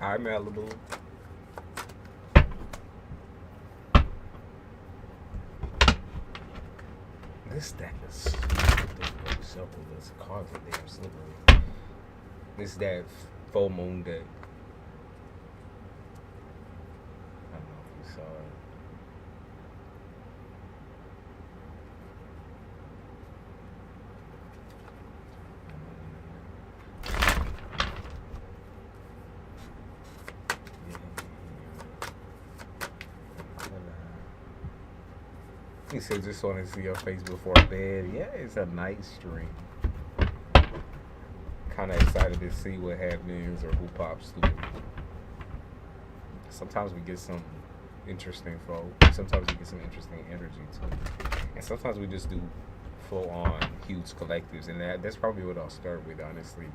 Hi, Malibu. This deck is difficult to shuffle. This cards are damn slippery. This is that full moon deck. I don't know if you saw it. He said, just want to see your face before bed. Yeah, it's a nice stream. Kind of excited to see what happens or who pops through. Sometimes we get some interesting flow. Sometimes we get some interesting energy too. And sometimes we just do full on huge collectives. And that's probably what I'll start with, honestly.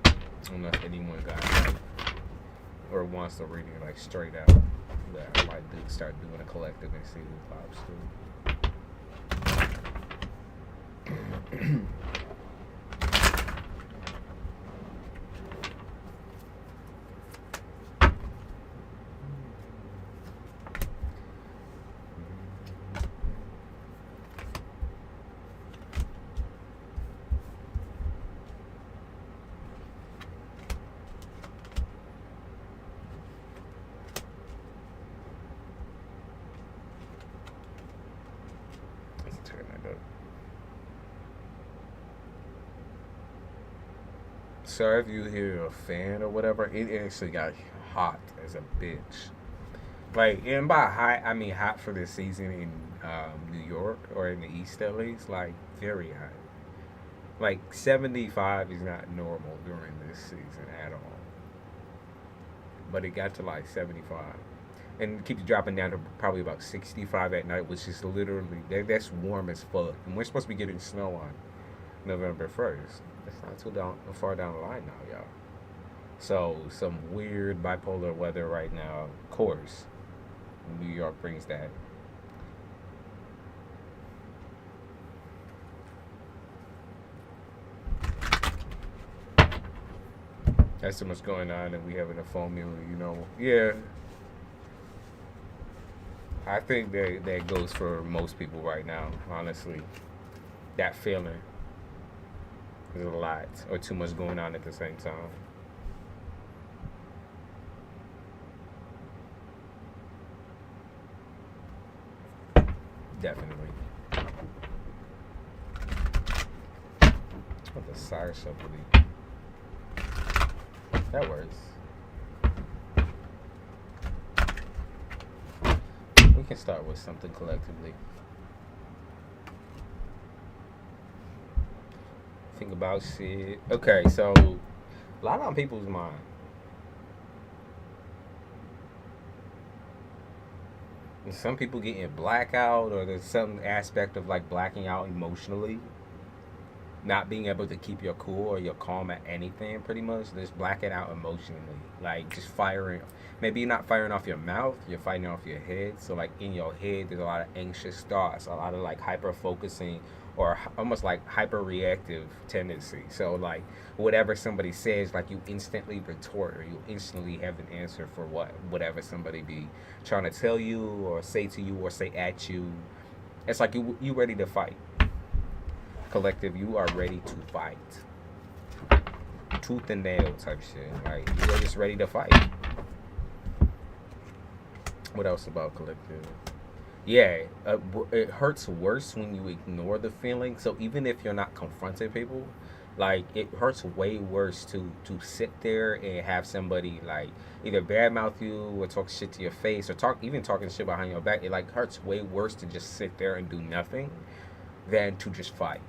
I don't know if anyone got like, or wants to read it like straight out. That I might start doing a collective and see who pops through. So if you hear a fan or whatever, it actually got hot as a bitch. Like, and by hot, I mean hot for this season in New York or in the East at least. Like, very hot. Like, 75 is not normal during this season at all. But it got to like 75. And keeps dropping down to probably about 65 at night, which is literally, that's warm as fuck. And we're supposed to be getting snow on November 1st. That's not too far down the line now, y'all. So, some weird bipolar weather right now. Of course, New York brings that. That's so much going on, and we having a formula, you know. Yeah, I think that goes for most people right now, honestly. That feeling. There's a lot or too much going on at the same time. Definitely. What the sire shuffle be? That works. We can start with something collectively. Think about shit. Okay, so a lot on people's mind. And some people getting blackout, or there's some aspect of like blacking out emotionally, not being able to keep your cool or your calm at anything. Pretty much, just blacking out emotionally, like just firing. Maybe you're not firing off your mouth, you're firing off your head. So like in your head, there's a lot of anxious thoughts, a lot of like hyper focusing or almost like hyper reactive tendency. So like whatever somebody says, like you instantly retort or you instantly have an answer for whatever somebody be trying to tell you or say to you or say at you. It's like you ready to fight. Collective, you are ready to fight. Tooth and nail type shit. Like you are just ready to fight. What else about collective? Yeah, it hurts worse when you ignore the feeling. So even if you're not confronting people, like it hurts way worse to sit there and have somebody like either badmouth you or talk shit to your face or talking shit behind your back. It like hurts way worse to just sit there and do nothing than to just fight.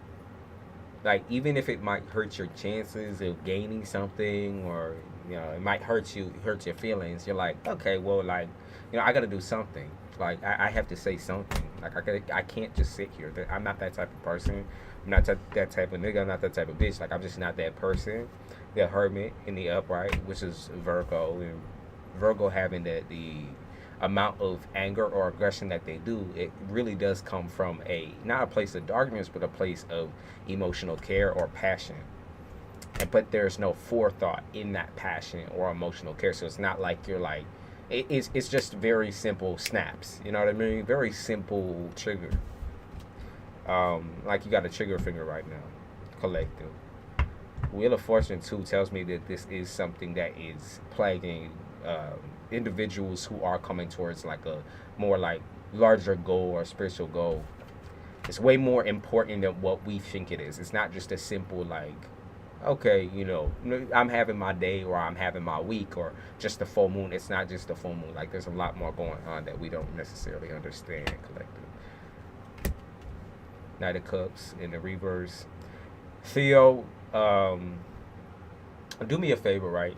Like even if it might hurt your chances of gaining something, or it might hurt your feelings, you're like, okay, well, like I gotta do something. Like I have to say something. Like I can't just sit here. I'm not that type of person. I'm not that type of nigga. I'm not that type of bitch. Like I'm just not that person. The hermit in the upright, which is Virgo, and Virgo having the amount of anger or aggression that they do, it really does come from not a place of darkness, but a place of emotional care or passion. but there's no forethought in that passion or emotional care. So it's not like you're like, it's just very simple snaps. You know what I mean? Very simple trigger. Like you got a trigger finger right now. Collective. Wheel of Fortune 2 tells me that this is something that is plaguing individuals who are coming towards like a more like larger goal or spiritual goal. It's way more important than what we think it is. It's not just a simple like, okay, you know, I'm having my day or I'm having my week or just the full moon. It's not just the full moon. Like there's a lot more going on that we don't necessarily understand. Collective. Knight of Cups in the reverse. Theo, do me a favor, right?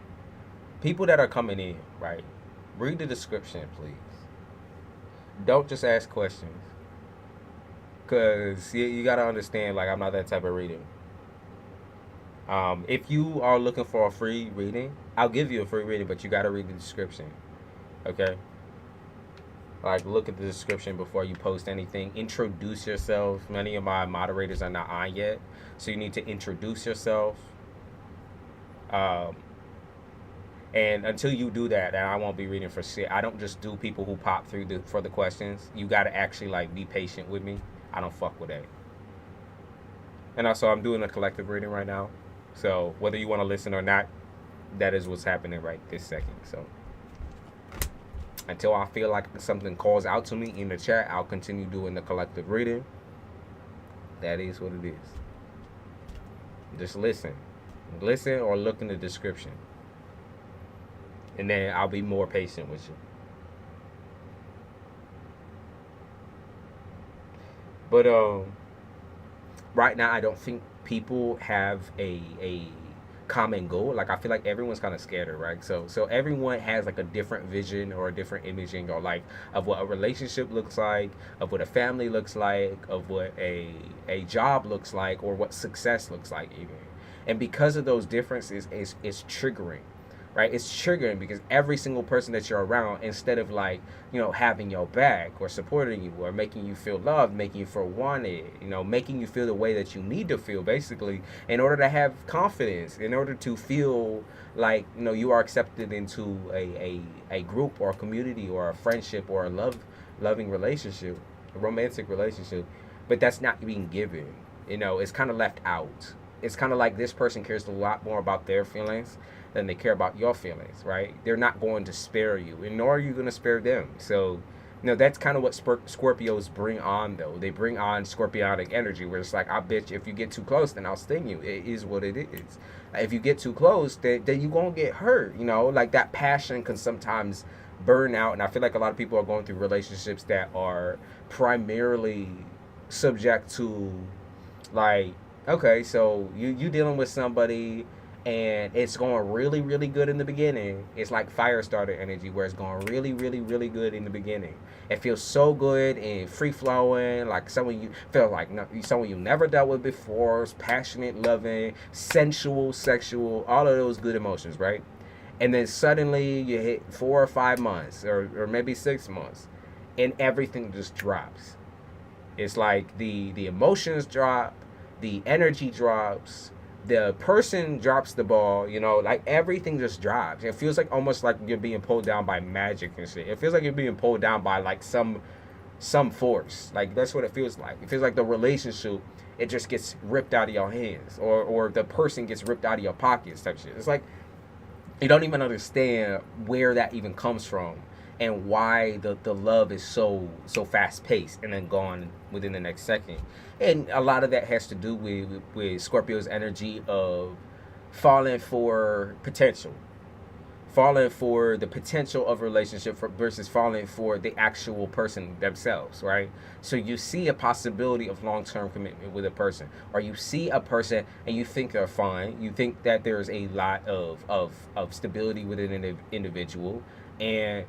People that are coming in, right? Read the description, please. Don't just ask questions. Because you got to understand, like, I'm not that type of reading. If you are looking for a free reading, I'll give you a free reading, but you got to read the description. Okay? Like, look at the description before you post anything. Introduce yourself. Many of my moderators are not on yet, so you need to introduce yourself. And until you do that, and I won't be reading for shit. I don't just do people who pop through for the questions. You got to actually, like, be patient with me. I don't fuck with that. And also, I'm doing a collective reading right now. So, whether you want to listen or not, that is what's happening right this second. So, until I feel like something calls out to me in the chat, I'll continue doing the collective reading. That is what it is. Just listen. Listen or look in the description. And then I'll be more patient with you. But right now, I don't think people have a common goal. Like I feel like everyone's kind of scattered, right? So everyone has like a different vision or a different imaging or like of what a relationship looks like, of what a family looks like, of what a job looks like, or what success looks like even. And because of those differences, it's triggering. Right? It's triggering because every single person that you're around, instead of like, you know, having your back or supporting you or making you feel loved, making you feel wanted, you know, making you feel the way that you need to feel, basically, in order to have confidence, in order to feel like, you know, you are accepted into a group or a community or a friendship or a loving relationship, a romantic relationship, but that's not being given. You know, it's kind of left out. It's kind of like this person cares a lot more about their feelings than they care about your feelings, right? They're not going to spare you, and nor are you going to spare them. So, you know, that's kind of what Scorpios bring on, though. They bring on scorpionic energy, where it's like, I bet you if you get too close, then I'll sting you. It is what it is. If you get too close, then you're going to get hurt, you know? Like, that passion can sometimes burn out, and I feel like a lot of people are going through relationships that are primarily subject to, like, okay, so you dealing with somebody and it's going really, really good in the beginning. It's like fire starter energy where it's going really, really, really good in the beginning. It feels so good and free flowing, like someone you feel like someone you never dealt with before. It's passionate, loving, sensual, sexual, all of those good emotions, right? And then suddenly you hit 4 or 5 months or maybe 6 months and everything just drops. It's like the emotions drop, the energy drops, the person drops the ball, you know, like everything just drops. It feels like almost like you're being pulled down by magic and shit. It feels like you're being pulled down by like some force. Like that's what it feels like. It feels like the relationship, it just gets ripped out of your hands, or the person gets ripped out of your pockets type shit. It's like you don't even understand where that even comes from and why the love is so fast paced and then gone within the next second. And a lot of that has to do with Scorpio's energy of falling for potential, falling for the potential of a relationship versus falling for the actual person themselves, right? So you see a possibility of long-term commitment with a person, or you see a person and you think they're fine, you think that there's a lot of stability within an individual, and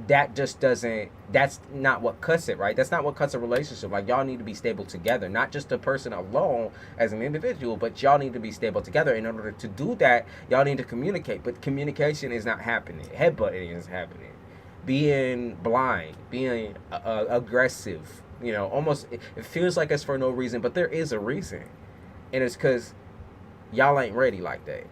that just doesn't, that's not what cuts it, right? That's not what cuts a relationship. Like, y'all need to be stable together, not just the person alone as an individual, but y'all need to be stable together. In order to do that, y'all need to communicate, but communication is not happening. Headbutting is happening. Being blind, being aggressive, you know, almost, it feels like it's for no reason, but there is a reason. And it's because Y'all ain't ready like that.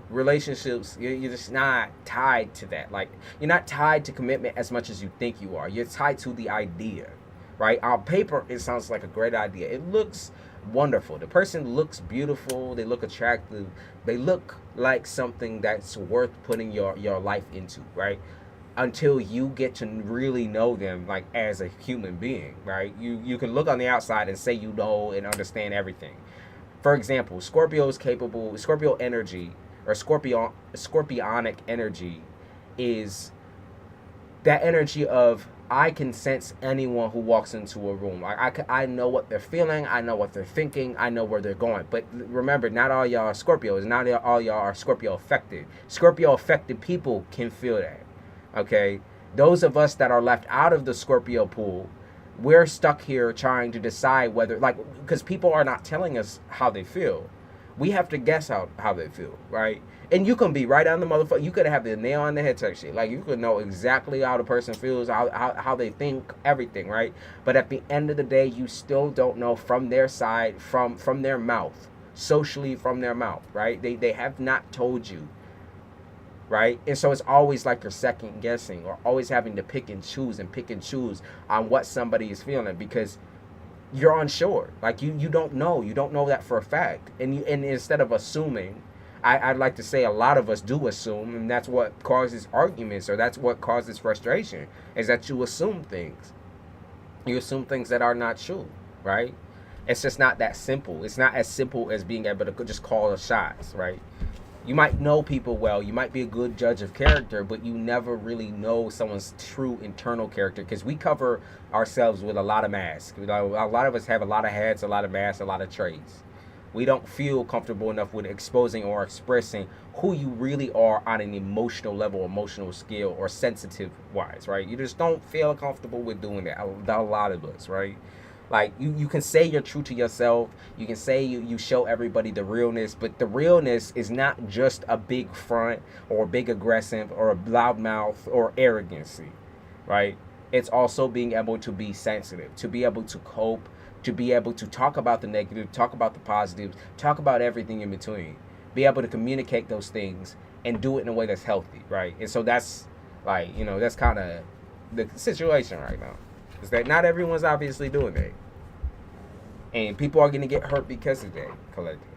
Relationships, you're just not tied to that. Like, you're not tied to commitment as much as you think you are. You're tied to the idea, right? On paper, it sounds like a great idea. It looks wonderful. The person looks beautiful. They look attractive. They look like something that's worth putting your life into, right? Until you get to really know them, like, as a human being, right? You can look on the outside and say you know and understand everything. For example, Scorpio energy, or scorpionic energy, is that energy of, I can sense anyone who walks into a room. I know what they're feeling, I know what they're thinking, I know where they're going. But remember, not all y'all are Scorpios, not all y'all are Scorpio affected. Scorpio affected people can feel that, okay? Those of us that are left out of the Scorpio pool, we're stuck here trying to decide whether, like, because people are not telling us how they feel. We have to guess how they feel, right? And you can be right on the motherfucker. You could have the nail on the head type shit. Like, you could know exactly how the person feels, how they think, everything, right? But at the end of the day, you still don't know from their side, from their mouth, socially, from their mouth, right? They have not told you, right? And so it's always like you're second guessing, or always having to pick and choose on what somebody is feeling, because you're unsure. Like, you don't know that for a fact. And instead of assuming, I'd like to say a lot of us do assume, and that's what causes arguments, or that's what causes frustration, is that you assume things. You assume things that are not true, right? It's just not that simple. It's not as simple as being able to just call the shots, right? You might know people well, you might be a good judge of character, but you never really know someone's true internal character, because we cover ourselves with a lot of masks. A lot of us have a lot of hats, a lot of masks, a lot of traits. We don't feel comfortable enough with exposing or expressing who you really are on an emotional level, emotional scale, or sensitive wise, right? You just don't feel comfortable with doing that. A lot of us, right? Like, you can say you're true to yourself. You can say you show everybody the realness, but the realness is not just a big front, or a big aggressive, or a loud mouth, or arrogancy, right? It's also being able to be sensitive, to be able to cope, to be able to talk about the negative, talk about the positives, talk about everything in between. Be able to communicate those things and do it in a way that's healthy, right? And so that's, like, that's kind of the situation right now. Is that not everyone's obviously doing that. And people are going to get hurt because of that, collective.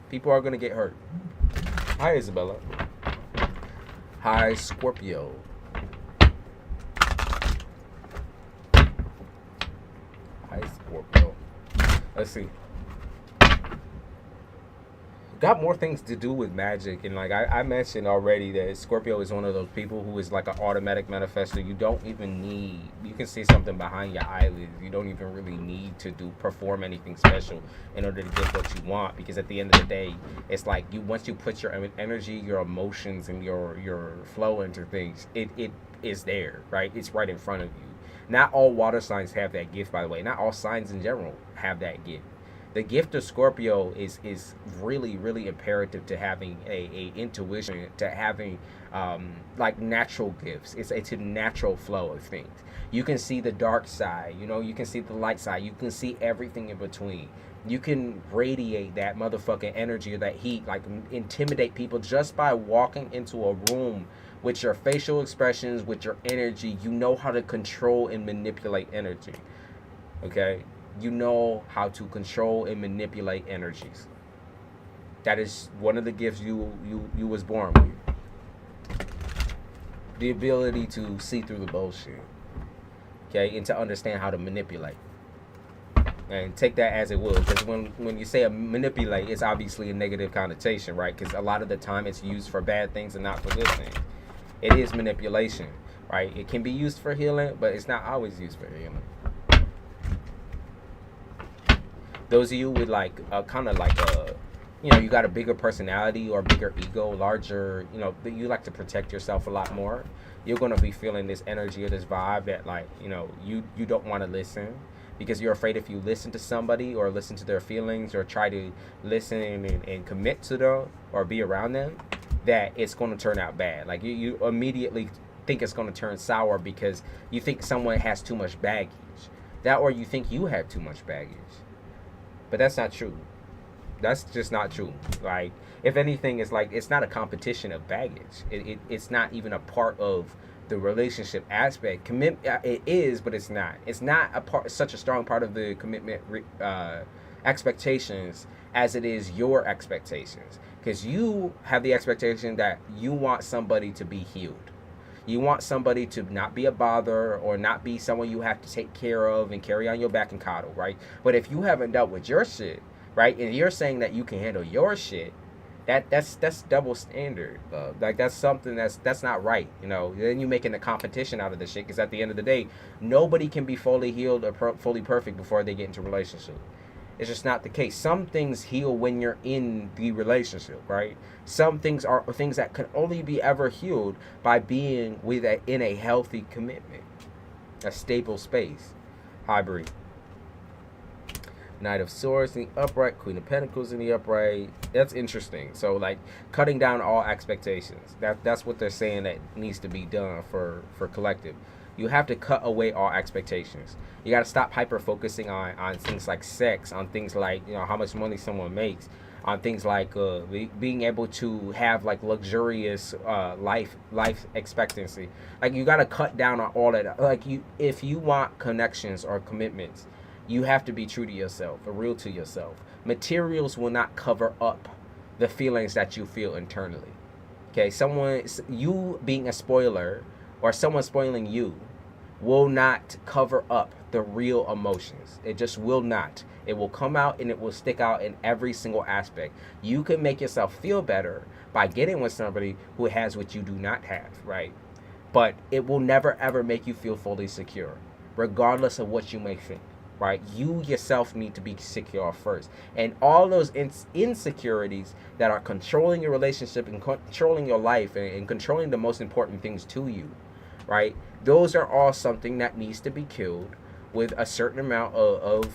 People are going to get hurt. Hi, Isabella. Hi, Scorpio. Hi, Scorpio. Let's see. Got more things to do with magic, and like I mentioned already, that Scorpio is one of those people who is like an automatic manifester. You don't even need, you can see something behind your eyelids. You don't even really need to perform anything special in order to get what you want, because at the end of the day, it's like once you put your energy, your emotions, and your flow into things, it is there, right? It's right in front of you. Not all water signs have that gift, by the way. Not all signs in general have that gift. The gift of Scorpio is really, really imperative to having a intuition, to having like natural gifts. It's a natural flow of things. You can see the dark side, you can see the light side, you can see everything in between. You can radiate that motherfucking energy or that heat, like intimidate people just by walking into a room with your facial expressions, with your energy. You know how to control and manipulate energy. Okay? You know how to control and manipulate energies. That is one of the gifts you was born with. The ability to see through the bullshit. Okay, and to understand how to manipulate. And take that as it will, because when you say manipulate, it's obviously a negative connotation, right? Because a lot of the time it's used for bad things and not for good things. It is manipulation, right? It can be used for healing, but it's not always used for healing. Those of you with like kind of like a, you got a bigger personality or bigger ego, larger, you like to protect yourself a lot more. You're going to be feeling this energy or this vibe that, like, you don't want to listen, because you're afraid if you listen to somebody or listen to their feelings or try to listen and commit to them or be around them, that it's going to turn out bad. Like, you immediately think it's going to turn sour because you think someone has too much baggage. That, or you think you have too much baggage. But that's not true. That's just not true. Like, if anything, it's like it's not a competition of baggage. It's not even a part of the relationship aspect. It is, but it's not. It's not a part, such a strong part of the commitment expectations as it is your expectations. Because you have the expectation that you want somebody to be healed. You want somebody to not be a bother or not be someone you have to take care of and carry on your back and coddle, right? But if you haven't dealt with your shit, right, and you're saying that you can handle your shit, that's double standard. Like, that's something that's not right, you know. Then you're making a competition out of the shit, because at the end of the day, nobody can be fully healed or fully perfect before they get into a relationship. It's just not the case. Some things heal when you're in the relationship, right? Some things are things that can only be ever healed by being in a healthy commitment, a stable space. Hybrid. Knight of Swords in the upright, Queen of Pentacles in the upright. That's interesting. So, like, cutting down all expectations. That's what they're saying that needs to be done for collective. You have to cut away all expectations. You got to stop hyper focusing on things like sex, on things like, you know, how much money someone makes, on things like being able to have like luxurious life expectancy. Like, you got to cut down on all that. Like, if you want connections or commitments, you have to be true to yourself, or real to yourself. Materials will not cover up the feelings that you feel internally. Okay, you being a spoiler or someone spoiling you will not cover up the real emotions. It just will not. It will come out and it will stick out in every single aspect. You can make yourself feel better by getting with somebody who has what you do not have, right? But it will never ever make you feel fully secure, regardless of what you may think, right? You yourself need to be secure first. And all those insecurities that are controlling your relationship and controlling your life and controlling the most important things to you, right? Those are all something that needs to be killed with a certain amount of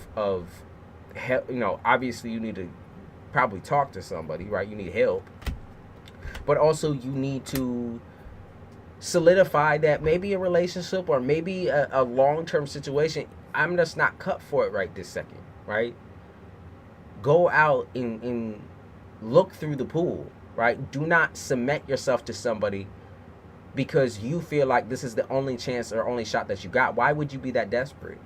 help. You know, obviously you need to probably talk to somebody, right? You need help. But also you need to solidify that maybe a relationship or maybe a long-term situation, I'm just not cut for it right this second, right? Go out and look through the pool, right? Do not cement yourself to somebody because you feel like this is the only chance or only shot that you got. Why would you be that desperate?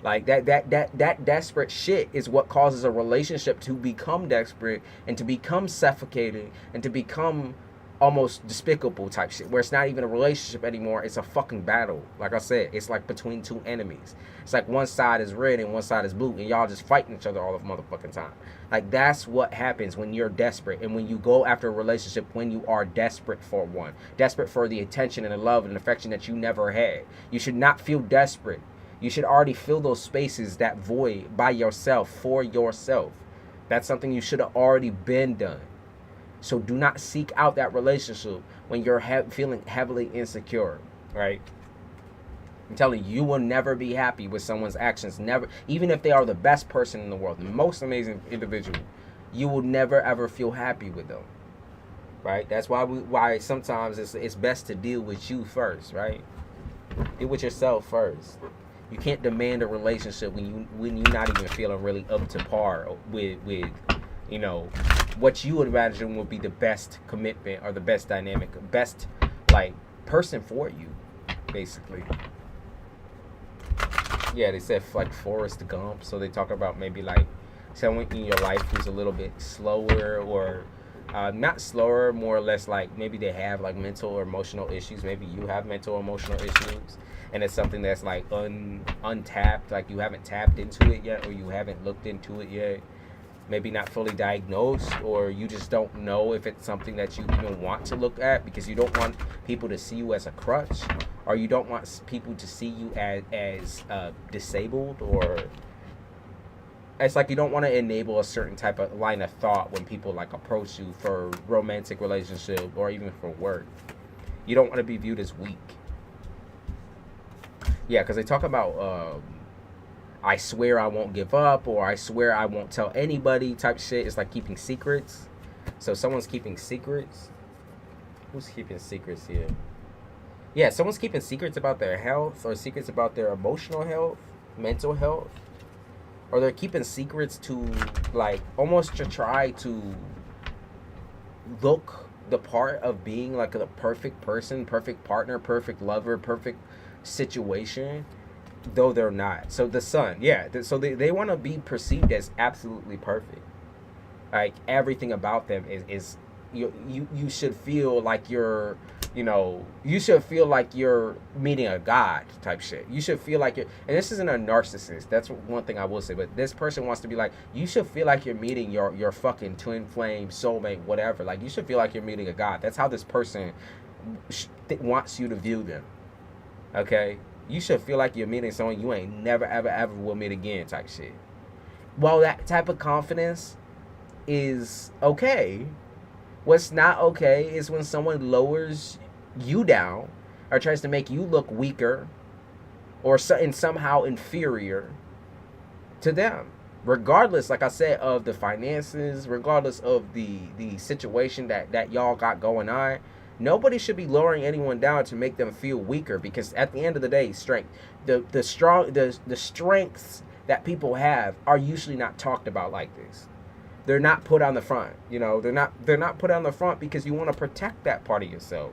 Like, that desperate shit is what causes a relationship to become desperate and to become suffocating and to become almost despicable type shit, where it's not even a relationship anymore. It's a fucking battle. Like I said, it's like between two enemies. It's like one side is red and one side is blue, and y'all just fighting each other all the motherfucking time. Like, that's what happens when you're desperate and when you go after a relationship, when you are desperate for one, desperate for the attention and the love and affection that you never had. You should not feel desperate. You should already fill those spaces, that void, by yourself, for yourself. That's something you should have already been done. So do not seek out that relationship when you're feeling heavily insecure, right? I'm telling you, you will never be happy with someone's actions. Never, even if they are the best person in the world, the most amazing individual, you will never ever feel happy with them, right? That's why sometimes it's best to deal with you first, right? Deal with yourself first. You can't demand a relationship when you're not even feeling really up to par with you know, what you would imagine would be the best commitment or the best dynamic, best like person for you, basically. Yeah, they said like Forrest Gump, so they talk about maybe like someone in your life who's a little bit slower or not slower, more or less like maybe they have like mental or emotional issues. Maybe you have mental or emotional issues, and it's something that's like untapped, like you haven't tapped into it yet, or you haven't looked into it yet. Maybe not fully diagnosed, or you just don't know if it's something that you even want to look at because you don't want people to see you as a crutch, or you don't want people to see you as disabled, or it's like you don't want to enable a certain type of line of thought when people like approach you for romantic relationship or even for work. You don't want to be viewed as weak. Yeah, because they talk about I swear I won't give up, or I swear I won't tell anybody type shit. It's like keeping secrets. So someone's keeping secrets. Who's keeping secrets here? Yeah, someone's keeping secrets about their health or secrets about their emotional health, mental health. or they're keeping secrets to, like, almost to try to look the part of being like a perfect person, perfect partner, perfect lover, perfect situation, though they're not. So the sun, yeah, so they want to be perceived as absolutely perfect. Like everything about them is you should feel like you're, you should feel like you're meeting a god type shit. You should feel like you're, and this isn't a narcissist. That's one thing I will say. But this person wants to be like, you should feel like you're meeting your fucking twin flame, soulmate, whatever. Like you should feel like you're meeting a god. That's how this person wants you to view them. Okay, you should feel like you're meeting someone you ain't never ever will meet again type shit. Well, that type of confidence is okay. What's not okay is when someone lowers you down or tries to make you look weaker or somehow inferior to them. Regardless, like I said, of the finances, regardless of the situation that y'all got going on, nobody should be lowering anyone down to make them feel weaker, because at the end of the day, strength, the strengths that people have are usually not talked about like this. They're not put on the front. They're not put on the front because you want to protect that part of yourself.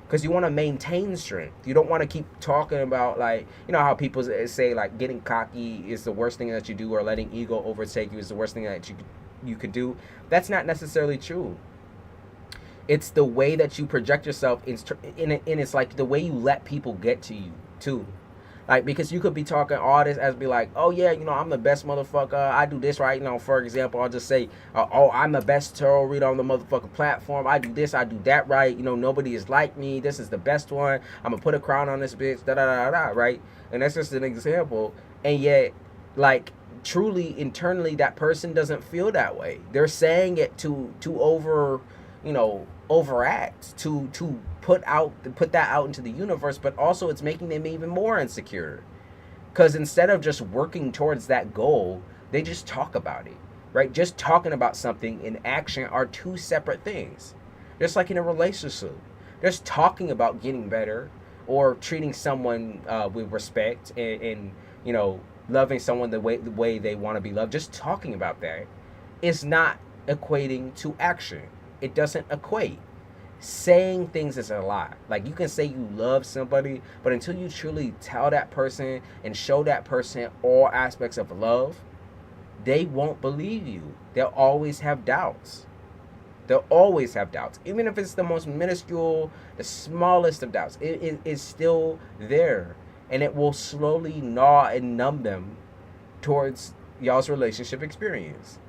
Because you want to maintain strength. You don't want to keep talking about, like, how people say, like, getting cocky is the worst thing that you do, or letting ego overtake you is the worst thing that you could do. That's not necessarily true. It's the way that you project yourself, and it's like the way you let people get to you too. Like, because you could be talking all this as be like, oh yeah, I'm the best motherfucker, I do this right. For example, I'll just say, oh, I'm the best tarot reader on the motherfucking platform, I do this, I do that right, nobody is like me, this is the best one, I'm gonna put a crown on this bitch, da da da da, right? And that's just an example. And yet, like, truly internally, that person doesn't feel that way. They're saying it to overact, to put that out into the universe, but also it's making them even more insecure, because instead of just working towards that goal, they just talk about it, right? Just talking about something and action are two separate things. Just like in a relationship, just talking about getting better or treating someone with respect and loving someone the way they want to be loved, just talking about that is not equating to action. It doesn't equate. Saying things is a lie. Like, you can say you love somebody, but until you truly tell that person and show that person all aspects of love, they won't believe you. They'll always have doubts. They'll always have doubts. Even if it's the most minuscule, the smallest of doubts, it is still there. And it will slowly gnaw and numb them towards y'all's relationship experience.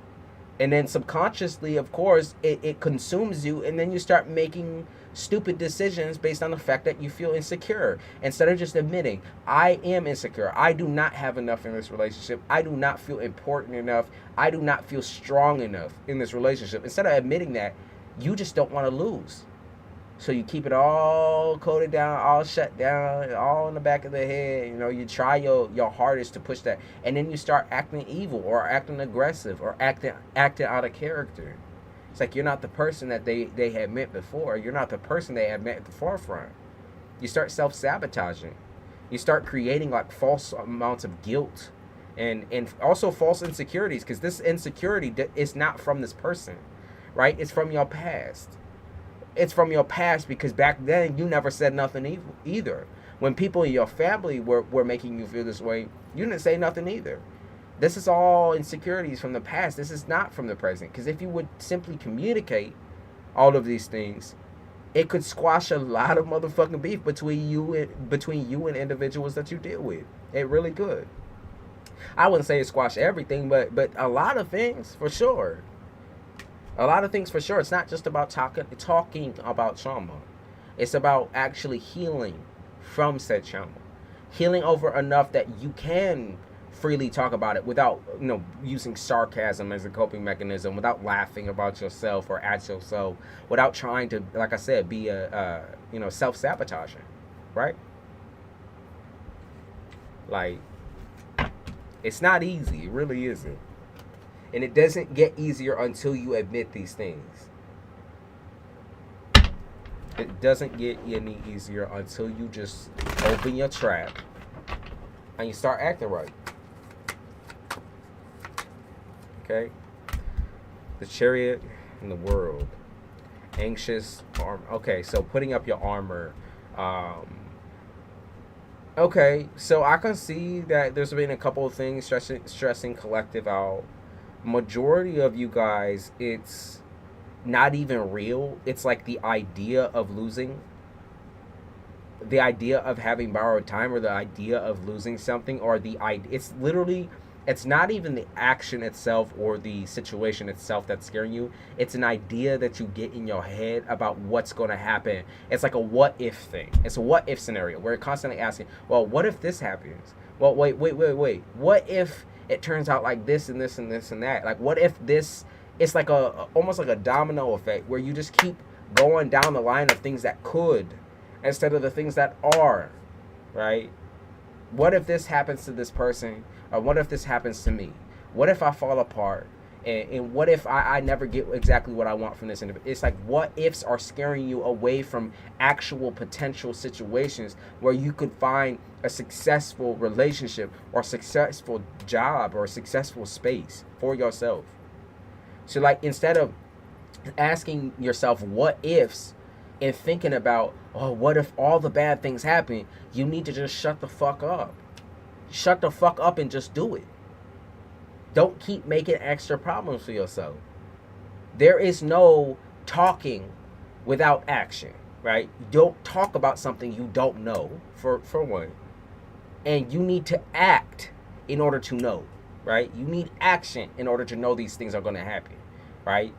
And then subconsciously, of course, it consumes you, and then you start making stupid decisions based on the fact that you feel insecure. Instead of just admitting, I am insecure, I do not have enough in this relationship, I do not feel important enough, I do not feel strong enough in this relationship. Instead of admitting that, you just don't want to lose. So you keep it all coded down, all shut down, all in the back of the head. You try your hardest to push that. And then you start acting evil or acting aggressive or acting out of character. It's like you're not the person that they had met before. You're not the person they had met at the forefront. You start self-sabotaging. You start creating like false amounts of guilt and also false insecurities, because this insecurity is not from this person, right? It's from your past. It's from your past, because back then you never said nothing evil either. When people in your family were making you feel this way, you didn't say nothing either. This is all insecurities from the past. This is not from the present. Because if you would simply communicate all of these things, it could squash a lot of motherfucking beef between you and individuals that you deal with. It really could. I wouldn't say it squash everything, but a lot of things for sure. A lot of things for sure. It's not just about talking about trauma. It's about actually healing from said trauma. Healing over enough that you can freely talk about it without, using sarcasm as a coping mechanism, without laughing about yourself or at yourself, without trying to, like I said, be self-sabotaging, right? Like, it's not easy. It really isn't. And it doesn't get easier until you admit these things. It doesn't get any easier until you just open your trap and you start acting right. Okay. The Chariot in the World. Anxious armor. Okay, so putting up your armor. Okay, so I can see that there's been a couple of things stressing collective out. Majority of you guys, it's not even real. It's like the idea of losing, the idea of having borrowed time, or the idea of losing something, or the idea. It's literally, it's not even the action itself or the situation itself that's scaring you. It's an idea that you get in your head about what's going to happen. It's like a what if thing. It's a what if scenario where you're constantly asking, well, what if this happens? Well, wait. What if it turns out like this and this and this and that? Like, what if this? It's like almost like a domino effect where you just keep going down the line of things that could instead of the things that are, right? What if this happens to this person? Or what if this happens to me? What if I fall apart? And what if I never get exactly what I want from this individual? It's like what ifs are scaring you away from actual potential situations where you could find a successful relationship or successful job or a successful space for yourself. So like instead of asking yourself what ifs and thinking about, oh, what if all the bad things happen, you need to just shut the fuck up. Shut the fuck up and just do it. Don't keep making extra problems for yourself. There is no talking without action, right? Don't talk about something you don't know, for one. And you need to act in order to know, right? You need action in order to know these things are going to happen, right?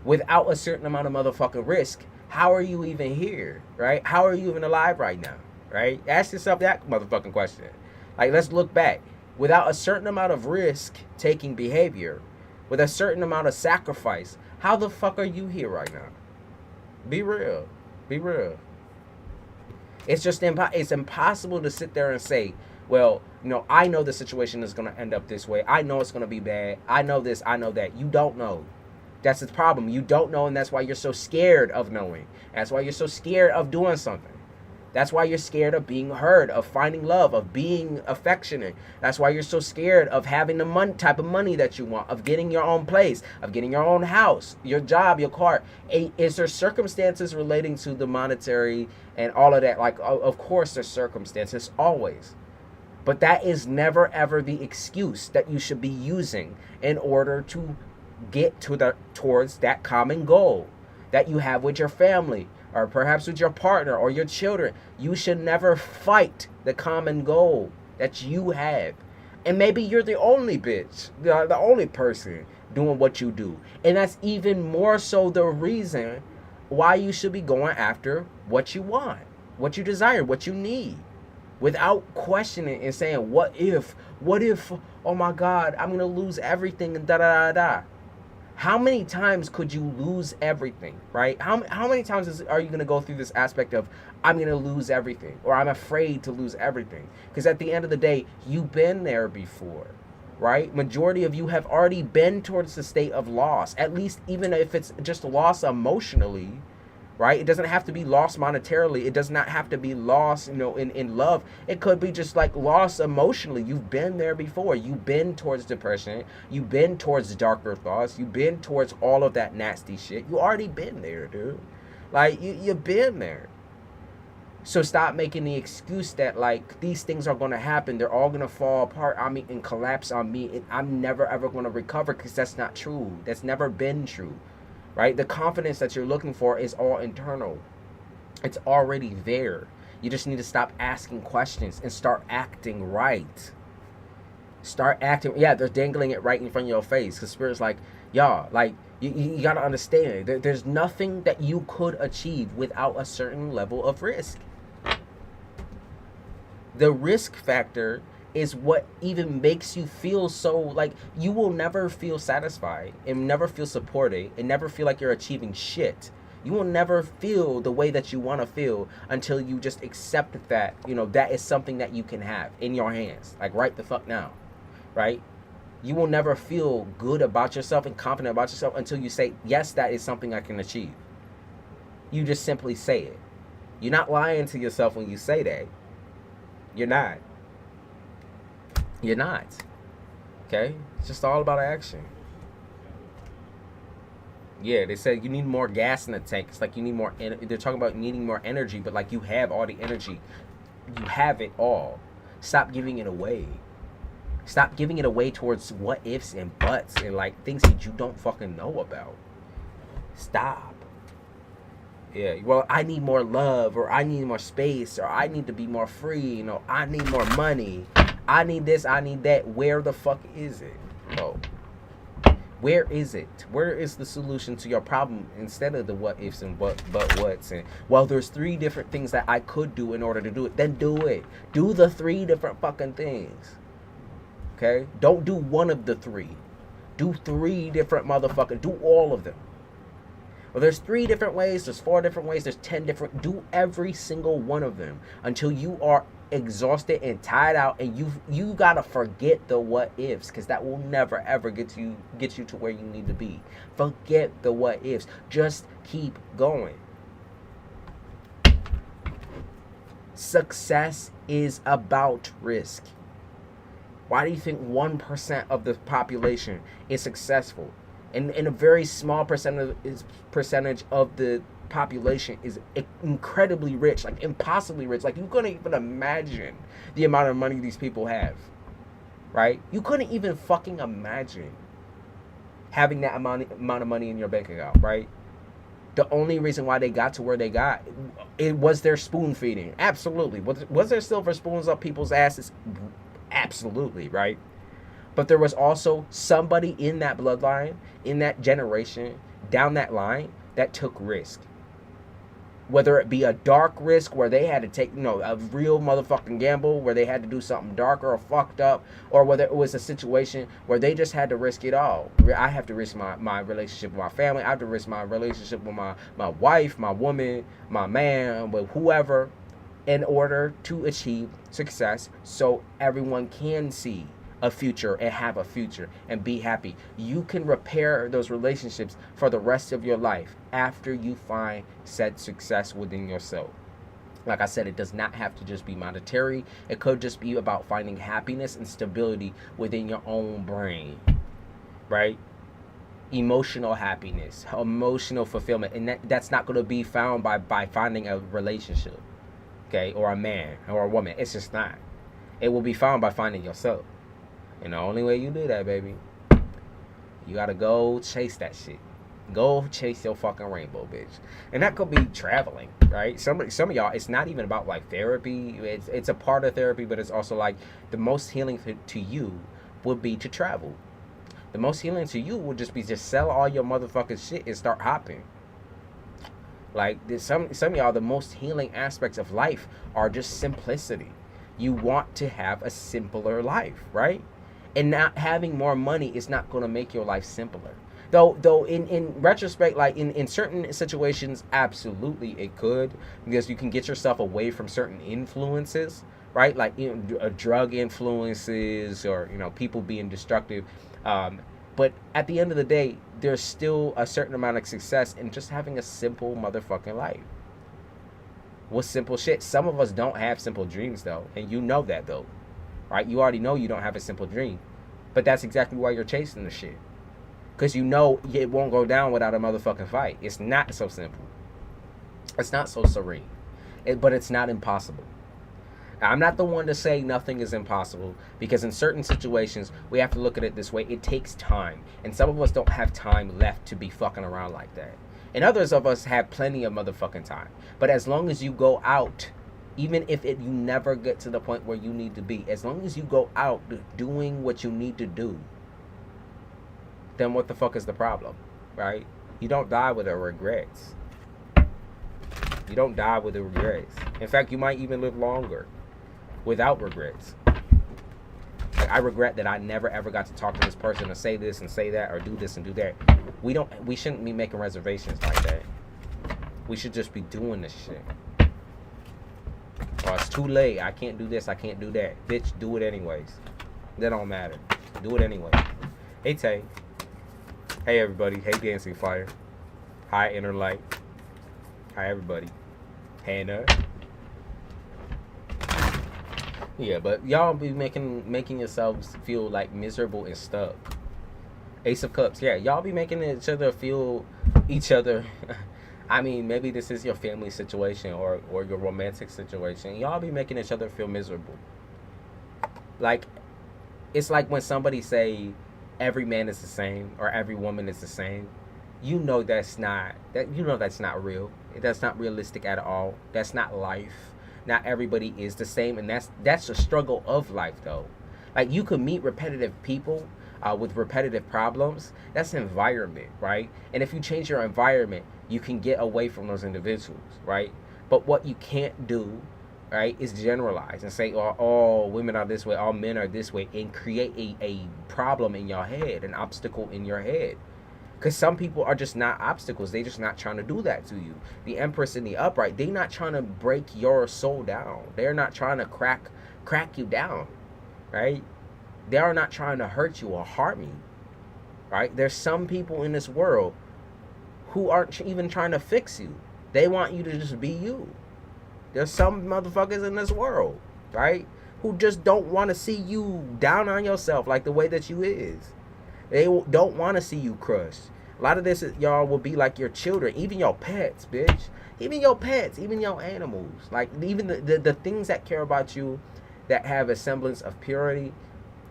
Without a certain amount of motherfucking risk, how are you even here, right? How are you even alive right now, right? Ask yourself that motherfucking question. Like, let's look back. Without a certain amount of risk-taking behavior, with a certain amount of sacrifice, how the fuck are you here right now? Be real. Be real. It's just it's impossible to sit there and say, well, you know, I know the situation is going to end up this way. I know it's going to be bad. I know this. I know that. You don't know. That's the problem. You don't know, and that's why you're so scared of knowing. That's why you're so scared of doing something. That's why you're scared of being heard, of finding love, of being affectionate. That's why you're so scared of having the type of money that you want, of getting your own place, of getting your own house, your job, your car. Is there circumstances relating to the monetary and all of that? Like, of course there's circumstances, always. But that is never, ever the excuse that you should be using in order to get towards that common goal that you have with your family, or perhaps with your partner or your children. You should never fight the common goal that you have. And maybe you're the only bitch, the only person doing what you do. And that's even more so the reason why you should be going after what you want, what you desire, what you need, without questioning and saying, what if, oh my God, I'm going to lose everything and da-da-da-da. How many times could you lose everything, right? How many times are you going to go through this aspect of, I'm going to lose everything, or I'm afraid to lose everything? Because at the end of the day, you've been there before, right? Majority of you have already been towards the state of loss, at least even if it's just loss emotionally, right? It doesn't have to be lost monetarily. It does not have to be lost, you know, in love. It could be just like loss emotionally. You've been there before. You've been towards depression. You've been towards darker thoughts. You've been towards all of that nasty shit. You already been there, dude. Like, you've been there. So stop making the excuse that, like, these things are going to happen. They're all going to fall apart on me and collapse on me, and I'm never, ever going to recover, because that's not true. That's never been true. Right? The confidence that you're looking for is all internal. It's already there. You just need to stop asking questions and start acting right. Start acting. Yeah, they're dangling it right in front of your face. Because Spirit's like, y'all, like, you got to understand. There's nothing that you could achieve without a certain level of risk. The risk factor is what even makes you feel so, like, you will never feel satisfied and never feel supported and never feel like you're achieving shit. You will never feel the way that you want to feel until you just accept that, you know, that is something that you can have in your hands, like right the fuck now, right? You will never feel good about yourself and confident about yourself until you say, yes, that is something I can achieve. You just simply say it. You're not lying to yourself when you say that. You're not. You're not. Okay? It's just all about action. Yeah, they said you need more gas in the tank. It's like you need more. They're talking about needing more energy, but like you have all the energy, you have it all. Stop giving it away. Stop giving it away towards what ifs and buts and like things that you don't fucking know about. Stop. Yeah, well, I need more love, or I need more space, or I need to be more free. You know, I need more money. I need this. I need that. Where the fuck is it? Oh. Where is it? Where is the solution to your problem instead of the what ifs and but what's? And well, there's 3 different things that I could do in order to do it. Then do it. Do the 3 different fucking things. Okay? Don't do one of the 3. Do 3 different motherfucking. Do all of them. Well, there's 3 different ways. There's 4 different ways. There's 10 different. Do every single one of them until you are exhausted and tired out, and you gotta forget the what ifs, because that will never ever get you to where you need to be. Forget the what ifs. Just keep going. Success is about risk. Why do you think 1% of the population is successful, and a very small percentage of the population is incredibly rich, like impossibly rich? Like you couldn't even imagine the amount of money these people have, right? You couldn't even fucking imagine having that amount of money in your bank account, right? The only reason why they got to where they got, it was their spoon feeding. Absolutely. Was there silver spoons up people's asses? Absolutely, right? But there was also somebody in that bloodline, in that generation, down that line, that took risk. Whether it be a dark risk where they had to take, a real motherfucking gamble where they had to do something darker or fucked up, or whether it was a situation where they just had to risk it all. I have to risk my relationship with my family. I have to risk my relationship with my wife, my woman, my man, with whoever, in order to achieve success so everyone can see a future and have a future and be happy. You can repair those relationships for the rest of your life after you find said success within yourself. Like I said, it does not have to just be monetary. It could just be about finding happiness and stability within your own brain, right? Emotional happiness, emotional fulfillment, and that's not going to be found by finding a relationship, okay, or a man or a woman. It's just not. It will be found by finding yourself. And the only way you do that, baby, you gotta go chase that shit. Go chase your fucking rainbow, bitch. And that could be traveling, right? Some of y'all, it's not even about like therapy. It's a part of therapy, but it's also like the most healing to you would be to travel. The most healing to you would just be to sell all your motherfucking shit and start hopping. Like some of y'all, the most healing aspects of life are just simplicity. You want to have a simpler life, right? And not having more money is not going to make your life simpler. Though in retrospect, like in certain situations, absolutely it could, because you can get yourself away from certain influences, right? Like drug influences, or people being destructive. But at the end of the day, there's still a certain amount of success in just having a simple motherfucking life. With simple shit. Some of us don't have simple dreams though, and you know that though, right? You already know you don't have a simple dream, but that's exactly why you're chasing the shit, because you know it won't go down without a motherfucking fight. It's not so simple. It's not so serene, but it's not impossible. Now, I'm not the one to say nothing is impossible, because in certain situations we have to look at it this way. It takes time, and some of us don't have time left to be fucking around like that. And others of us have plenty of motherfucking time. But as long as you go out, even if you never get to the point where you need to be, as long as you go out doing what you need to do, then what the fuck is the problem, right? You don't die with the regrets. You don't die with the regrets. In fact, you might even live longer without regrets. Like, I regret that I never ever got to talk to this person, or say this and say that, or do this and do that. We shouldn't be making reservations like that. We should just be doing this shit. Or it's too late. I can't do this. I can't do that. Bitch, do it anyways. That don't matter. Do it anyway. Hey Tay. Hey everybody. Hey Dancing Fire. Hi Inner Light. Hi everybody. Hannah. Yeah, but y'all be making yourselves feel like miserable and stuck. Ace of Cups, yeah, y'all be making each other feel each other. I mean, maybe this is your family situation or your romantic situation. Y'all be making each other feel miserable. Like, it's like when somebody say every man is the same or every woman is the same. That's not real. That's not realistic at all. That's not life. Not everybody is the same, and that's the struggle of life, though. Like, you could meet repetitive people with repetitive problems. That's environment, right? And if you change your environment, you can get away from those individuals, right? But what you can't do, right, is generalize and say, oh, all women are this way, all men are this way, and create a problem in your head, an obstacle in your head. Because some people are just not obstacles. They just not trying to do that to you. The Empress and the Upright, they not trying to break your soul down. They're not trying to crack you down, right? They are not trying to hurt you or harm you, right? There's some people in this world who aren't even trying to fix you. They want you to just be you. There's some motherfuckers in this world, right, who just don't want to see you down on yourself like the way that you is. They don't want to see you crushed. A lot of this, y'all, will be like your children, even your pets, bitch. Even your pets, even your animals. Like, even the things that care about you, that have a semblance of purity,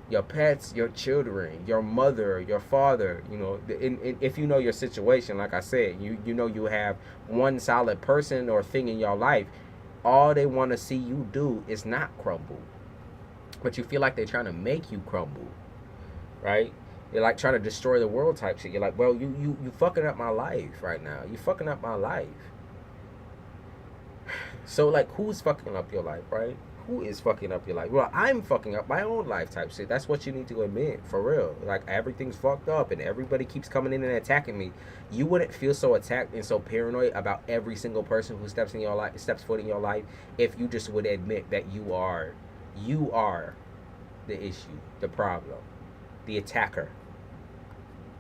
your pets, your children, your mother, your father, you know, if you know your situation, like I said, you know you have one solid person or thing in your life, all they want to see you do is not crumble. But you feel like they're trying to make you crumble, right? You're like trying to destroy the world type shit. You're like, well, you fucking up my life right now. You fucking up my life. So, like, who's fucking up your life, right? Who is fucking up your life? Well, I'm fucking up my own life type shit. That's what you need to admit, for real. Like, everything's fucked up and everybody keeps coming in and attacking me. You wouldn't feel so attacked and so paranoid about every single person who steps foot in your life if you just would admit that you are the issue, the problem, the attacker,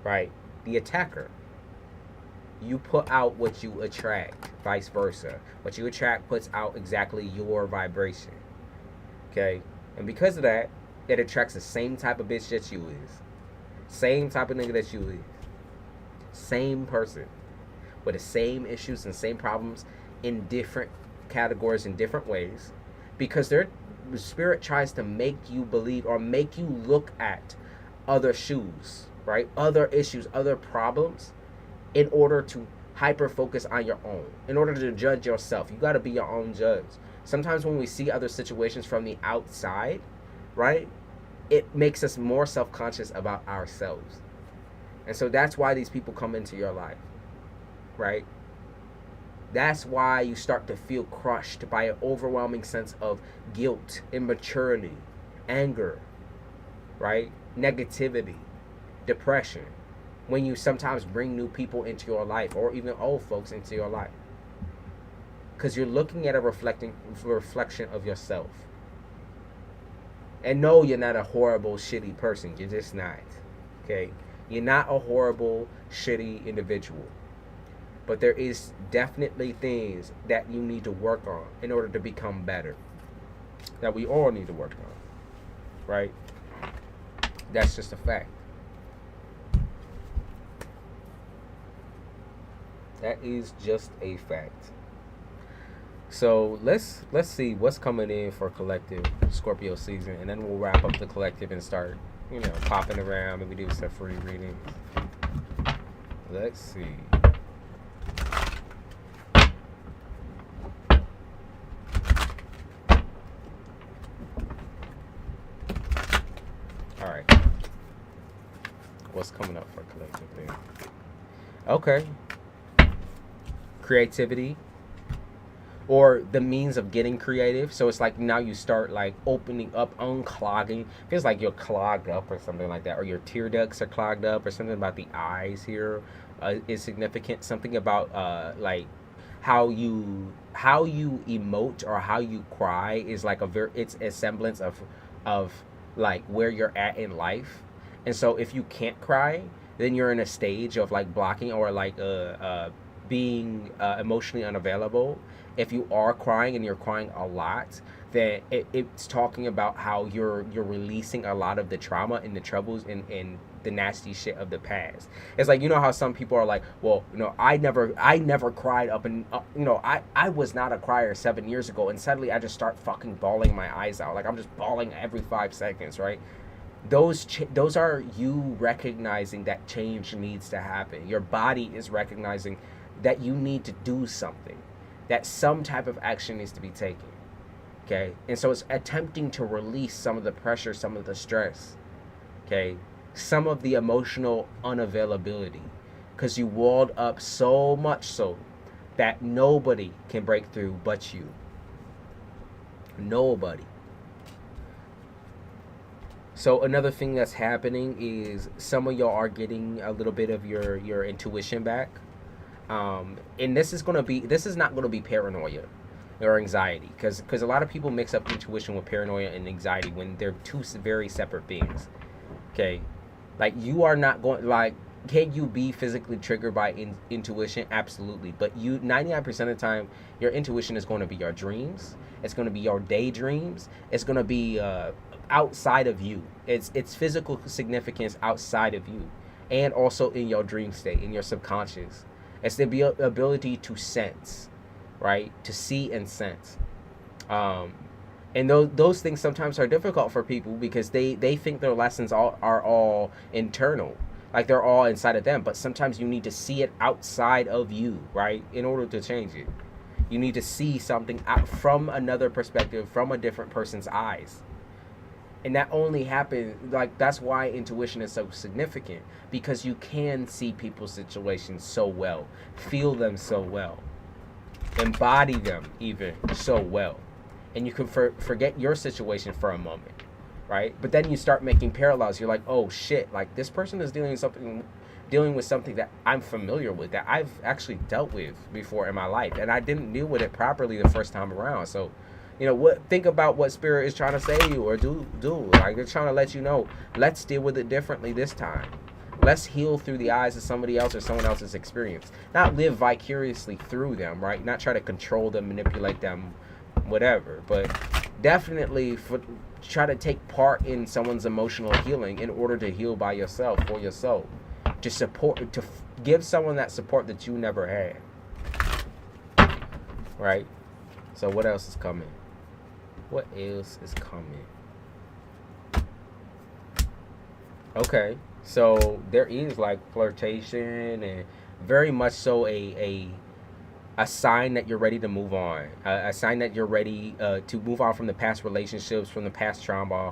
right? The attacker. You put out what you attract, vice versa. What you attract puts out exactly your vibration. Okay? And because of that, it attracts the same type of bitch that you is. Same type of nigga that you is. Same person. With the same issues and same problems in different categories in different ways. Because the spirit tries to make you believe or make you look at other shoes, right? Other issues, other problems, in order to hyper focus on your own, in order to judge yourself. You got to be your own judge. Sometimes when we see other situations from the outside, right, it makes us more self-conscious about ourselves. And so that's why these people come into your life, right? That's why you start to feel crushed by an overwhelming sense of guilt, immaturity, anger, right? Negativity, depression. When you sometimes bring new people into your life, or even old folks into your life, because you're looking at a reflection of yourself. And no, you're not a horrible, shitty person. You're just not. Okay? You're not a horrible, shitty individual. But there is definitely things that you need to work on in order to become better. That we all need to work on. Right? That's just a fact. That is just a fact. So let's see what's coming in for collective Scorpio season, and then we'll wrap up the collective and start, popping around. Maybe do some free readings. Let's see. All right. What's coming up for collective then? Okay. Creativity, or the means of getting creative. So it's like now you start like opening up, unclogging. Feels like you're clogged up or something like that, or your tear ducts are clogged up, or something about the eyes here is significant. Something about like how you emote or how you cry is like it's a semblance of like where you're at in life. And so if you can't cry, then you're in a stage of like blocking or like being emotionally unavailable. If you are crying and you're crying a lot, then it's talking about how you're releasing a lot of the trauma and the troubles and the nasty shit of the past. It's like, you know how some people are like, well, you know, I never cried up and you know, I was not a crier 7 years ago, and suddenly I just start fucking bawling my eyes out. Like I'm just bawling every 5 seconds, right? Those are you recognizing that change needs to happen. Your body is recognizing that you need to do something, that some type of action needs to be taken. Okay, and so it's attempting to release some of the pressure, some of the stress, okay, some of the emotional unavailability, because you walled up so much so that nobody can break through but you. Nobody. So another thing that's happening is some of y'all are getting a little bit of your intuition back, and this is not gonna be paranoia or anxiety, because a lot of people mix up intuition with paranoia and anxiety when they're two very separate beings. Okay, like you are not going, like, can you be physically triggered by intuition? Absolutely, but you 99% of the time your intuition is going to be your dreams, it's going to be your daydreams, it's going to be outside of you. It's physical significance outside of you, and also in your dream state, in your subconscious. It's the ability to sense, right? To see and sense. And those things sometimes are difficult for people because they think their lessons are all internal, like they're all inside of them. But sometimes you need to see it outside of you, right? In order to change it, you need to see something out from another perspective, from a different person's eyes. And that only happens, like, that's why intuition is so significant, because you can see people's situations so well, feel them so well, embody them even so well, and you can forget your situation for a moment, right? But then you start making parallels. You're like, oh shit, like this person is dealing with something that I'm familiar with, that I've actually dealt with before in my life, and I didn't deal with it properly the first time around. So, you know, think about what spirit is trying to say to you, or do like they're trying to let you know, let's deal with it differently this time. Let's heal through the eyes of somebody else or someone else's experience, not live vicariously through them, right? Not try to control them, manipulate them, whatever, but definitely try to take part in someone's emotional healing in order to heal by yourself, for yourself, to support, to give someone that support that you never had, right? So what else is coming? What else is coming? Okay, so there is like flirtation, and very much so a sign that you're ready to move on, a sign that you're ready to move on from the past relationships, from the past trauma,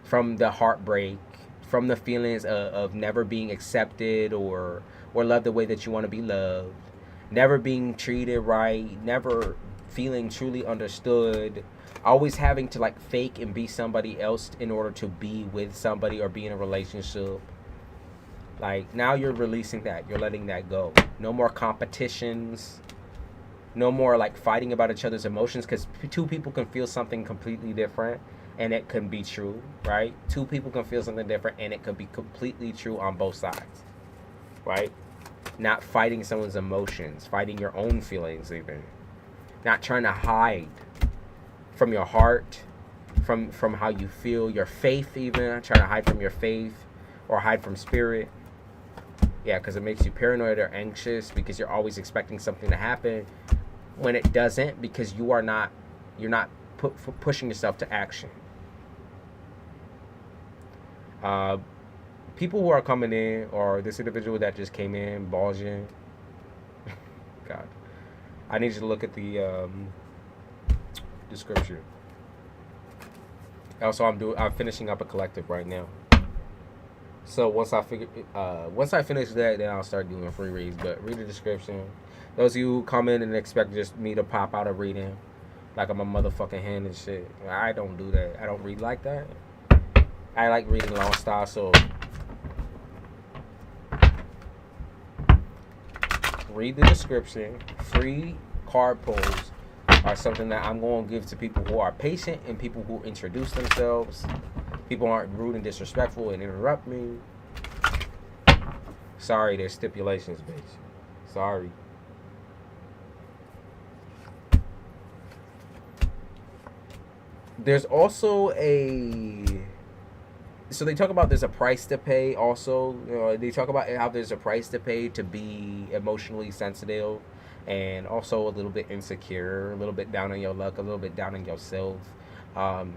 from the heartbreak, from the feelings of never being accepted or loved the way that you want to be loved, never being treated right, never feeling truly understood, always having to like fake and be somebody else in order to be with somebody or be in a relationship. Like now you're releasing that, you're letting that go. No more competitions, no more like fighting about each other's emotions, because two people can feel something completely different and it can be true, right? Two people can feel something different and it could be completely true on both sides, right? Not fighting someone's emotions, fighting your own feelings even. Not trying to hide from your heart, from how you feel, your faith even. Trying to hide from your faith or hide from spirit. Yeah, because it makes you paranoid or anxious because you're always expecting something to happen when it doesn't, because you're not pushing yourself to action. People who are coming in, or this individual that just came in, Baljan. God. I need you to look at the description. Also, I'm finishing up a collective right now. So once I finish that, then I'll start doing free reads. But read the description. Those of you who come in and expect just me to pop out a reading like I'm a motherfucking hand and shit, I don't do that. I don't read like that. I like reading long style, so read the description. Free card pulls are something that I'm going to give to people who are patient and people who introduce themselves. People aren't rude and disrespectful and interrupt me. Sorry, there's stipulations, bitch. Sorry. There's also a So they talk about there's a price to pay. Also, they talk about how there's a price to pay to be emotionally sensitive, and also a little bit insecure, a little bit down on your luck, a little bit down on yourself,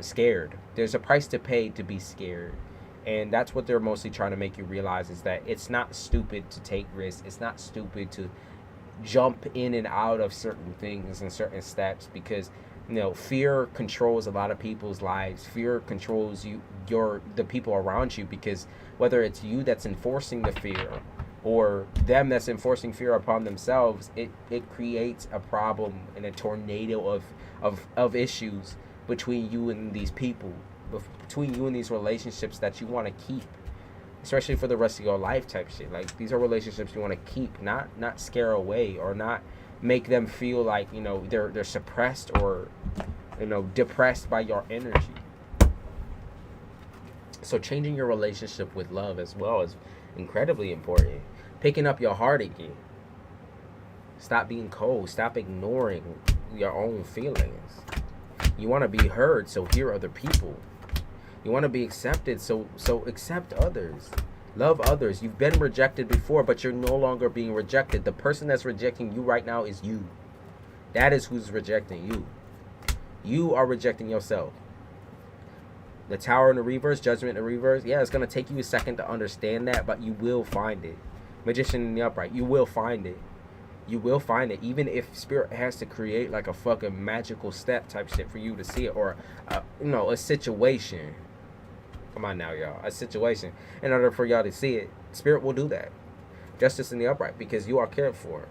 scared. There's a price to pay to be scared, and that's what they're mostly trying to make you realize is that it's not stupid to take risks. It's not stupid to jump in and out of certain things and certain steps, because fear controls a lot of people's lives. Fear controls the people around you, because whether it's you that's enforcing the fear or them that's enforcing fear upon themselves, it creates a problem and a tornado of issues between you and these people, between you and these relationships that you want to keep, especially for the rest of your life type shit. Like, these are relationships you want to keep, not scare away, or not make them feel like they're suppressed or depressed by your energy. So changing your relationship with love as well is incredibly important. Picking up your heart again. Stop being cold. Stop ignoring your own feelings. You want to be heard, so hear other people. You want to be accepted, so accept others. Love others. You've been rejected before, but you're no longer being rejected. The person that's rejecting you right now is you. That is who's rejecting you. You are rejecting yourself. The Tower in the reverse, Judgment in the reverse. Yeah, it's going to take you a second to understand that, but you will find it. Magician in the upright. You will find it. You will find it. Even if Spirit has to create like a fucking magical step type shit for you to see it, or a situation. Come on now, y'all. A situation. In order for y'all to see it, Spirit will do that. Justice in the upright, because you are cared for,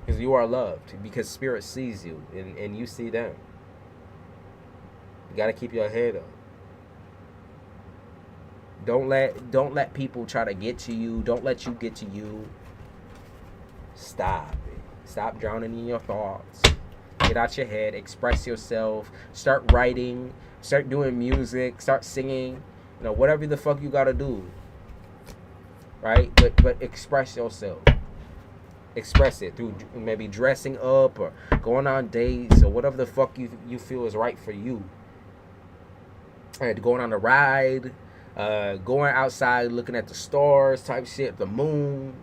because you are loved, because Spirit sees you and you see them. You got to keep your head up. Don't let people try to get to you. Don't let you get to you. Stop it. Stop drowning in your thoughts. Get out your head. Express yourself. Start writing. Start doing music. Start singing. Whatever the fuck you gotta do. Right? But express yourself. Express it through maybe dressing up or going on dates or whatever the fuck you feel is right for you. And going on a ride, going outside looking at the stars type shit, the moon.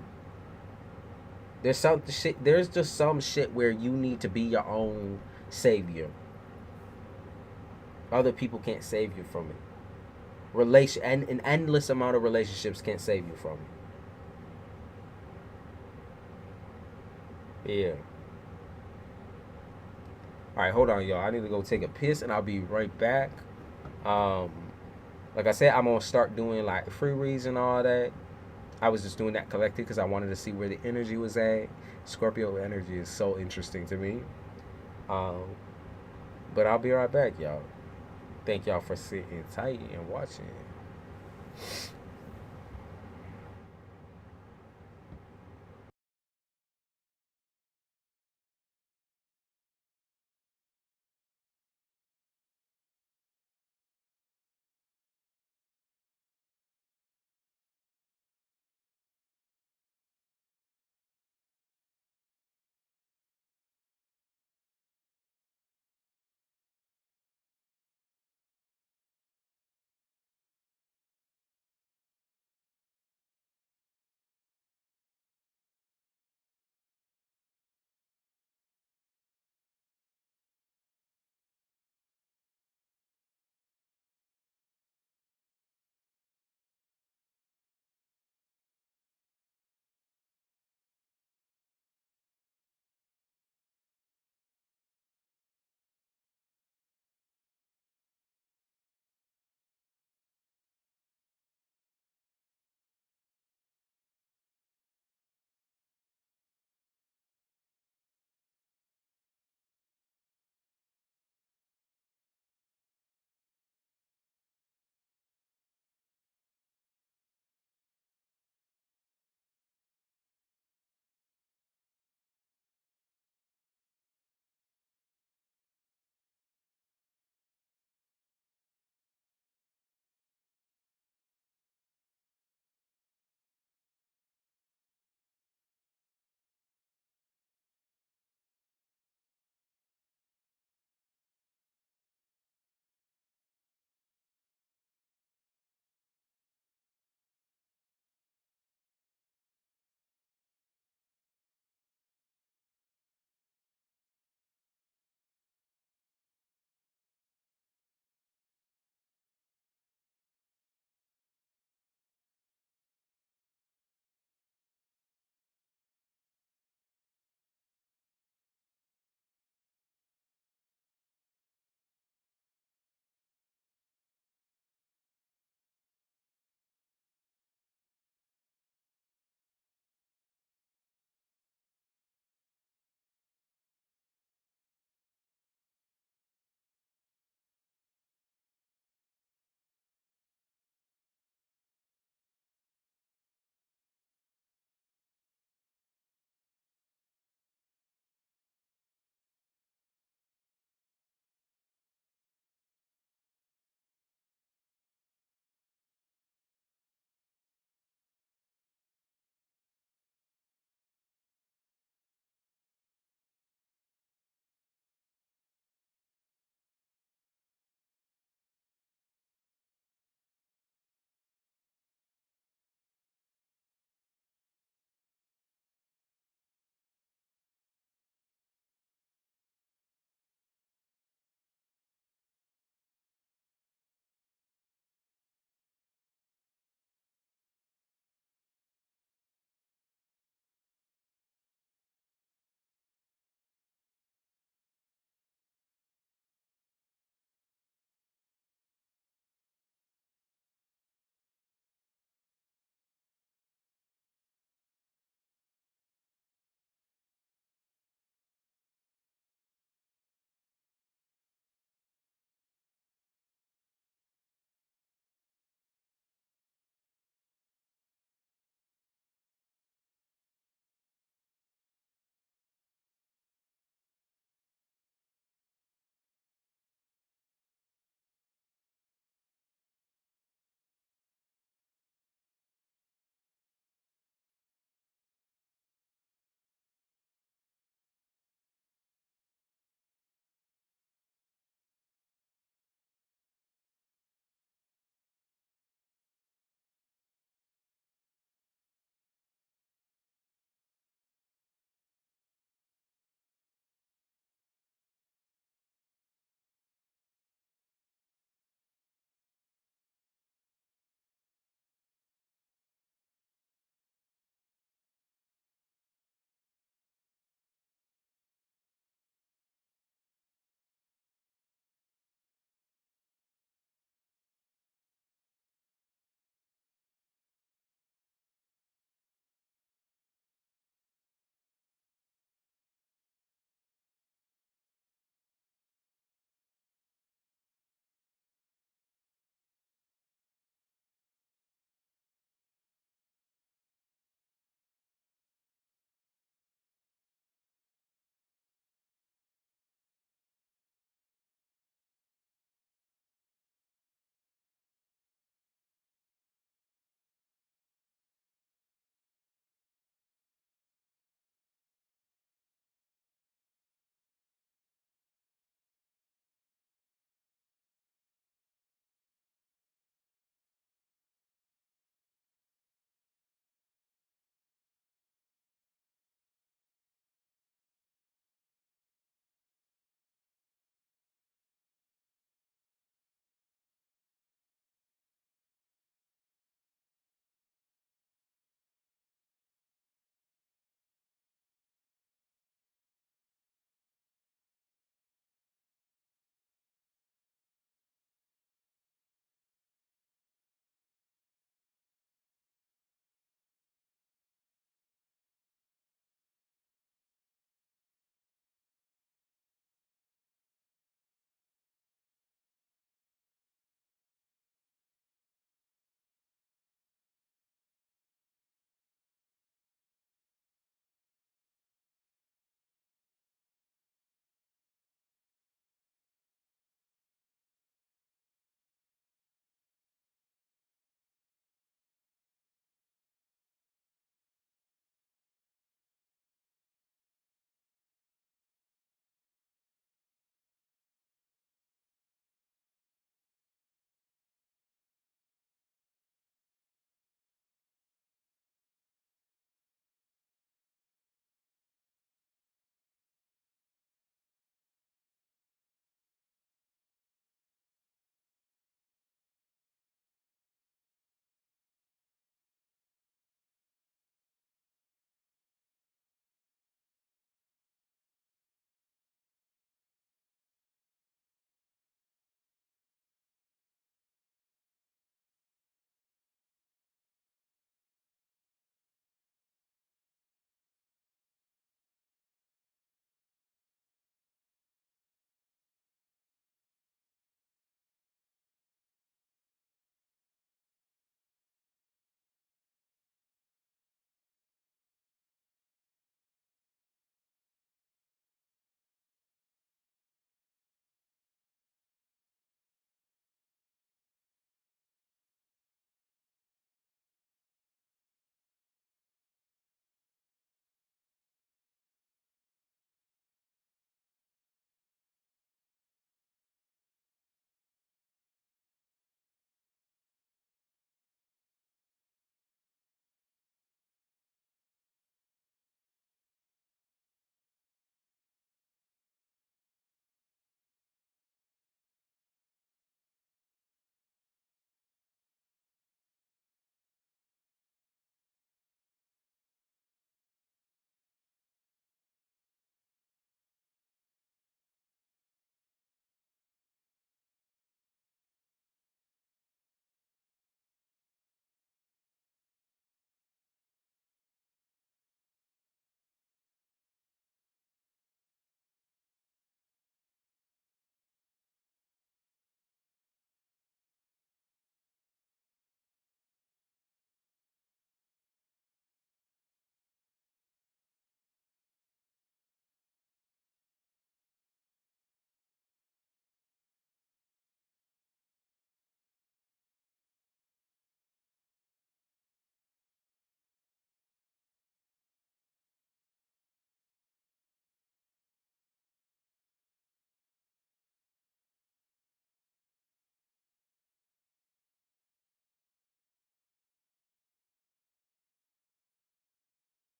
There's just some shit where you need to be your own savior. Other people can't save you from it. And an endless amount of relationships can't save you from it. Yeah. Alright, hold on, y'all. I need to go take a piss and I'll be right back. Like I said, I'm gonna start doing like free reads and all that. I was just doing that collective because I wanted to see where the energy was at. Scorpio energy is so interesting to me. Um, but I'll be right back, y'all. Thank y'all for sitting tight and watching.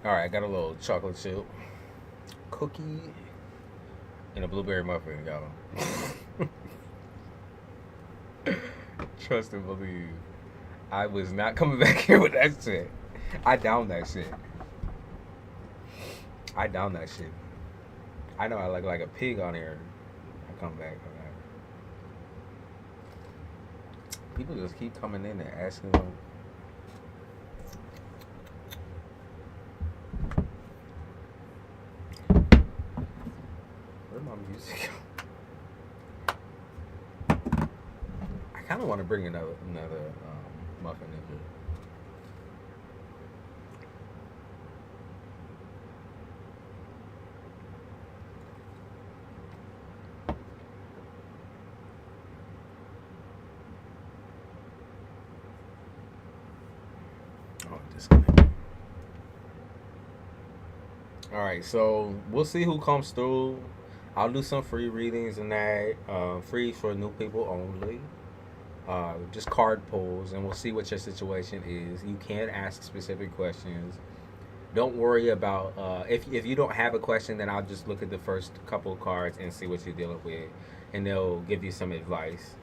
All right, I got a little chocolate chip cookie and a blueberry muffin, y'all. Trust and believe. I was not coming back here with that shit. I downed that shit. I downed that shit. I know I look like a pig on here. I come back. People just keep coming in and asking them. Where's my music? I kind of want to bring another muffin in here. Oh, disconnect. All right, so we'll see who comes through. I'll do some free readings and that, free for new people only. Just card pulls, and we'll see what your situation is. You can ask specific questions. Don't worry about if you don't have a question, then I'll just look at the first couple of cards and see what you're dealing with, and they'll give you some advice.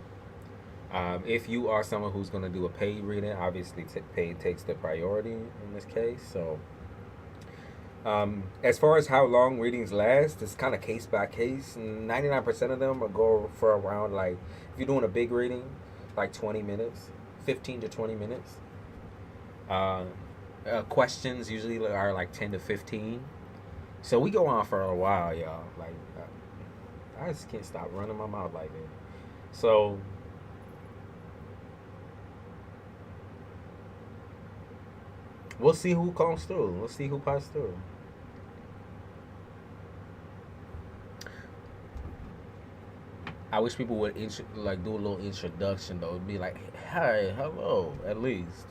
If you are someone who's going to do a paid reading, obviously paid takes the priority in this case. So, as far as how long readings last, it's kind of case by case. 99% of them will go for around, like, if you're doing a big reading, like 20 minutes, 15 to 20 minutes. Questions usually are like 10 to 15. So we go on for a while, y'all. Like, I just can't stop running my mouth like that. So, we'll see who comes through. We'll see who passes through. I wish people would like do a little introduction though. It'd be like, "Hi, hello," at least.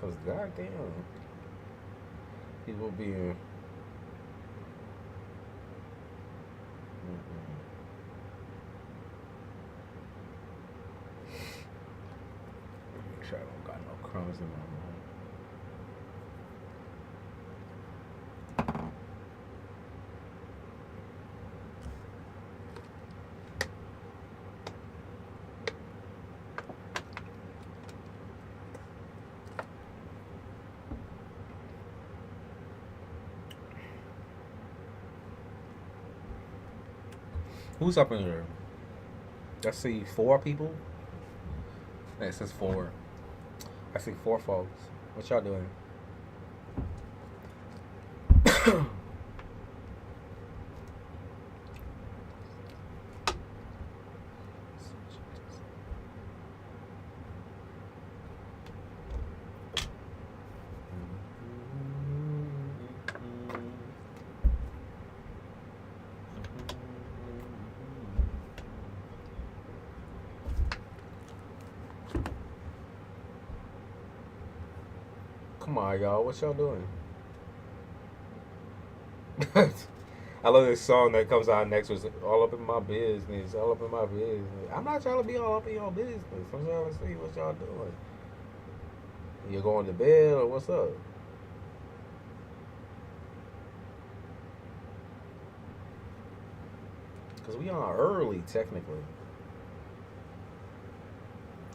Cause goddamn, people being. Make sure I don't got no crumbs in my mouth. Who's up in here? I see 4 people. It says 4. I see 4 folks. What y'all doing? Come on, y'all. What y'all doing? I love this song that comes out next. Was all up in my business. All up in my business. I'm not trying to be all up in your business. I'm trying to see what y'all doing. You going to bed or what's up? Because we on early, technically.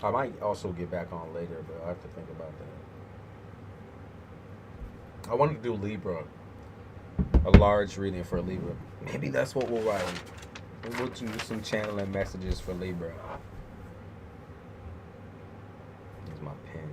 I might also get back on later, but I have to think about that. I wanted to do Libra. A large reading for Libra. Maybe that's what we'll write. We'll do some channeling messages for Libra. Here's my pen.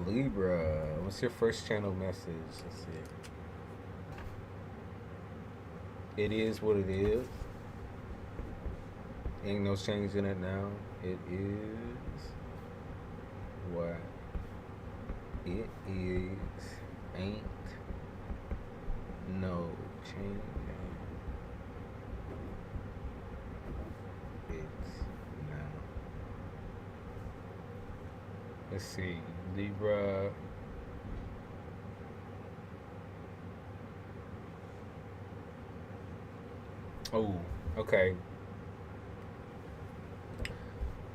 Libra, what's your first channel message? Let's see. It is what it is. Ain't no change in it now. It is what It is ain't no change. It's now. Let's see. Libra. Oh, okay.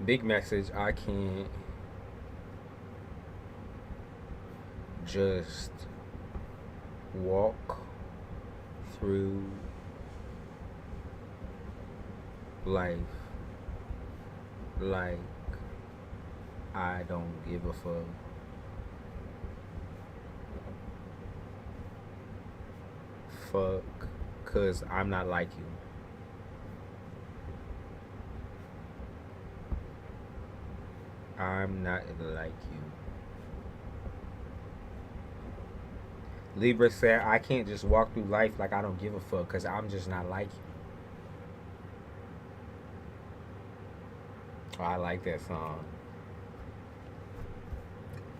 Big message. I can't just walk through life like I don't give a fuck. Fuck, cause I'm not like you. I'm not like you. Libra said, I can't just walk through life like I don't give a fuck because I'm just not like you. Oh, I like that song.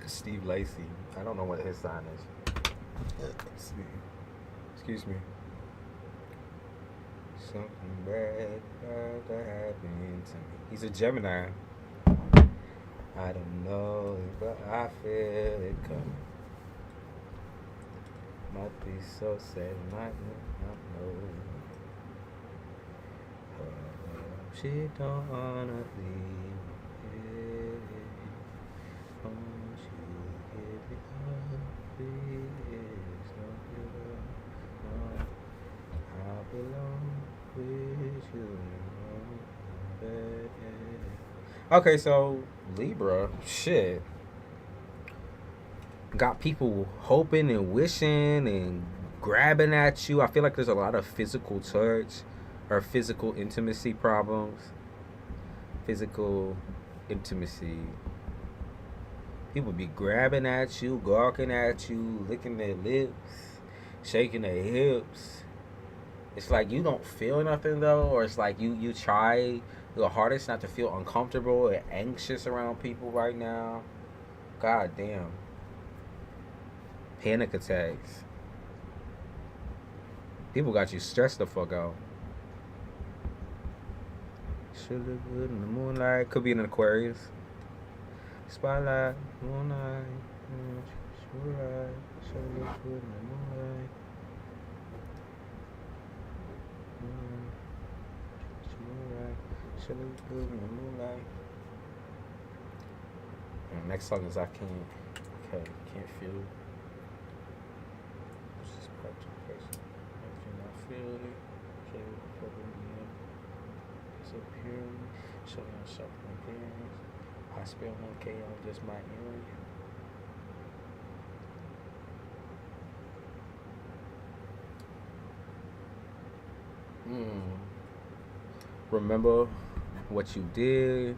Steve Lacy. I don't know what his sign is. Excuse me. Something bad about to happen to me. He's a Gemini. I don't know, but I feel it coming. Might be so sad, might not know. She don't wanna leave me. Won't you give it up, please? Don't give up. I belong with you. Okay, so Libra, shit, got people hoping and wishing and grabbing at you. I feel like there's a lot of physical touch or physical intimacy problems. Physical intimacy. People be grabbing at you, gawking at you, licking their lips, shaking their hips. It's like you don't feel nothing though, or it's like you try your hardest not to feel uncomfortable or anxious around people right now. God damn. Panic attacks. People got you stressed the fuck out. Should look good in the moonlight. Could be in an Aquarius. Spotlight, moonlight. Should look good in the moonlight. Should look good in the moonlight. And next song is I Can't Feel It. This is part 2 person. I cannot feel it. Show you fucking me up. Disappear. Show you something appearance. I spell 1K on just my earring. Remember what you did.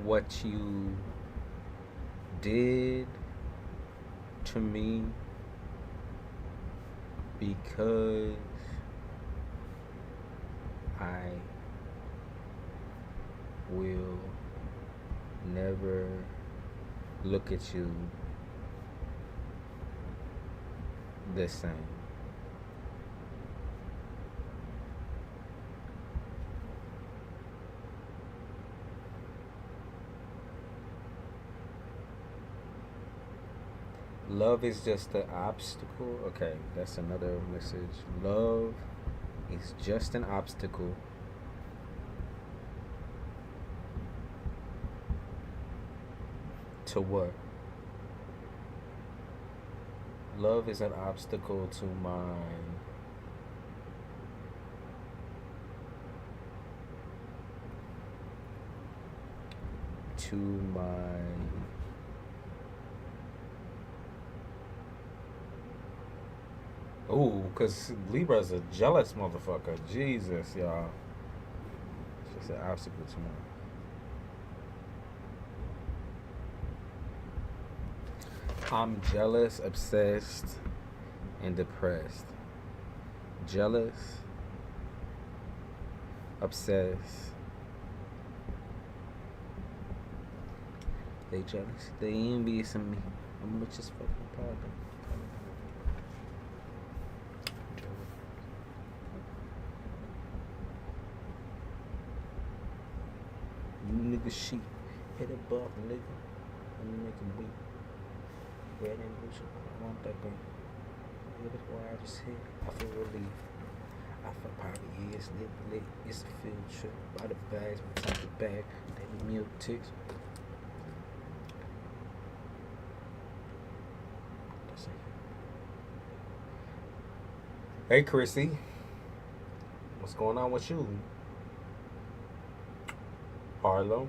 What you did to me because I will never look at you the same. Love is just an obstacle. Okay, that's another message. Love is just an obstacle to what? Love is an obstacle to my ooh, because Libra's a jealous motherfucker. Jesus, y'all. It's just an obstacle to me. I'm jealous, obsessed, and depressed. Jealous, obsessed, They jealous. They envious of me. I'm rich as fucking problem. You nigga sheep. Hit a buck, nigga. I'm gonna make him weak. Red and blue, I want that thing. That's why I just hit. I feel relief. I feel poverty is lit. It's a field trip. By the bags, we take the bag. Daily meal ticks. Hey, Chrissy. What's going on with you? Harlow.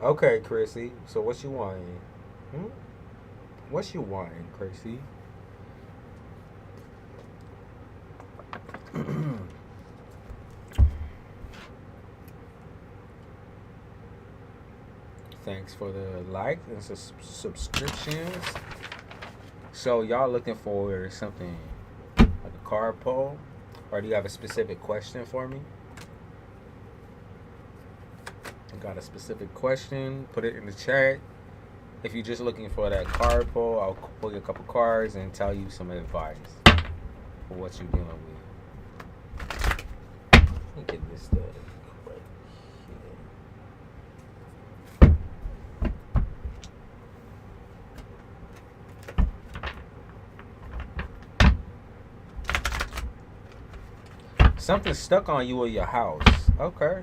Okay, Chrissy. So what you wanting? What you wanting, Chrissy? Thanks for the likes and subscriptions. So y'all looking for something like a card pull, or do you have a specific question for me? Got a specific question, put it in the chat. If you're just looking for that card pull, I'll pull you a couple cards and tell you some advice for what you're dealing with. Let me get this done right here. Something stuck on you or your house. Okay.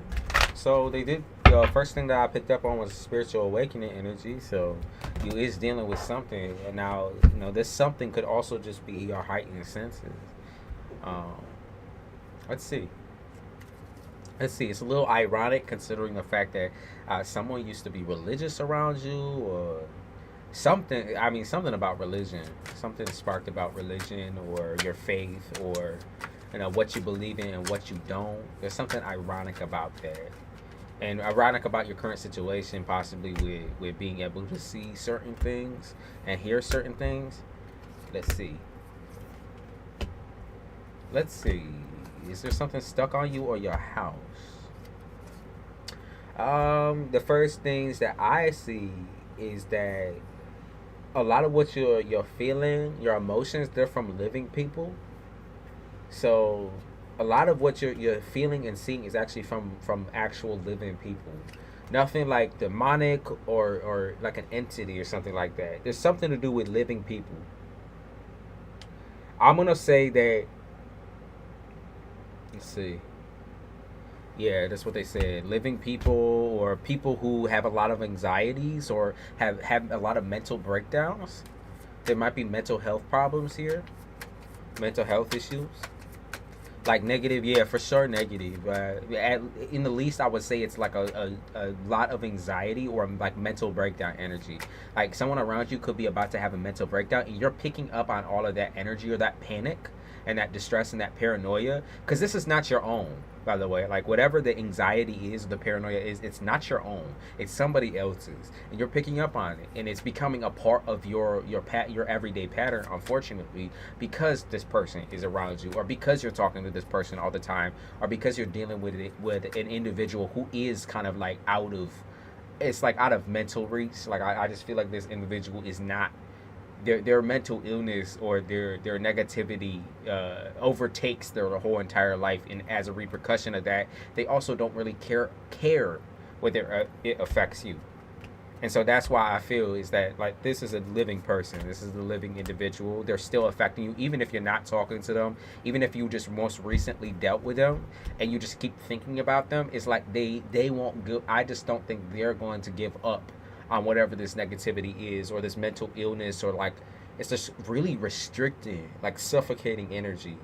So they did. The first thing that I picked up on was spiritual awakening energy. So you is dealing with something, and now this something could also just be your heightened senses. Let's see. It's a little ironic considering the fact that someone used to be religious around you, or something. I mean, something about religion. Something sparked about religion or your faith, or what you believe in and what you don't. There's something ironic about that. And ironic about your current situation, possibly with being able to see certain things and hear certain things. Let's see. Is there something stuck on you or your house? The first things that I see is that a lot of what you're feeling, your emotions, they're from living people. So a lot of what you're feeling and seeing is actually from actual living people. Nothing like demonic or like an entity or something like that. There's something to do with living people. I'm gonna say that. Let's see. Yeah, that's what they said. Living people, or people who have a lot of anxieties or have a lot of mental breakdowns. There might be mental health problems here. Mental health issues. Like negative, yeah, for sure negative. In the least, I would say it's like a lot of anxiety or like mental breakdown energy. Like someone around you could be about to have a mental breakdown, and you're picking up on all of that energy or that panic and that distress and that paranoia, because this is not your own, by the way. Like whatever the anxiety is, the paranoia is, it's not your own. It's somebody else's, and you're picking up on it, and it's becoming a part of your everyday pattern, unfortunately, because this person is around you, or because you're talking to this person all the time, or because you're dealing with an individual who is kind of like out of mental reach. Like I just feel like this individual is not. Their mental illness or their negativity overtakes their whole entire life, and as a repercussion of that, they also don't really care whether it affects you. And so that's why I feel is that like this is a living person, this is a living individual. They're still affecting you, even if you're not talking to them, even if you just most recently dealt with them, and you just keep thinking about them. It's like they won't go. I just don't think they're going to give up on whatever this negativity is, or this mental illness, or like it's just really restricting, like suffocating energy.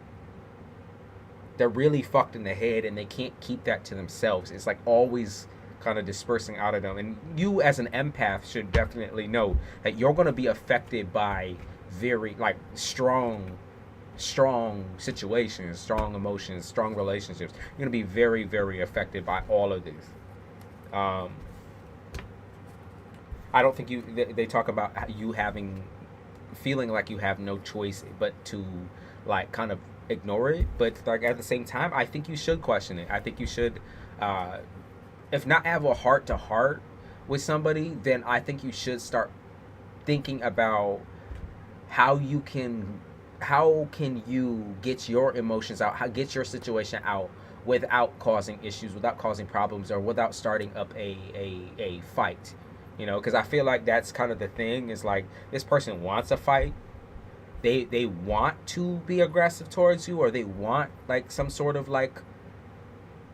They're really fucked in the head, and they can't keep that to themselves. It's like always kind of dispersing out of them. And you as an empath should definitely know that you're going to be affected by very like strong situations, strong emotions, strong relationships. You're going to be very, very affected by all of this. I don't think they talk about you feeling like you have no choice but to like kind of ignore it. But like at the same time, I think you should question it. I think you should, uh, if not have a heart to heart with somebody, then I think you should start thinking about how you can how can you get your emotions out, how get your situation out without causing issues, without causing problems, or without starting up a fight. Because I feel like that's kind of the thing, is like this person wants a fight. They want to be aggressive towards you, or they want like some sort of like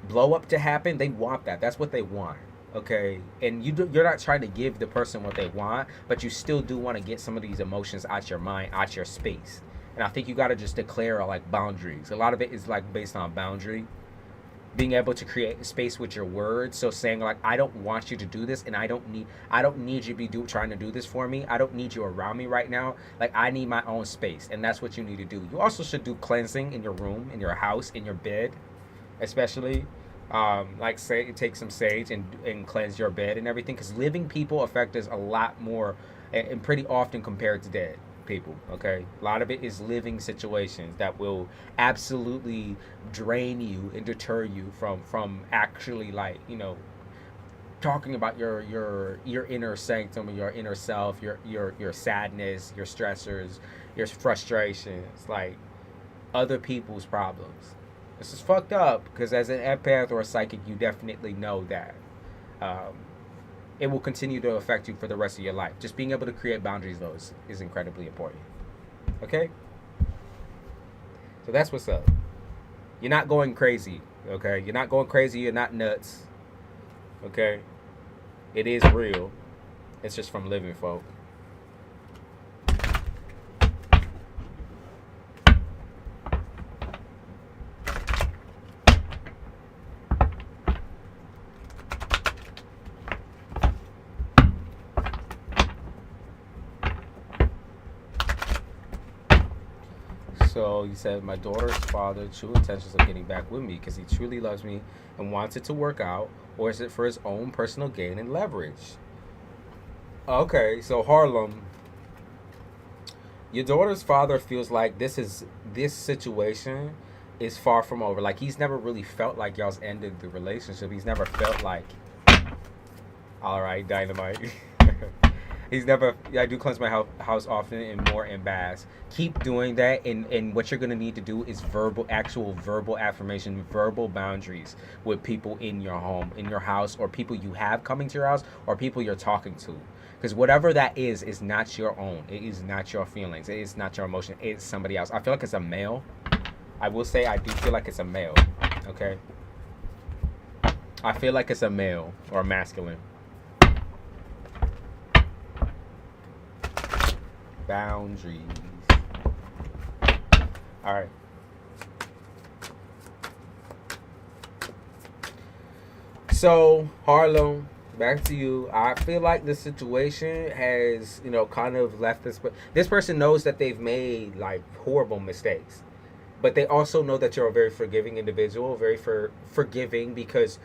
blow up to happen. They want that. That's what they want. Okay, and you're not trying to give the person what they want, but you still do want to get some of these emotions out your mind, out your space. And I think you got to just declare like boundaries. A lot of it is like based on boundary, being able to create space with your words. So saying like, I don't want you to do this, and I don't need you to be trying to do this for me. I don't need you around me right now. Like, I need my own space, and that's what you need to do. You also should do cleansing in your room, in your house, in your bed, especially. Like say take some sage and cleanse your bed and everything, because living people affect us a lot more and pretty often compared to dead people. Okay, a lot of it is living situations that will absolutely drain you and deter you from actually, like, talking about your inner sanctum, your inner self, your sadness, your stressors, your frustrations, like other people's problems. This is fucked up, because as an empath or a psychic, you definitely know that um, it will continue to affect you for the rest of your life. Just being able to create boundaries, though, is incredibly important. Okay? So that's what's up. You're not going crazy, okay? You're not going crazy. You're not nuts, okay? It is real. It's just from living folk. So you said, my daughter's father true intentions of getting back with me because he truly loves me and wants it to work out, or is it for his own personal gain and leverage? Okay, so Harlem, your daughter's father feels like this situation is far from over. Like, he's never really felt like y'all's ended the relationship. He's never felt like, all right, dynamite. He's never. I do cleanse my house often and more in baths. Keep doing that, and what you're gonna need to do is actual verbal affirmation, verbal boundaries with people in your home, in your house, or people you have coming to your house, or people you're talking to. Because whatever that is not your own. It is not your feelings. It is not your emotion. It's somebody else. I feel like it's a male. I will say I do feel like it's a male. Okay. I feel like it's a male or a masculine. Boundaries. All right. So Harlem, back to you. I feel like the situation has, kind of left this. But this person knows that they've made like horrible mistakes, but they also know that you're a very forgiving individual, very forgiving, because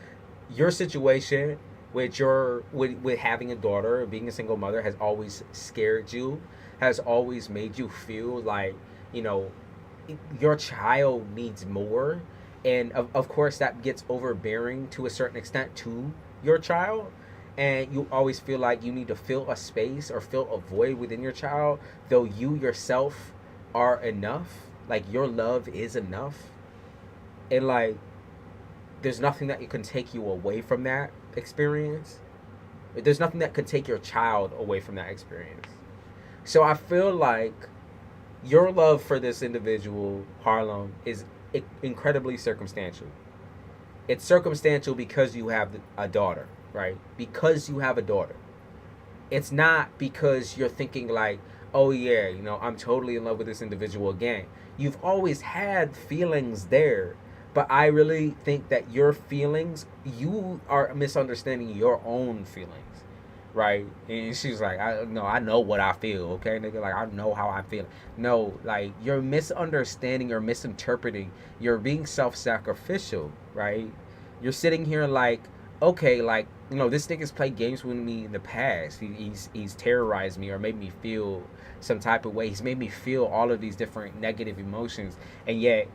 your situation with having a daughter, being a single mother, has always scared you, has always made you feel like, your child needs more. And of course that gets overbearing to a certain extent to your child. And you always feel like you need to fill a space or fill a void within your child, though you yourself are enough. Like, your love is enough. And like, there's nothing that can take you away from that experience. There's nothing that could take your child away from that experience. So I feel like your love for this individual, Harlem, is incredibly circumstantial. It's circumstantial because you have a daughter, right? Because you have a daughter. It's not because you're thinking like, oh yeah, I'm totally in love with this individual again. You've always had feelings there. But I really think that your feelings, you are misunderstanding your own feelings, right? And she's like, I know what I feel, okay, nigga? Like, I know how I feel. No, like, you're misunderstanding, you're misinterpreting, you're being self-sacrificial, right? You're sitting here like, okay, like, this nigga's played games with me in the past. He's terrorized me or made me feel some type of way. He's made me feel all of these different negative emotions, and yet,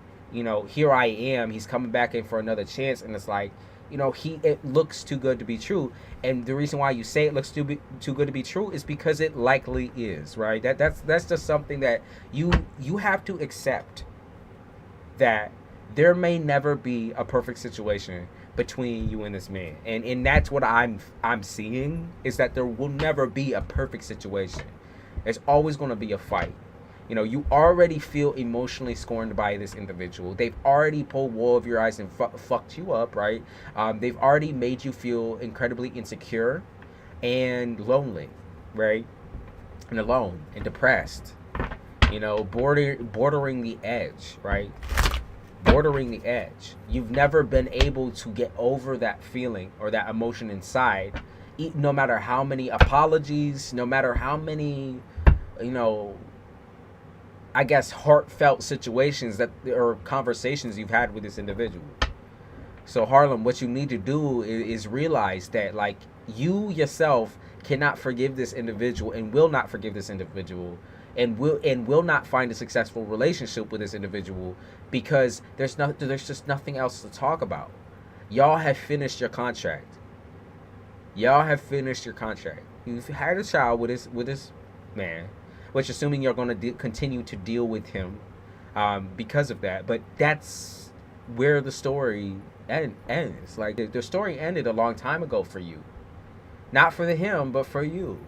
here I am. He's coming back in for another chance, and it's like, it looks too good to be true. And the reason why you say it looks too good to be true is because it likely is, right? That's just something that you have to accept, that there may never be a perfect situation between you and this man, and that's what I'm seeing, is that there will never be a perfect situation. There's always going to be a fight. You already feel emotionally scorned by this individual. They've already pulled wool over your eyes and fucked you up, right? They've already made you feel incredibly insecure and lonely, right? And alone and depressed. Bordering the edge, right? Bordering the edge. You've never been able to get over that feeling or that emotion inside, no matter how many apologies, no matter how many, I guess, heartfelt situations that or conversations you've had with this individual. So Harlem, what you need to do is realize that, like, you yourself cannot forgive this individual and will not forgive this individual, and will not find a successful relationship with this individual, because there's just nothing else to talk about. Y'all have finished your contract. Y'all have finished your contract. You've had a child with this man, which, assuming you're going to continue to deal with him because of that. But that's where the story ends. Like, the story ended a long time ago for you. Not for him, but for you.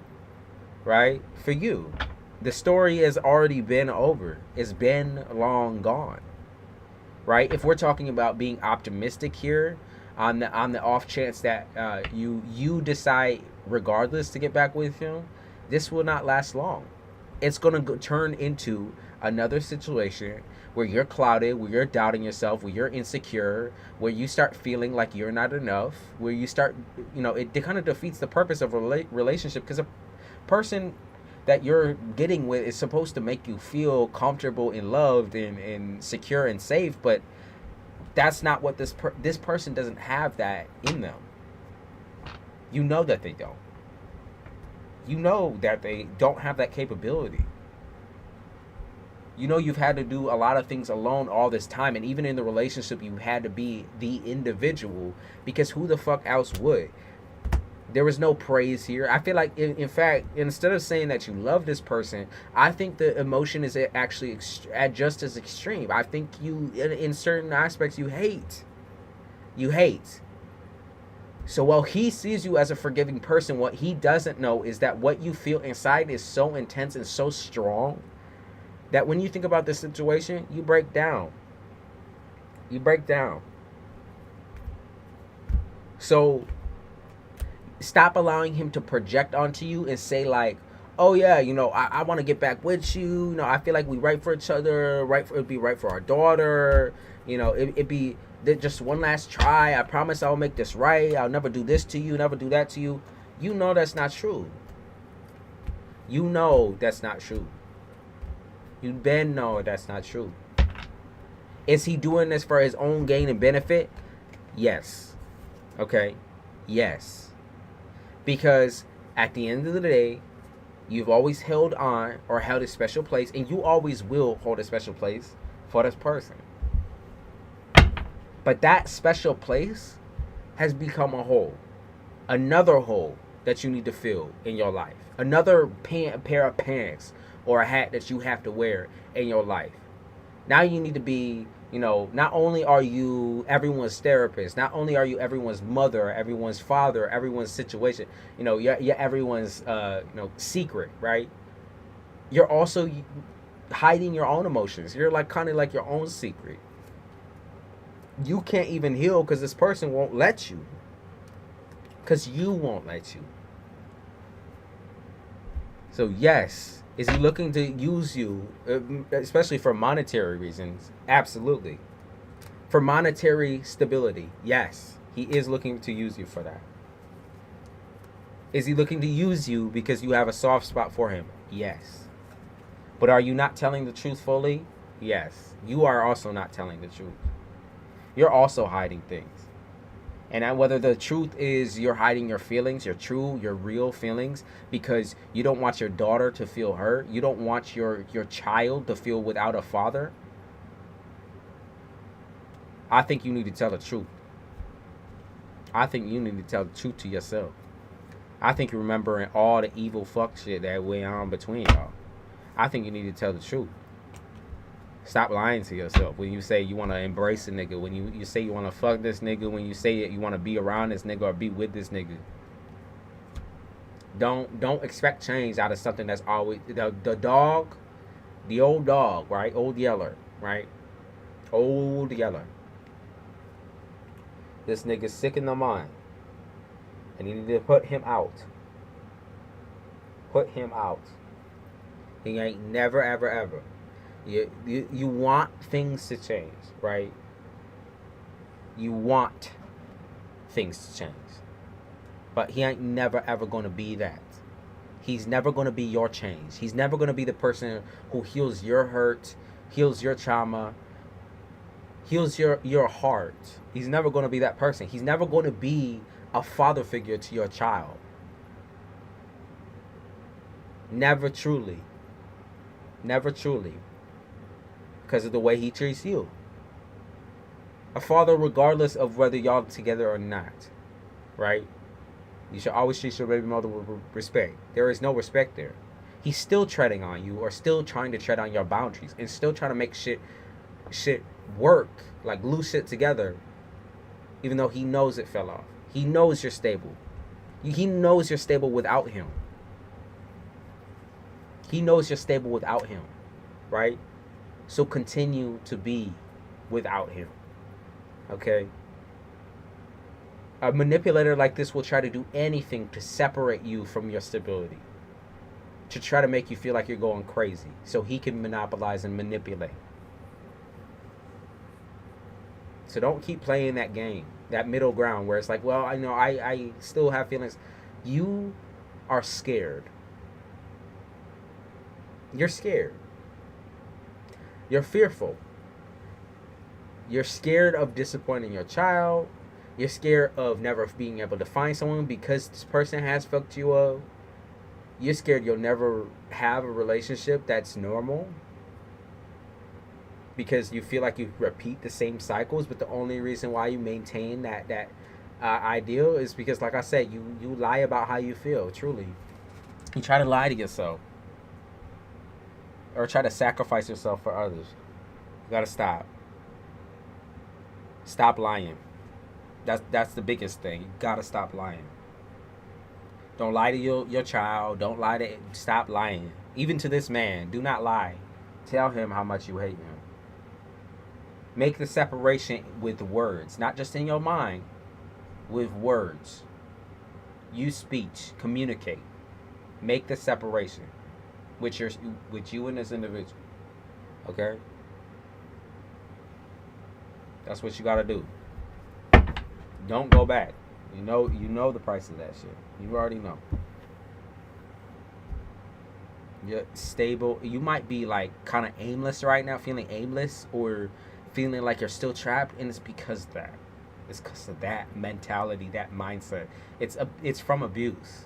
Right? For you. The story has already been over. It's been long gone. Right? If we're talking about being optimistic here, on the off chance that you decide regardless to get back with him, this will not last long. It's going to turn into another situation where you're clouded, where you're doubting yourself, where you're insecure, where you start feeling like you're not enough, where you start, it kind of defeats the purpose of a relationship, because a person that you're getting with is supposed to make you feel comfortable and loved and secure and safe, but that's not what this person doesn't have that in them. You know that they don't. You know that they don't have that capability. You've had to do a lot of things alone all this time, and even in the relationship, you had to be the individual, because who the fuck else would? There was no praise here. I feel like, in fact, instead of saying that you love this person, I think the emotion is actually just as extreme. I think in certain aspects, you hate. You hate. So while he sees you as a forgiving person, what he doesn't know is that what you feel inside is so intense and so strong that when you think about this situation, you break down. You break down. So stop allowing him to project onto you and say, like, oh yeah, I want to get back with you. I feel like we right for each other. It'd be right for our daughter. It'd be just one last try. I promise I'll make this right. I'll never do this to you, never do that to you. That's not true. That's not true. You Ben know that's not true. Is he doing this for his own gain and benefit? Yes. Okay? Yes. Because at the end of the day, you've always held on or held a special place, and you always will hold a special place for this person. But that special place has become a hole. Another hole that you need to fill in your life. Another pair of pants or a hat that you have to wear in your life. Now you need to be, not only are you everyone's therapist, not only are you everyone's mother, everyone's father, everyone's situation, you're everyone's, secret, right? You're also hiding your own emotions. You're like kind of like your own secret. You can't even heal because this person won't let you. Because you won't let you. So yes, is he looking to use you, especially for monetary reasons? Absolutely. For monetary stability, yes, he is looking to use you for that. Is he looking to use you because you have a soft spot for him? Yes. But are you not telling the truth fully? Yes. You are also not telling the truth. You're also hiding things. And whether the truth is you're hiding your feelings, your real feelings, because you don't want your daughter to feel hurt, you don't want your child to feel without a father, I think you need to tell the truth. I think you need to tell the truth to yourself. I think you're remembering all the evil fuck shit that went on between y'all. I think you need to tell the truth. Stop lying to yourself. When you say you want to embrace a nigga, when you say you want to fuck this nigga, when you say you want to be around this nigga or be with this nigga. Don't expect change out of something that's always the dog, the old dog, right? Old Yeller, right? Old Yeller. This nigga's sick in the mind. And you need to put him out. Put him out. He ain't never, ever, ever. You want things to change, right? You want things to change. But he ain't never, ever going to be that. He's never going to be your change. He's never going to be the person who heals your hurt, heals your trauma, heals your heart. He's never going to be that person. He's never going to be a father figure to your child. Never truly. Never truly. Because of the way he treats you. A father regardless of whether y'all together or not. Right? You should always treat your baby mother with respect. There is no respect there. He's still treading on you or still trying to tread on your boundaries and still trying to make shit work, like glue shit together, even though he knows it fell off. He knows you're stable. He knows you're stable without him. He knows you're stable without him, right? So continue to be without him, okay? A manipulator like this will try to do anything to separate you from your stability, to try to make you feel like you're going crazy so he can monopolize and manipulate. So don't keep playing that game, that middle ground where it's like, well, I know I still have feelings. You are scared. You're scared. You're fearful. You're scared of disappointing your child. You're scared of never being able to find someone because this person has fucked you up. You're scared you'll never have a relationship that's normal because you feel like you repeat the same cycles, but the only reason why you maintain that ideal is because, like I said, you lie about how you feel, truly. You try to lie to yourself. Or try to sacrifice yourself for others. You gotta stop. Stop lying. That's the biggest thing. You gotta stop lying. Don't lie to your child. Don't lie to... Stop lying. Even to this man, do not lie. Tell him how much you hate him. Make the separation with words. Not just in your mind. With words. Use speech. Communicate. Make the separation. With you and this individual. Okay? That's what you gotta do. Don't go back. You know the price of that shit. You already know. You're stable. You might be like kind of aimless right now, feeling aimless or feeling like you're still trapped, and it's because of that. It's because of that mentality, that mindset. It's from abuse.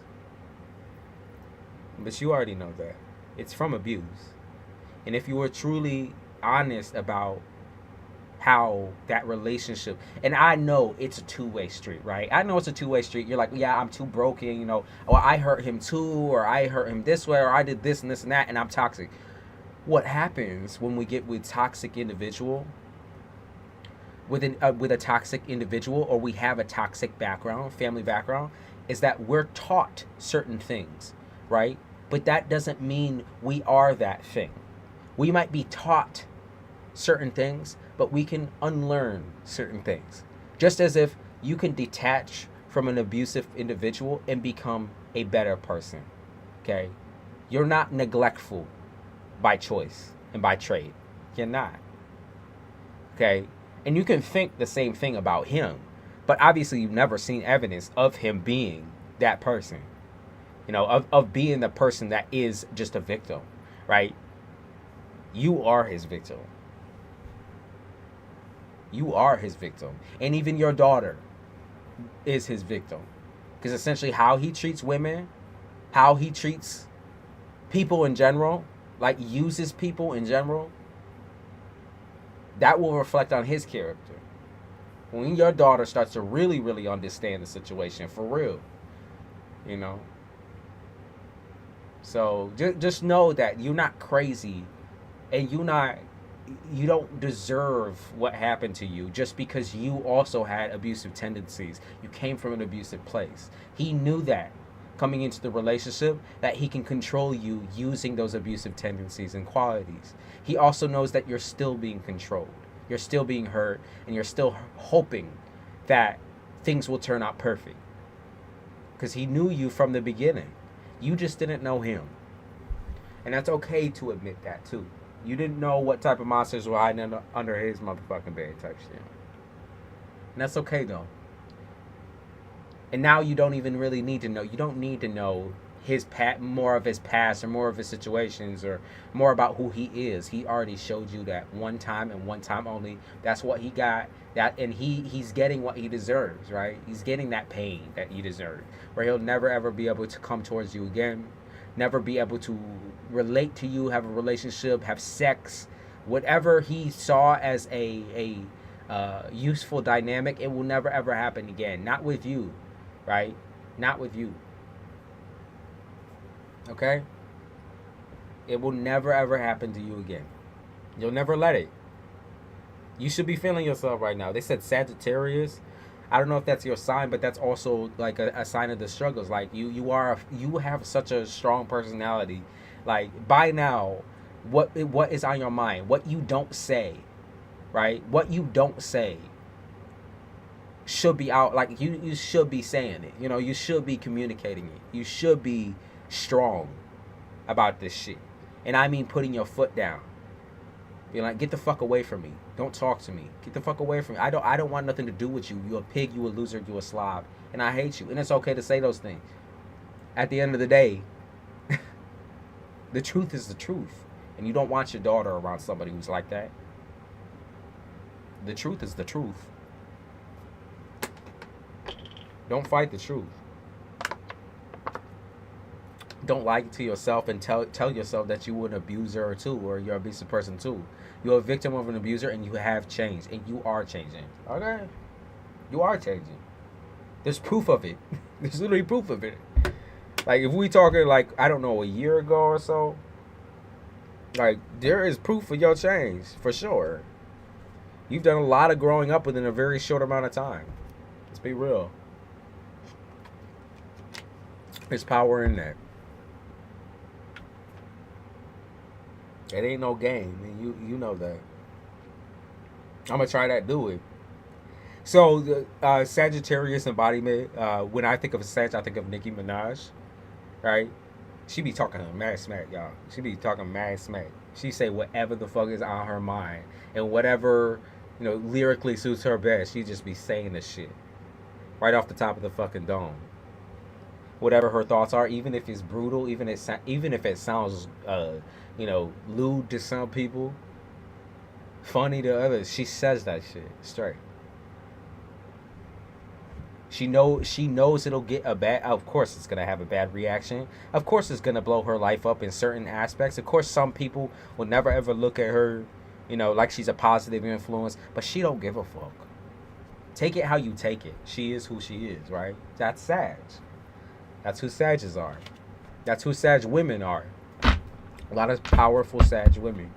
But you already know that. It's from abuse. And if you were truly honest about how that relationship, and I know it's a two-way street, right? I know it's a two-way street. You're like, yeah, I'm too broken, or I hurt him too, or I hurt him this way, or I did this and this and that, and I'm toxic. What happens when we get with toxic individual, with a toxic individual, or we have a toxic background, family background, is that we're taught certain things, right? But that doesn't mean we are that thing. We might be taught certain things, but we can unlearn certain things. Just as if you can detach from an abusive individual and become a better person. Okay? You're not neglectful by choice and by trade. You're not. Okay? And you can think the same thing about him, but obviously you've never seen evidence of him being that person. Of being the person that is just a victim, right? You are his victim. You are his victim. And even your daughter. is his victim. Because essentially how he treats women, how he treats people in general, like uses people in general, that will reflect on his character. When your daughter starts to really, really understand the situation for real, you know. So just know that you're not crazy, and you don't deserve what happened to you just because you also had abusive tendencies. You came from an abusive place. He knew that coming into the relationship, that he can control you using those abusive tendencies and qualities. He also knows that you're still being controlled. You're still being hurt, and you're still hoping that things will turn out perfect. Because he knew you from the beginning. You just didn't know him. And that's okay to admit that too. You didn't know what type of monsters were hiding under his motherfucking bed type shit. And that's okay though. And now you don't even really need to know. You don't need to know more of his past or more of his situations or more about who he is. He already showed you that one time and one time only. That's what he got. And he's getting what he deserves, right? He's getting that pain that he deserves, where he'll never ever be able to come towards you again, never be able to relate to you, have a relationship, have sex, whatever he saw as a useful dynamic. It will never ever happen again. Not with you, right? Not with you. Okay? It will never ever happen to you again. You'll never let it. You should be feeling yourself right now. They said Sagittarius. I don't know if that's your sign, but that's also like a sign of the struggles. Like you have such a strong personality. Like by now, what is on your mind? What you don't say, right? What you don't say should be out. Like you should be saying it. You know, you should be communicating it. You should be strong about this shit. And I mean putting your foot down. Being like, get the fuck away from me. Don't talk to me. Get the fuck away from me. I don't want nothing to do with you. You a pig, you a loser, you a slob. And I hate you. And it's okay to say those things. At the end of the day, the truth is the truth. And you don't want your daughter around somebody who's like that. The truth is the truth. Don't fight the truth. Don't lie to yourself and tell yourself that you're an abuser too, or you're an abusive person too. You're a victim of an abuser, and you have changed, and you are changing. Okay, you are changing. There's proof of it. There's literally proof of it. Like if we talking like I don't know a year ago or so, like there is proof of your change for sure. You've done a lot of growing up within a very short amount of time. Let's be real. There's power in that. It ain't no game, and you know that. I'm gonna try that. Do it. So the Sagittarius embodiment. When I think of a Sag, I think of Nicki Minaj, right? She be talking mad smack, y'all. She be talking mad smack. She say whatever the fuck is on her mind, and whatever lyrically suits her best. She just be saying this shit right off the top of the fucking dome. Whatever her thoughts are, even if it's brutal, even if it sounds lewd to some people, funny to others, she says that shit straight. She knows it'll get a bad. Of course, it's gonna have a bad reaction. Of course, it's gonna blow her life up in certain aspects. Of course, some people will never ever look at her, like she's a positive influence. But she don't give a fuck. Take it how you take it. She is who she is, right? That's Sag. That's who Sages are. That's who Sag women are. A lot of powerful Sag women.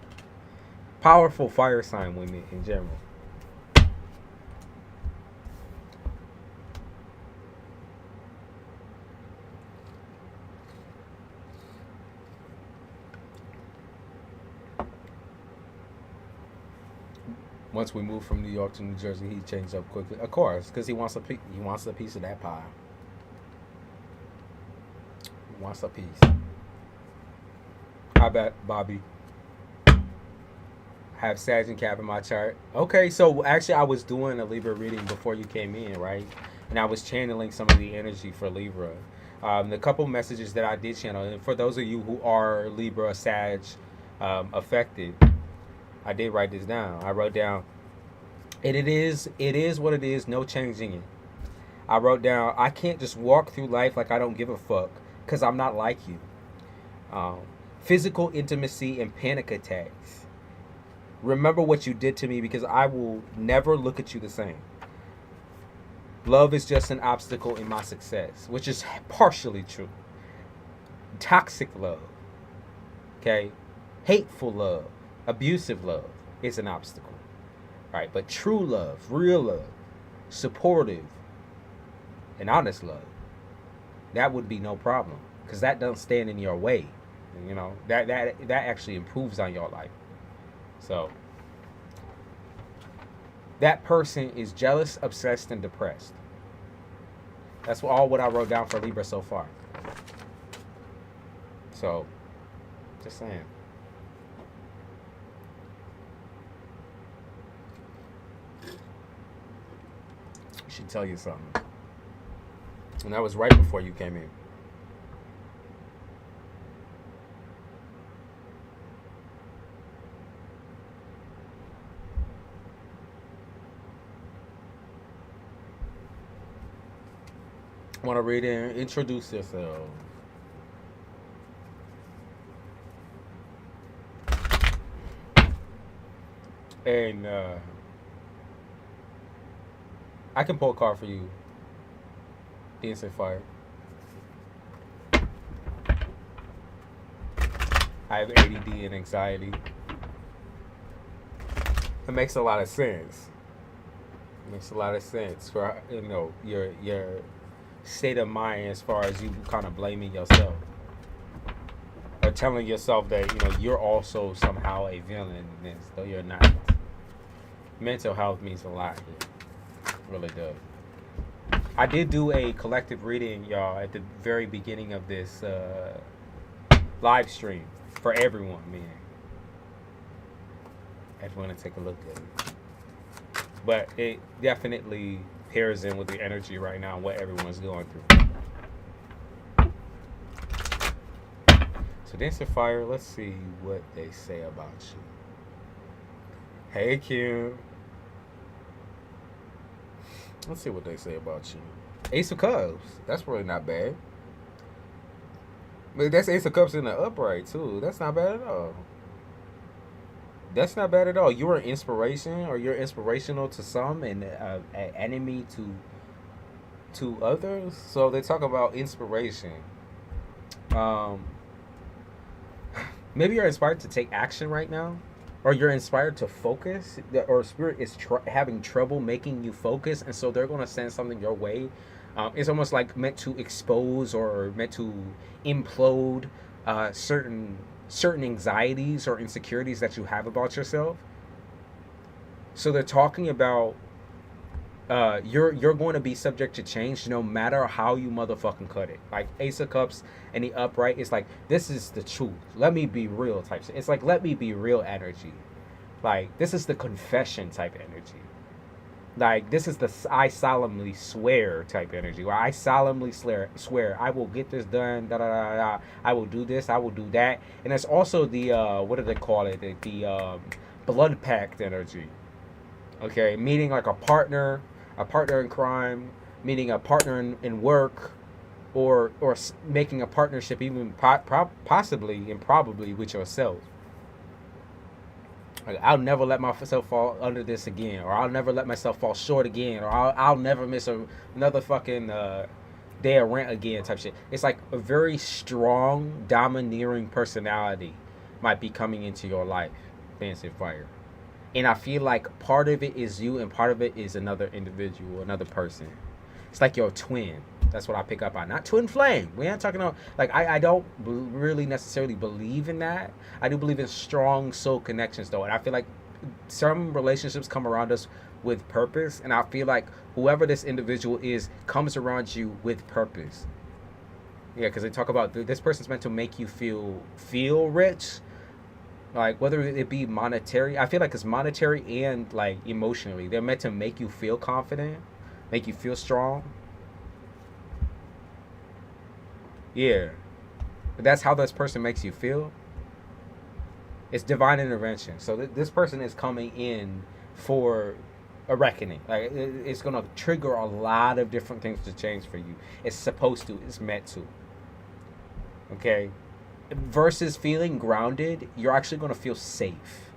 Powerful fire sign women in general. Once we moved from New York to New Jersey, he changed up quickly. Of course, because he wants a piece of that pie. He wants a piece. I bet, Bobby. Have Sag and Cap in my chart. Okay, so actually I was doing a Libra reading before you came in, right? And I was channeling some of the energy for Libra. The couple messages that I did channel, and for those of you who are Libra, Sag affected, I did write this down. I wrote down, it is what it is, no changing it. I wrote down, I can't just walk through life like I don't give a fuck because I'm not like you. Um, Physical intimacy and panic attacks. Remember what you did to me because I will never look at you the same. Love is just an obstacle in my success, which is partially true. Toxic love, okay? Hateful love, abusive love is an obstacle, right? But true love, real love, supportive, and honest love, that would be no problem because that doesn't stand in your way. You know, that actually improves on your life. So that person is jealous, obsessed, and depressed. That's all what I wrote down for Libra so far. So, just saying. I should tell you something. And that was right before you came in. Want to read in? Introduce yourself. And I can pull a card for you. Dancing Fire. I have ADD and anxiety. It makes a lot of sense. It makes a lot of sense for, you know, your state of mind as far as you kind of blaming yourself or telling yourself that, you know, you're also somehow a villain in this, though you're not. Mental health means a lot here. It really does. I did do a collective reading, y'all, at the very beginning of this live stream for everyone, meaning everyone to take a look at it. But it definitely pairs in with the energy right now and what everyone's going through. So Dancing Fire, let's see what they say about you. Hey Kim. Let's see what they say about you. Ace of Cups. That's really not bad. But that's Ace of Cups in the upright too. That's not bad at all. That's not bad at all. You're an inspiration, or you're inspirational to some and an enemy to others. So they talk about inspiration. Maybe you're inspired to take action right now, or you're inspired to focus, or spirit is having trouble making you focus, and so they're going to send something your way. It's almost like meant to expose or meant to implode certain anxieties or insecurities that you have about yourself. So they're talking about you're going to be subject to change no matter how you motherfucking cut it. Like Ace of Cups and the upright, it's like, this is the truth. Let me be real type shit. It's like, let me be real energy. Like, this is the confession type energy. Like, this is the I solemnly swear type energy. Where I solemnly swear I will get this done. Da, da, da, da. I will do this. I will do that. And it's also the what do they call it? The blood pact energy. Okay, meaning like a partner in crime, meaning a partner in work, or making a partnership even possibly and probably with yourself. Like, I'll never let myself fall under this again, or I'll never let myself fall short again, or I'll never miss another fucking day of rent again type shit. It's like a very strong, domineering personality might be coming into your life, Dancing Fire. And I feel like part of it is you and part of it is another individual, another person. It's like your twin. That's what I pick up on. Not twin flame. We ain't talking about, like, I don't really necessarily believe in that. I do believe in strong soul connections, though. And I feel like some relationships come around us with purpose. And I feel like whoever this individual is comes around you with purpose. Yeah, because they talk about this person's meant to make you feel rich. Like, whether it be monetary. I feel like it's monetary and, like, emotionally. They're meant to make you feel confident, make you feel strong. Yeah. But that's how this person makes you feel. It's divine intervention. So this person is coming in for a reckoning. Like it's gonna trigger a lot of different things to change for you. It's supposed to. It's meant to. Okay. Versus feeling grounded, you're actually gonna feel safe.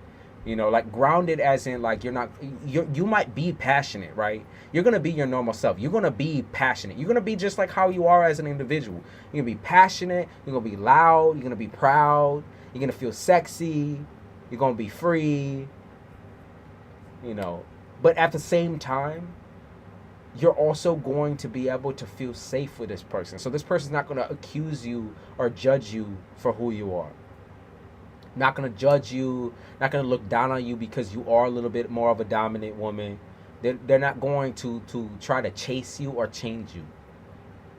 You know, like grounded as in like you're not. You might be passionate, right? You're gonna be your normal self. You're gonna be passionate. You're gonna be just like how you are as an individual. You're gonna be passionate. You're gonna be loud. You're gonna be proud. You're gonna feel sexy. You're gonna be free. You know, but at the same time, you're also going to be able to feel safe with this person. So this person's not going to accuse you or judge you for who you are. Not going to judge you, not going to look down on you because you are a little bit more of a dominant woman. They're not going to try to chase you or change you.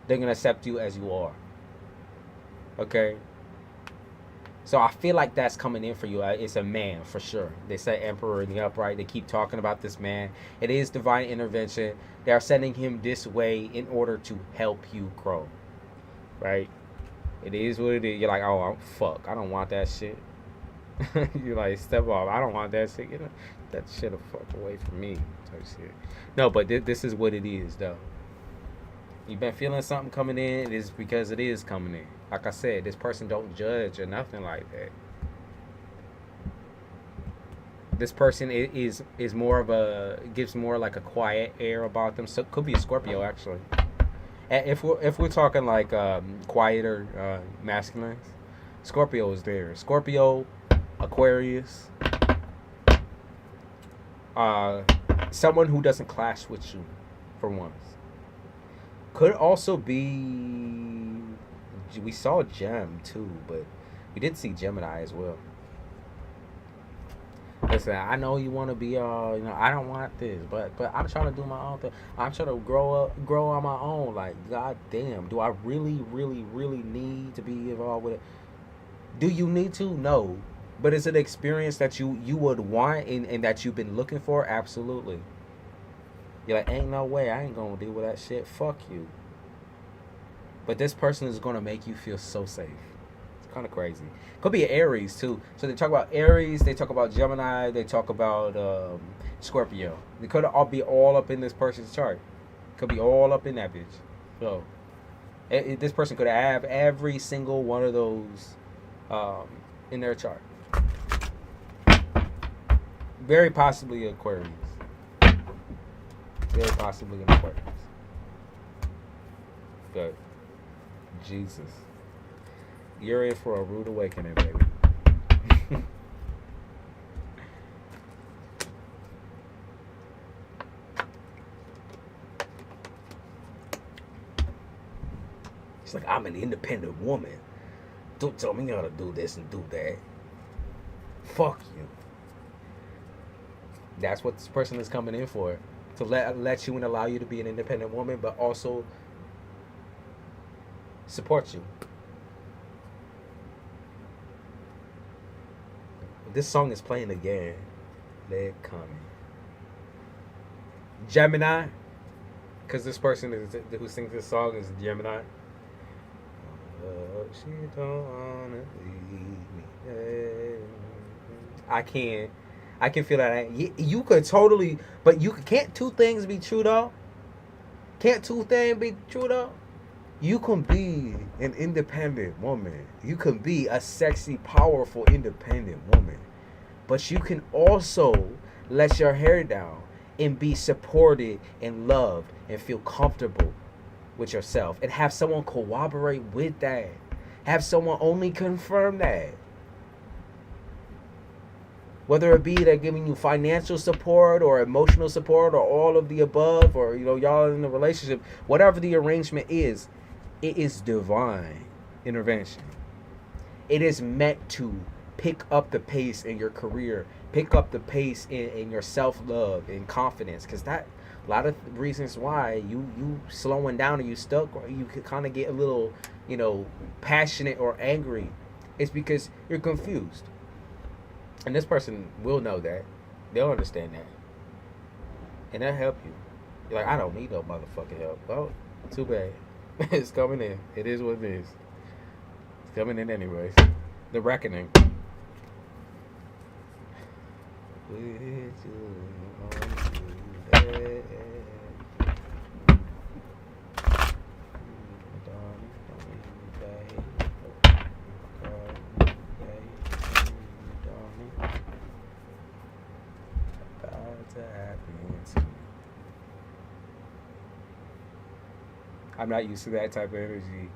They're going to accept you as you are. Okay? So I feel like that's coming in for you. It's a man for sure. They say Emperor in the upright. They keep talking about this man. It is divine intervention. They are sending him this way in order to help you grow. Right? It is what it is. You're like, oh, fuck. I don't want that shit. You're like, step off. I don't want that shit. You know, that shit will fuck away from me. Type shit. No, but this is what it is, though. You've been feeling something coming in. It is because it is coming in. Like I said, this person don't judge or nothing like that. This person is more of a, gives more like a quiet air about them. So it could be a Scorpio actually. And if we're talking like quieter masculines, Scorpio is there. Scorpio, Aquarius, someone who doesn't clash with you, for once. Could also be, we saw Gem too, but we did see Gemini as well. Listen, I know you want to be, I don't want this, but I'm trying to do my own thing. I'm trying to grow on my own. Like, god damn, do I really need to be involved with it? Do you need to? No. But is it an experience that you would want and that you've been looking for? Absolutely. You're like, ain't no way, I ain't gonna deal with that shit. Fuck you. But this person is gonna make you feel so safe. It's kind of crazy. Could be an Aries too. So they talk about Aries, they talk about Gemini, they talk about Scorpio. They could all be all up in this person's chart. Could be all up in that bitch. So this person could have every single one of those in their chart. Very possibly Aquarius. Very possibly an Aquarius. Good. Jesus. You're in for a rude awakening, baby. It's like, I'm an independent woman. Don't tell me how to do this and do that. Fuck you. That's what this person is coming in for. To let you and allow you to be an independent woman, but also support you. This song is playing again. They're coming. Gemini, because this person who sings this song is Gemini. She don't wanna leave me. I can feel that. You could totally, but can't two things be true though? Can't two things be true though? You can be an independent woman. You can be a sexy, powerful, independent woman. But you can also let your hair down and be supported and loved and feel comfortable with yourself. And have someone corroborate with that. Have someone only confirm that. Whether it be they're giving you financial support or emotional support or all of the above, or y'all in a relationship, whatever the arrangement is, it is divine intervention. It is meant to pick up the pace in your career, pick up the pace in your self-love and confidence, because that a lot of reasons why you slowing down or you stuck or you could kind of get a little passionate or angry, it's because you're confused. And this person will know that. They'll understand that. And they'll help you. You're like, I don't need no motherfucking help. Well, too bad. It's coming in. It is what it is. It's coming in anyways. The reckoning. I'm not used to that type of energy.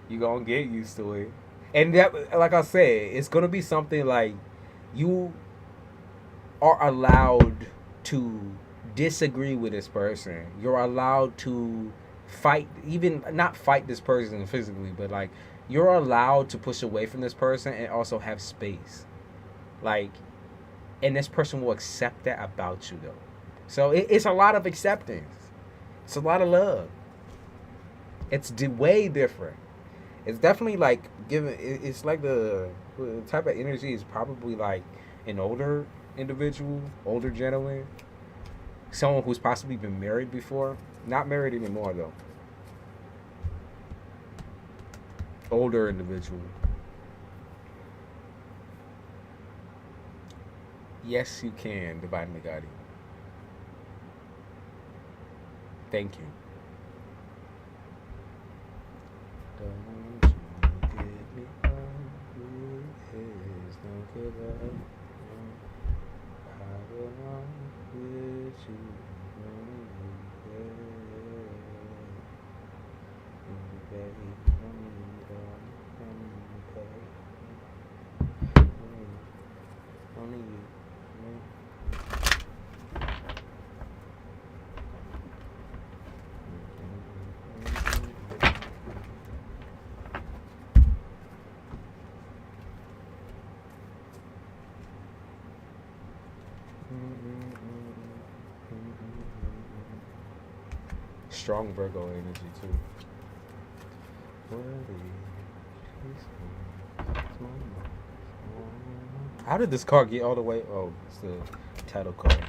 You gonna get used to it, and that, like I said, it's gonna be something like you are allowed to disagree with this person. You're allowed to fight, even not fight this person physically, but like you're allowed to push away from this person and also have space. Like, and this person will accept that about you though. So it's a lot of acceptance. It's a lot of love. It's way different. It's definitely like giving. It's like the type of energy is probably like an older individual, older gentleman, someone who's possibly been married before. Not married anymore though. Older individual. Yes, you can, Divine Nagati. Thank you. Don't you get me wrong, please don't give up. I belong with you. Only you. Strong Virgo energy too. How did this card get all the way? Oh, it's the title card.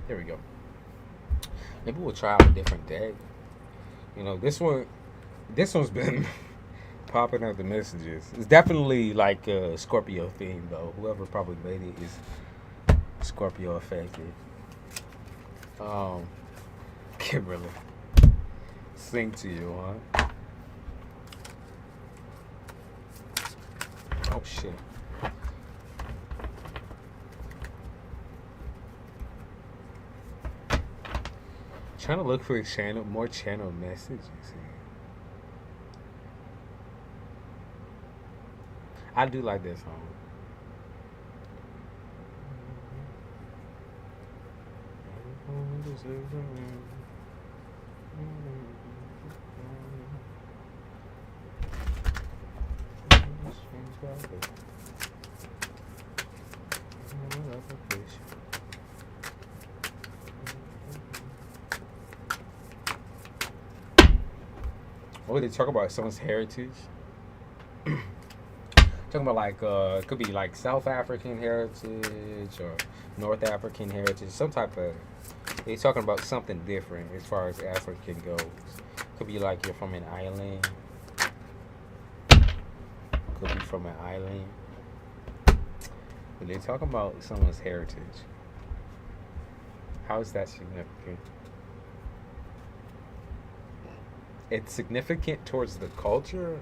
There we go. Maybe we'll try out a different deck. You know, this one's been popping up the messages. It's definitely like a Scorpio theme though. Whoever probably made it is Scorpio affected. Kimberly, sing to you, huh? Oh shit. Trying to look for more channel messages here. I do like this song. Oh, they talk about someone's heritage. Talking about like it could be like South African heritage or North African heritage, some type of. They're talking about something different as far as African goes. Could be like you're from an island. Could be from an island. But they're talking about someone's heritage. How is that significant? It's significant towards the culture.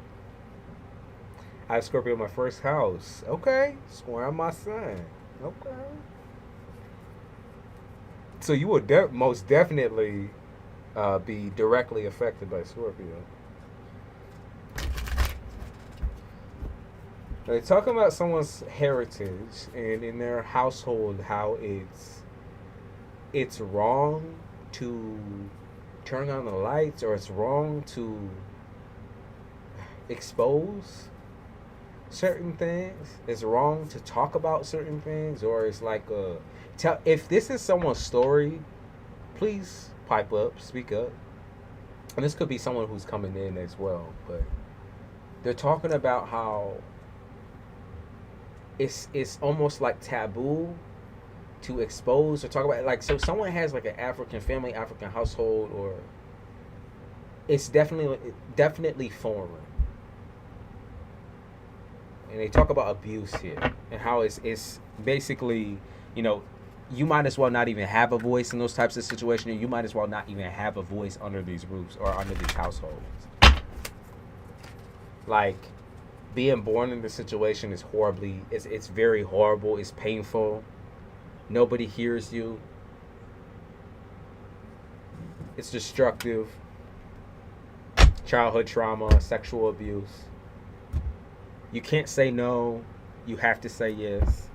I have Scorpio in my first house. Okay. Square my sun. Okay. So you will most definitely be directly affected by Scorpio. They're talking about someone's heritage and in their household how it's wrong to turn on the lights, or it's wrong to expose certain things. It's wrong to talk about certain things, or it's like if this is someone's story, please pipe up, speak up. And this could be someone who's coming in as well, but they're talking about how it's almost like taboo to expose or talk about it. Like, so someone has like an African family, African household, or it's definitely foreign. And they talk about abuse here and how it's basically, you know, you might as well not even have a voice in those types of situations. You might as well not even have a voice under these roofs or under these households. Like, being born in this situation is it's very horrible. It's painful. Nobody hears you. It's destructive. Childhood trauma, sexual abuse. You can't say no. You have to say yes.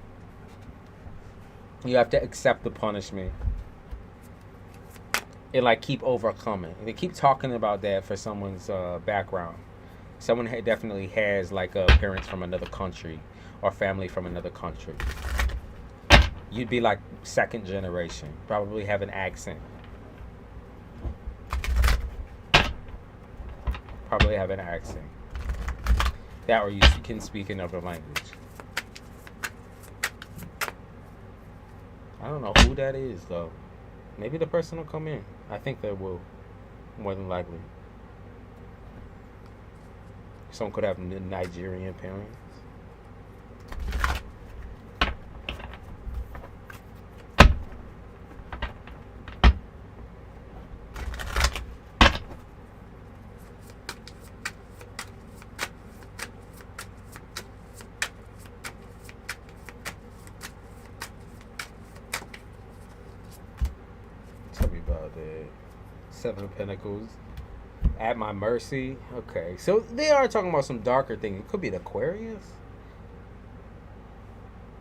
You have to accept the punishment. And like keep overcoming. And they keep talking about that for someone's background. Someone definitely has like parents from another country or family from another country. You'd be like second generation. Probably have an accent. Probably have an accent. That or you can speak another language. I don't know who that is though. Maybe the person will come in. I think they will. More than likely. Someone could have Nigerian parents. Tell me about that. Seven of Pentacles. At my mercy. Okay. So they are talking about some darker thing. It could be an Aquarius.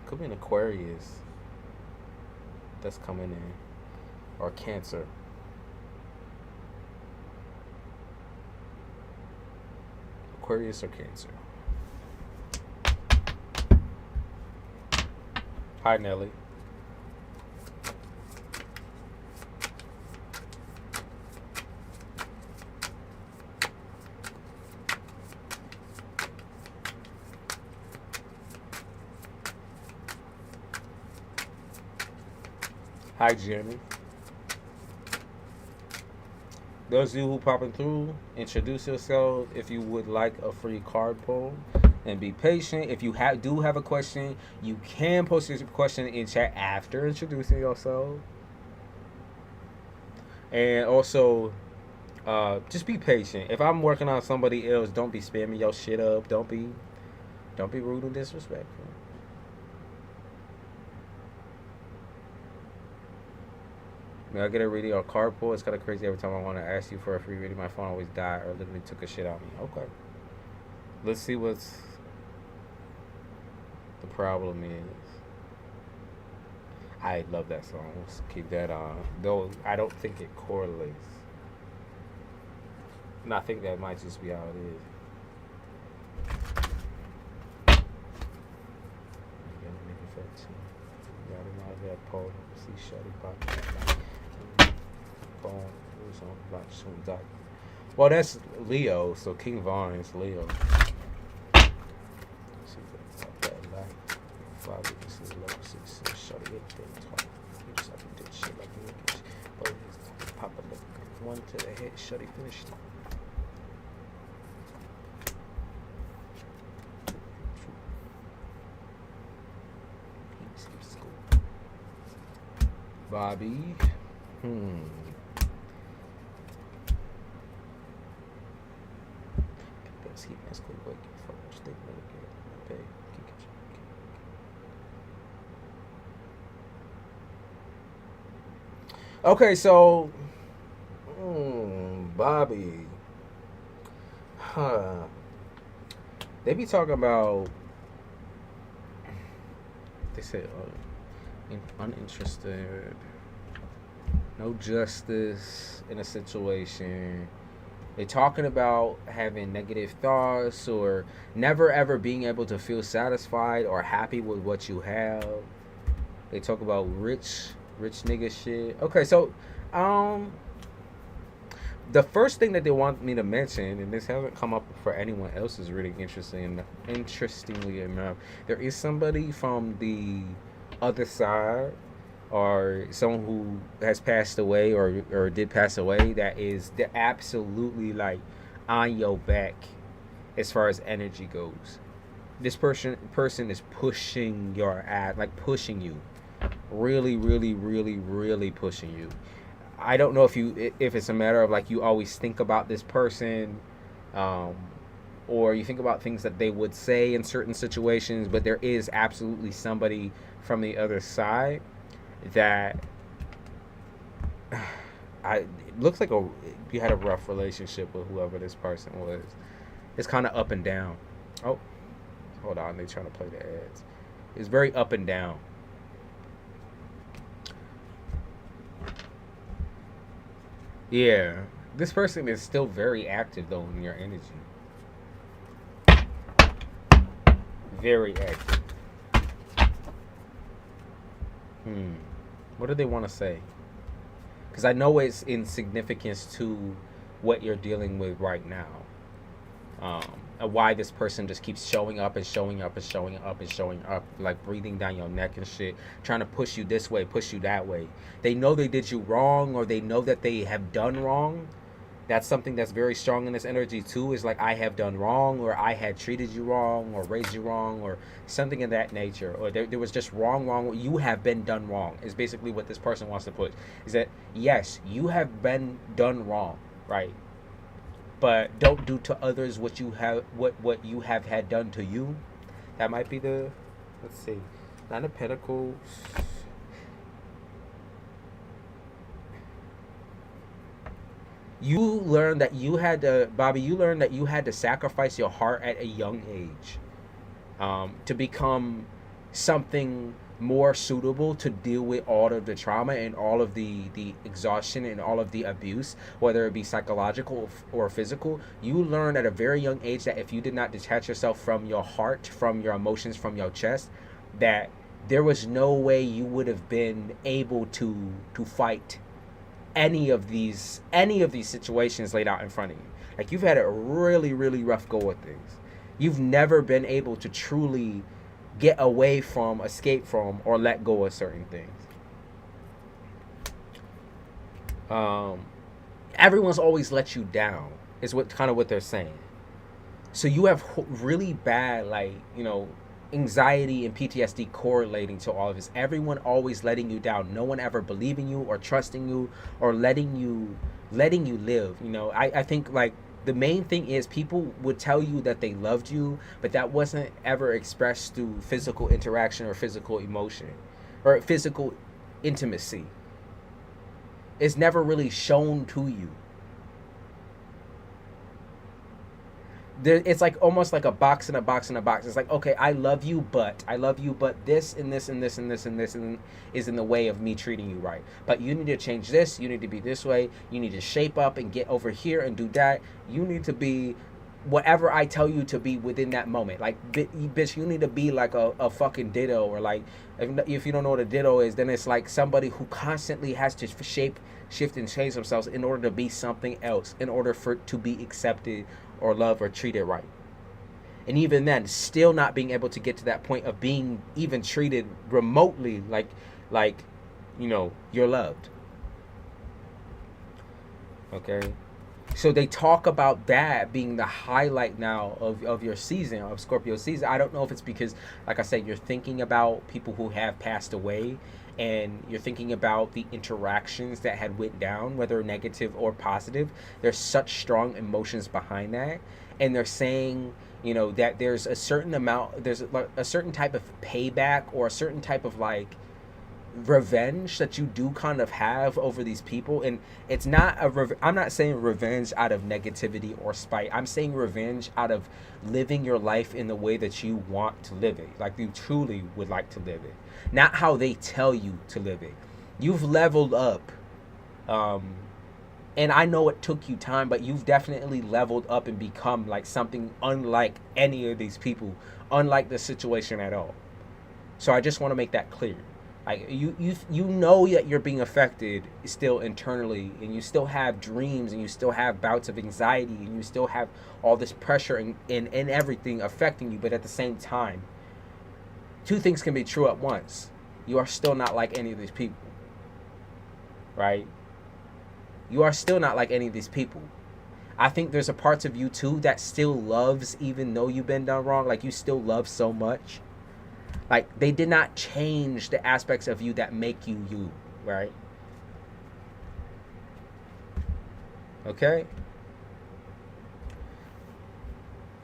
Could be an Aquarius that's coming in. Or Cancer. Aquarius or Cancer. Hi, Nelly. Hi, Jimmy. Those of you who popping through, introduce yourself if you would like a free card pull, and be patient. If you do have a question, you can post your question in chat after introducing yourself. And also, just be patient. If I'm working on somebody else, don't be spamming your shit up. Don't be rude and disrespectful. May I get a reading or card pull? It's kind of crazy. Every time I want to ask you for a free reading, my phone always died or literally took a shit out of me. Okay. Let's see what's the problem is. I love that song. Let's keep that on. Though I don't think it correlates. And I think that might just be how it is. Well, that's Leo, so King Vaughn is Leo. One to the head, shutty finished. Bobby. Okay, so Bobby. They be talking about, they say uninterested, no justice in a situation, They're talking about having negative thoughts or never ever being able to feel satisfied or happy with what you have. They talk about rich nigga shit. Okay, so um the first thing that they want me to mention, and this hasn't come up for anyone else, is really interesting. Interestingly enough, there is somebody from the other side, or someone who has passed away or did pass away, that is they're absolutely like on your back as far as energy goes. This person is pushing your ass, like pushing you, really, really, really, really pushing you. I don't know if it's a matter of like you always think about this person, um, or you think about things that they would say in certain situations, but there is absolutely somebody from the other side that it looks like you had a rough relationship with whoever this person was. It's kind of up and down. Oh, hold on, they trying to play the ads. It's very up and down. Yeah, this person is still very active though in your energy. Very active. What do they want to say? Because I know it's in significance to what you're dealing with right now. And why this person just keeps showing up and showing up and showing up and showing up, like breathing down your neck and shit, trying to push you this way, push you that way. They know they did you wrong, or they know that they have done wrong. That's something that's very strong in this energy too, is like, I have done wrong, or I had treated you wrong, or raised you wrong, or something of that nature, or there was just wrong. You have been done wrong is basically what this person wants to put, is that yes, you have been done wrong, right? But don't do to others what you have had done to you. That might be the, let's see, Nine of Pentacles. You learned that you had to, Bobby, you learned that you had to sacrifice your heart at a young age, to become something more suitable to deal with all of the trauma and all of the exhaustion and all of the abuse, whether it be psychological or physical. You learned at a very young age that if you did not detach yourself from your heart, from your emotions, from your chest, that there was no way you would have been able to fight any of these situations laid out in front of you. Like, you've had a really, really rough go of things. You've never been able to truly get away from, escape from, or let go of certain things. Everyone's always let you down, is what they're saying. So you have really bad, like, anxiety and PTSD correlating to all of this. Everyone always letting you down. No one ever believing you or trusting you or letting you live. I think, like, the main thing is people would tell you that they loved you, but that wasn't ever expressed through physical interaction or physical emotion or physical intimacy. It's never really shown to you. It's like almost like a box in a box in a box. It's like, okay, I love you, but this and this and this and this and this and is in the way of me treating you right. But you need to change this. You need to be this way. You need to shape up and get over here and do that. You need to be whatever I tell you to be within that moment. Like, bitch, you need to be like a fucking ditto, or like, if you don't know what a ditto is, then it's like somebody who constantly has to shape, shift, and change themselves in order to be something else, in order for to be accepted or loved or treated right. And even then, still not being able to get to that point of being even treated remotely like you're loved. Okay? So they talk about that being the highlight now of your season, of Scorpio season. I don't know if it's because, like I said, you're thinking about people who have passed away, and you're thinking about the interactions that had went down, whether negative or positive. There's such strong emotions behind that. And they're saying, that there's a certain amount, there's a certain type of payback, or a certain type of, like, revenge that you do kind of have over these people. And it's not I'm not saying revenge out of negativity or spite. I'm saying revenge out of living your life in the way that you want to live it, like you truly would like to live it, not how they tell you to live it. You've leveled up And I know it took you time, but you've definitely leveled up and become like something unlike any of these people, unlike the situation at all. So I just want to make that clear. Like you know that you're being affected still internally, and you still have dreams, and you still have bouts of anxiety, and you still have all this pressure and everything affecting you. But at the same time, two things can be true at once. You are still not like any of these people, right? You are still not like any of these people. I think there's a parts of you too that still loves, even though you've been done wrong. Like, you still love so much. Like, they did not change the aspects of you that make you you, right? Okay?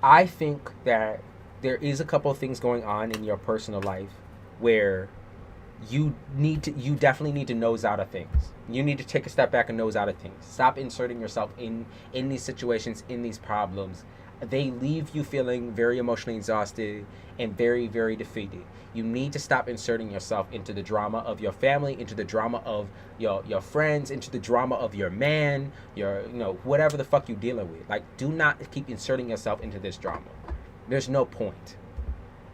I think that there is a couple of things going on in your personal life where you definitely need to nose out of things. You need to take a step back and nose out of things. Stop inserting yourself in these situations, in these problems. They leave you feeling very emotionally exhausted and very, very defeated. You need to stop inserting yourself into the drama of your family, into the drama of your friends, into the drama of your man, your, whatever the fuck you're dealing with. Like, do not keep inserting yourself into this drama. There's no point.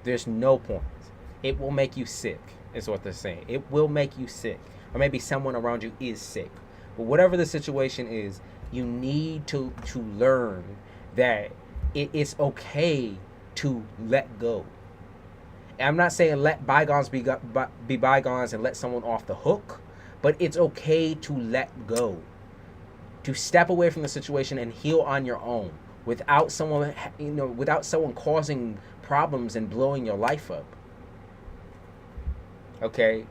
There's no point. It will make you sick, is what they're saying. It will make you sick. Or maybe someone around you is sick. But whatever the situation is, you need to learn that it's okay to let go. And I'm not saying let bygones be bygones and let someone off the hook, but it's okay to let go. To step away from the situation and heal on your own without someone, without someone causing problems and blowing your life up. Okay?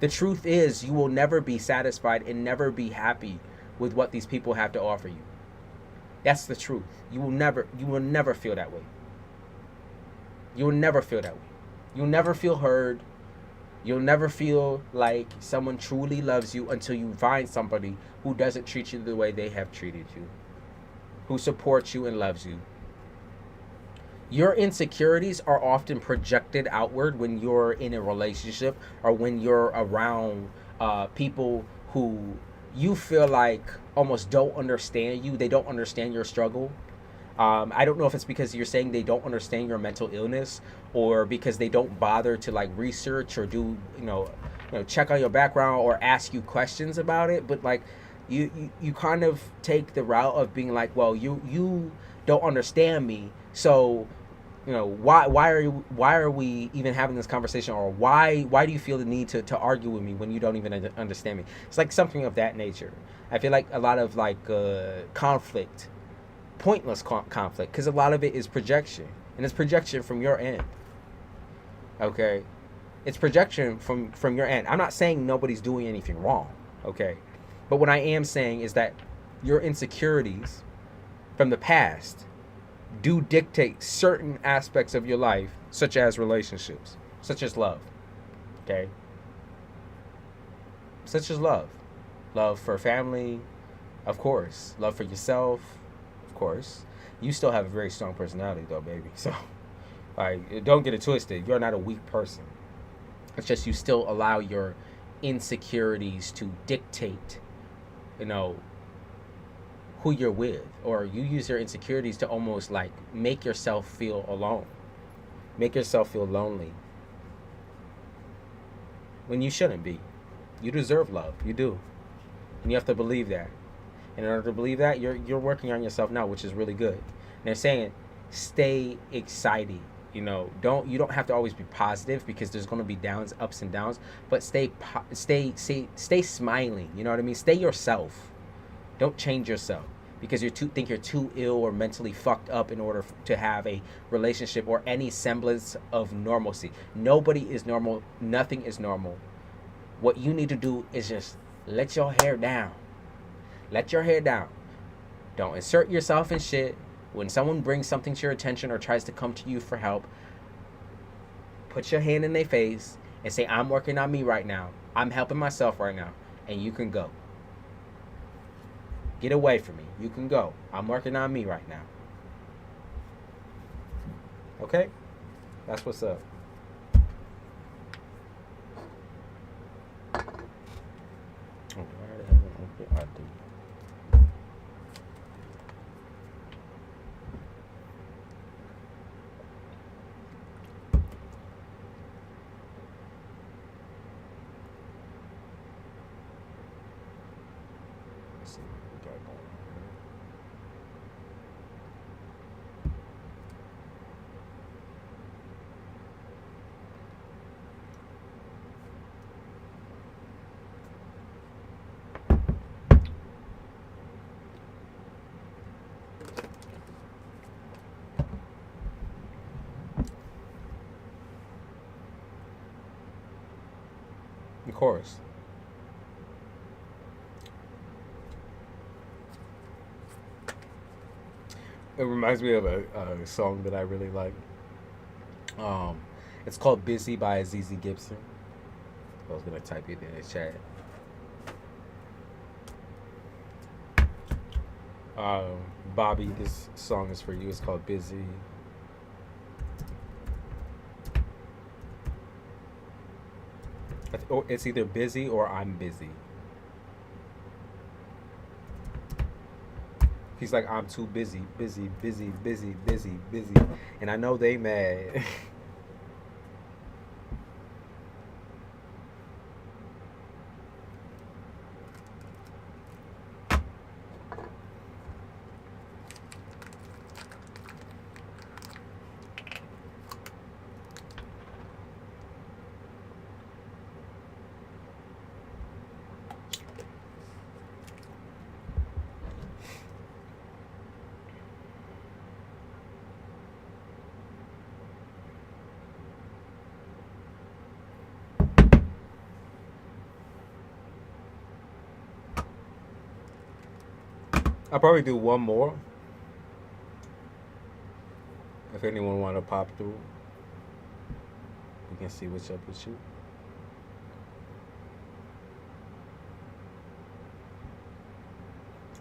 The truth is, you will never be satisfied and never be happy with what these people have to offer you. That's the truth. You will never feel that way. You will never feel that way. You'll never feel heard. You'll never feel like someone truly loves you until you find somebody who doesn't treat you the way they have treated you, who supports you and loves you. Your insecurities are often projected outward when you're in a relationship or when you're around people who you feel like almost don't understand you. They don't understand your struggle. I don't know if it's because you're saying they don't understand your mental illness, or because they don't bother to like research or do, check on your background or ask you questions about it. But like you kind of take the route of being like, well, you don't understand me, so why are we even having this conversation, or why do you feel the need to argue with me when you don't even understand me? It's like something of that nature. I feel like a lot of like conflict, pointless conflict, because a lot of it is projection, and it's projection from your end. Okay, it's projection from your end. I'm not saying nobody's doing anything wrong, okay, but what I am saying is that your insecurities from the past do dictate certain aspects of your life, such as relationships, such as love. Okay, such as love for family, of course, love for yourself, of course. You still have a very strong personality though, baby, so like, don't get it twisted. You're not a weak person. It's just you still allow your insecurities to dictate who you're with, or you use your insecurities to almost like make yourself feel alone, make yourself feel lonely, when you shouldn't be. You deserve love. You do. And you have to believe that. And in order to believe that, you're working on yourself now, which is really good. And they're saying stay excited. You don't have to always be positive, because there's going to be ups and downs, but stay smiling. You know what I mean? Stay yourself. Don't change yourself because think you're too ill or mentally fucked up in order to have a relationship or any semblance of normalcy. Nobody is normal. Nothing is normal. What you need to do is just let your hair down. Let your hair down. Don't insert yourself in shit. When someone brings something to your attention or tries to come to you for help, put your hand in their face and say, I'm working on me right now. I'm helping myself right now. And you can go. Get away from me. You can go. I'm working on me right now. Okay? That's what's up. Oh, Of course. It reminds me of a song that I really like. Um, it's called "Busy" by ZZ Gibson. I was gonna type it in the chat. Um, Bobby, this song is for you. It's called "Busy." It's either "Busy" or "I'm Busy." He's like, "I'm too busy, busy, busy, busy, busy, busy," and I know they mad. I'll probably do one more if anyone want to pop through. We can see what's up with you.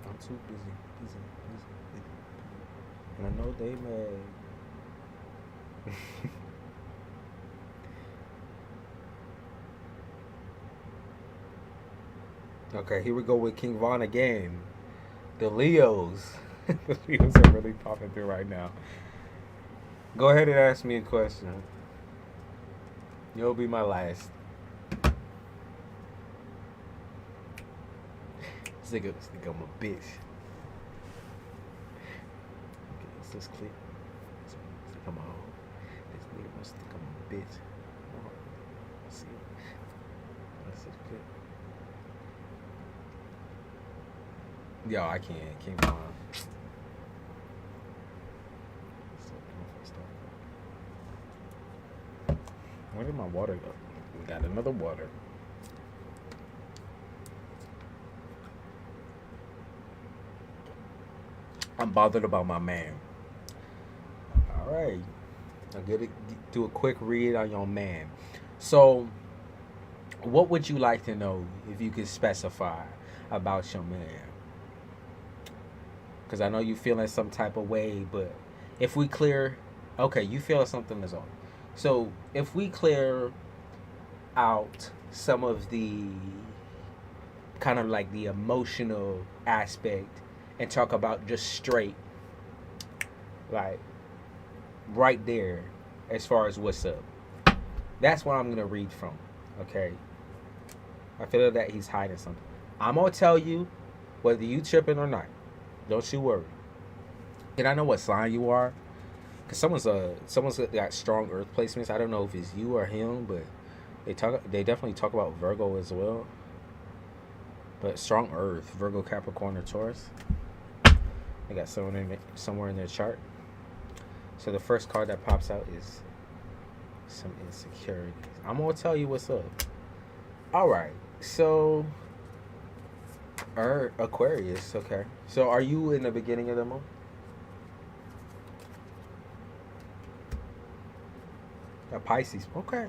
I'm too busy, busy, busy, busy, busy. And I know they mad. Okay, here we go with King Von again. The Leos. The Leos are really popping through right now. Go ahead and ask me a question. You'll be my last. This nigga I'm a bitch. Okay, let's just click. Come on. This nigga must think I'm a bitch. Let's see. Let's just click. Yo, I can't find. Where did my water go? We got another water. I'm bothered about my man. All right, I'll do a quick read on your man. So, what would you like to know if you could specify about your man? Because I know you feeling some type of way, but if we clear, okay, you feel something is off. So if we clear out some of the kind of like the emotional aspect and talk about just straight, like right there, as far as what's up, that's what I'm gonna read from. Okay, I feel that he's hiding something. I'm gonna tell you whether you tripping or not. Don't you worry. And I know what sign you are, cause someone's got strong Earth placements. I don't know if it's you or him, but they definitely talk about Virgo as well. But strong Earth, Virgo, Capricorn, or Taurus. They got somewhere in their chart. So the first card that pops out is some insecurities. I'm gonna tell you what's up. All right, so Aquarius. Okay, so are you in the beginning of the month? Pisces. Okay.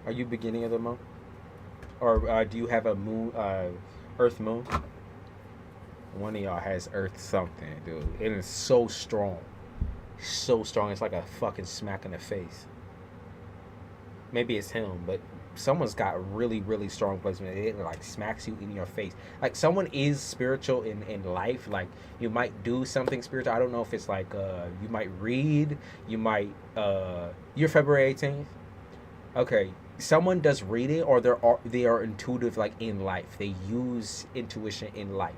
Are you beginning of the month, or do you have a moon, Earth moon? One of y'all has Earth something, dude. It is so strong, so strong. It's like a fucking smack in the face. Maybe it's him, but someone's got really, really strong placement. It like smacks you in your face. Like someone is spiritual in life. Like you might do something spiritual. I don't know if it's like you might read. You might you're February 18th. Okay, someone does reading, or they are intuitive like in life. They use intuition in life.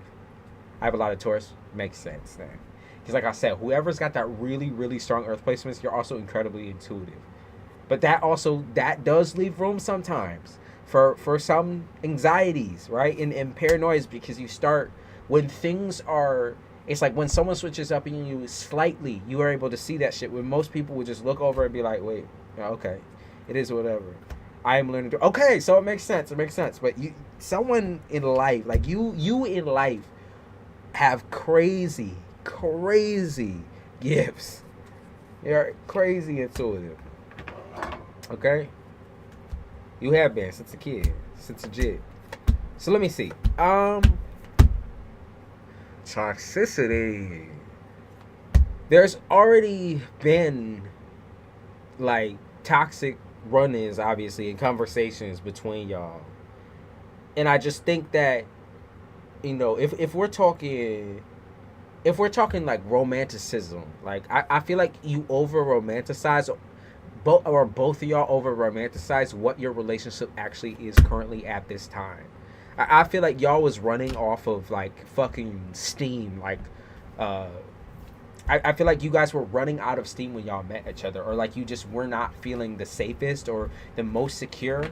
I have a lot of Taurus. Makes sense then. Because like I said, whoever's got that really, really strong Earth placements, you're also incredibly intuitive. But that does leave room sometimes for some anxieties, right? And paranoias, because you start when things are. It's like when someone switches up in you slightly, you are able to see that shit. When most people would just look over and be like, "Wait, okay, it is whatever." I am learning to. Okay, so it makes sense. It makes sense. But someone in life, like you in life, have crazy, crazy gifts. You're crazy intuitive. Okay, you have been since a kid, since a jit. So let me see. Toxicity. There's already been like toxic run-ins, obviously, and conversations between y'all, and I just think that if we're talking like romanticism, like I feel like you over romanticize both of y'all over romanticize what your relationship actually is currently at this time. I feel like y'all was running off of like fucking steam, like uh I feel like you guys were running out of steam when y'all met each other, or like you just were not feeling the safest or the most secure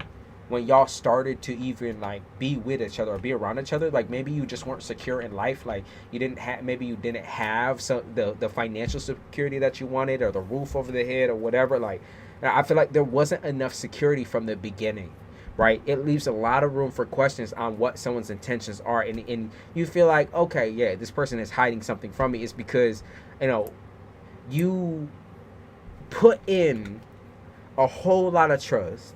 when y'all started to even like be with each other or be around each other. Like maybe you just weren't secure in life, like you didn't have some the financial security that you wanted, or the roof over the head, or whatever. Like I feel like there wasn't enough security from the beginning, right? It leaves a lot of room for questions on what someone's intentions are, and you feel like, okay, yeah, this person is hiding something from me. It's because you put in a whole lot of trust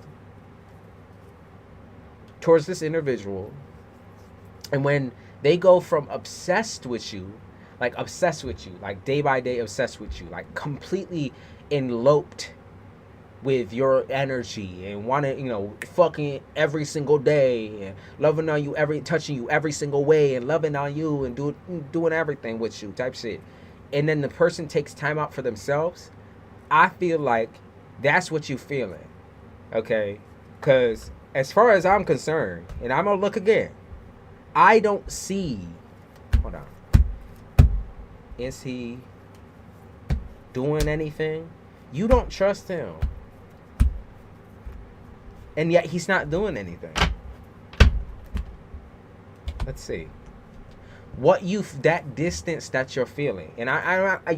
towards this individual, and when they go from obsessed with you, like day by day obsessed with you, like completely eloped with your energy and wanting, fucking every single day and loving on you, touching you every single way and loving on you and doing everything with you type shit, and then the person takes time out for themselves, I feel like that's what you feeling, okay? Because as far as I'm concerned, and I'm gonna look again, I don't see. Hold on. Is he doing anything? You don't trust him, and yet he's not doing anything. Let's see. That distance that you're feeling, and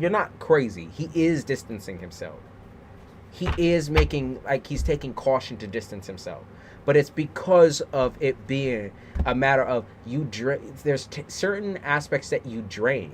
you're not crazy. He is distancing himself. He is making, like, he's taking caution to distance himself, but it's because of it being a matter of you there's certain aspects that you drain,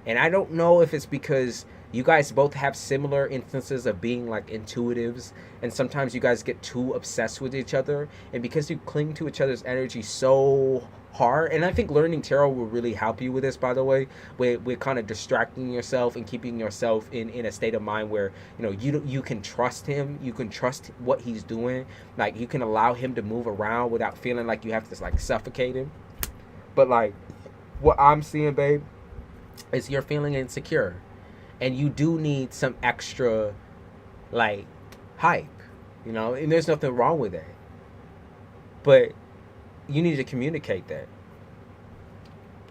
and I don't know if it's because you guys both have similar instances of being like intuitives, and sometimes you guys get too obsessed with each other, and because you cling to each other's energy so hard. And I think learning tarot will really help you with this, by the way, with kind of distracting yourself and keeping yourself in a state of mind where you can trust him, you can trust what he's doing, like you can allow him to move around without feeling like you have to like suffocate him. But like what I'm seeing, babe, is you're feeling insecure, and you do need some extra like hype, and there's nothing wrong with that, but you need to communicate that,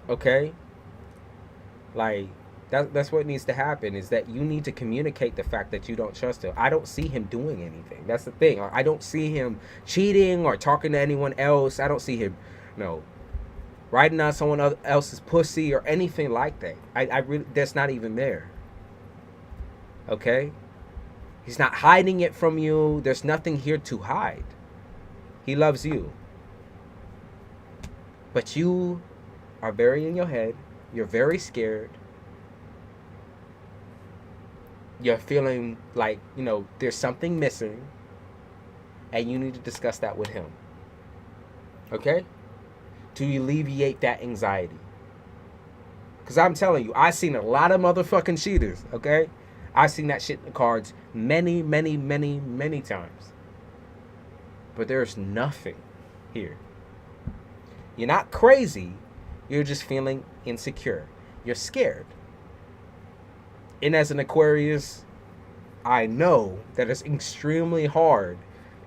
okay? Like that's what needs to happen, is that you need to communicate the fact that you don't trust him. I don't see him doing anything. That's the thing. I don't see him cheating or talking to anyone else. I don't see him riding on someone else's pussy or anything like that. I really, that's not even there, okay? He's not hiding it from you. There's nothing here to hide. He loves you. But you are very in your head. You're very scared. You're feeling like, there's something missing. And you need to discuss that with him. Okay? To alleviate that anxiety. Because I'm telling you, I've seen a lot of motherfucking cheaters. Okay? I've seen that shit in the cards many, many, many, many times. But there's nothing here. You're not crazy. You're just feeling insecure. You're scared. And as an Aquarius, I know that it's extremely hard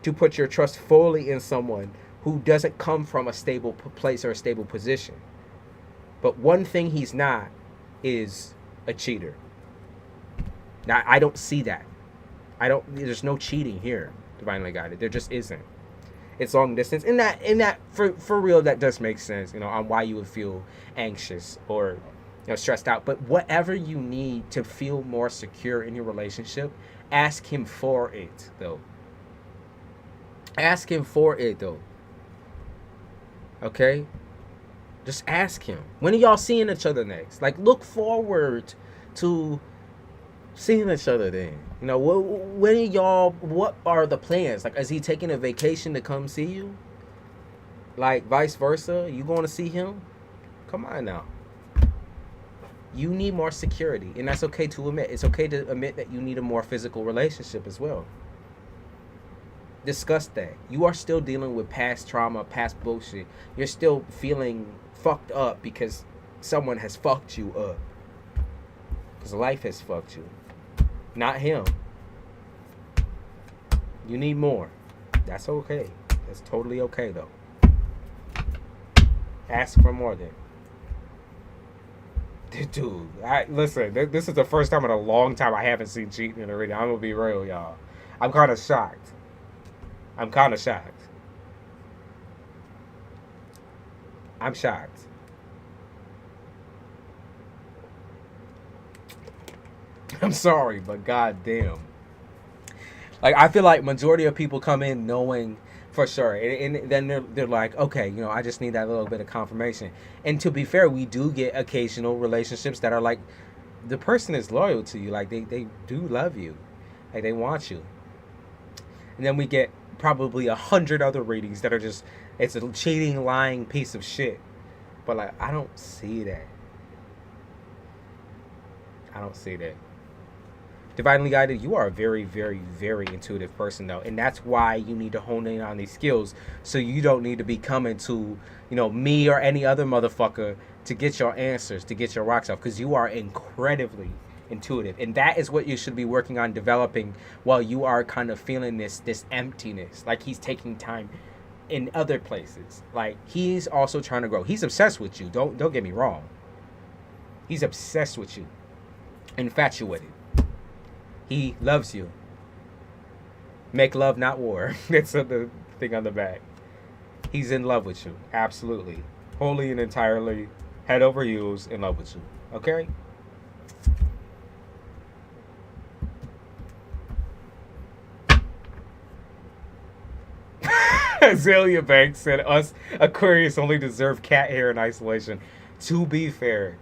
to put your trust fully in someone who doesn't come from a stable place or a stable position. But one thing he's not is a cheater. Now, I don't see that. There's no cheating here, divinely guided. There just isn't. It's long distance, and that for real, that does make sense, on why you would feel anxious or stressed out. But whatever you need to feel more secure in your relationship, ask him for it, though. Ask him for it though. Okay? Just ask him. When are y'all seeing each other next? Like, look forward to seeing each other then. You know, when are y'all, what are the plans? Like, is he taking a vacation to come see you? Like, vice versa? You going to see him? Come on now. You need more security. And that's okay to admit. It's okay to admit that you need a more physical relationship as well. Discuss that. You are still dealing with past trauma, past bullshit. You're still feeling fucked up because someone has fucked you up. Because life has fucked you. Not him. You need more. That's okay. That's totally okay though. Ask for more then. Dude, listen, this is the first time in a long time I haven't seen cheating in a reading. I'm going to be real, y'all. I'm kind of shocked. I'm shocked. I'm sorry, but goddamn. Like, I feel like majority of people come in knowing for sure, and then they're like, okay, you know, I just need that little bit of confirmation. And to be fair, we do get occasional relationships that are like, the person is loyal to you, like they do love you, like they want you. And then we get probably 100 other readings that are just, it's a cheating, lying piece of shit. But like, I don't see that. Divinely guided, you are a very, very, very intuitive person though, and that's why you need to hone in on these skills, so you don't need to be coming to, you know, me or any other motherfucker to get your answers, to get your rocks off, because you are incredibly intuitive, and that is what you should be working on developing while you are kind of feeling this emptiness. Like, he's taking time in other places. Like, he's also trying to grow. He's obsessed with you. Don't get me wrong. He's obsessed with you. Infatuated. He loves you. Make love, not war. That's the thing on the back. He's in love with you. Absolutely. Wholly and entirely, head over heels, in love with you. Okay? Azalea Banks said, us Aquarius only deserve cat hair in isolation. To be fair,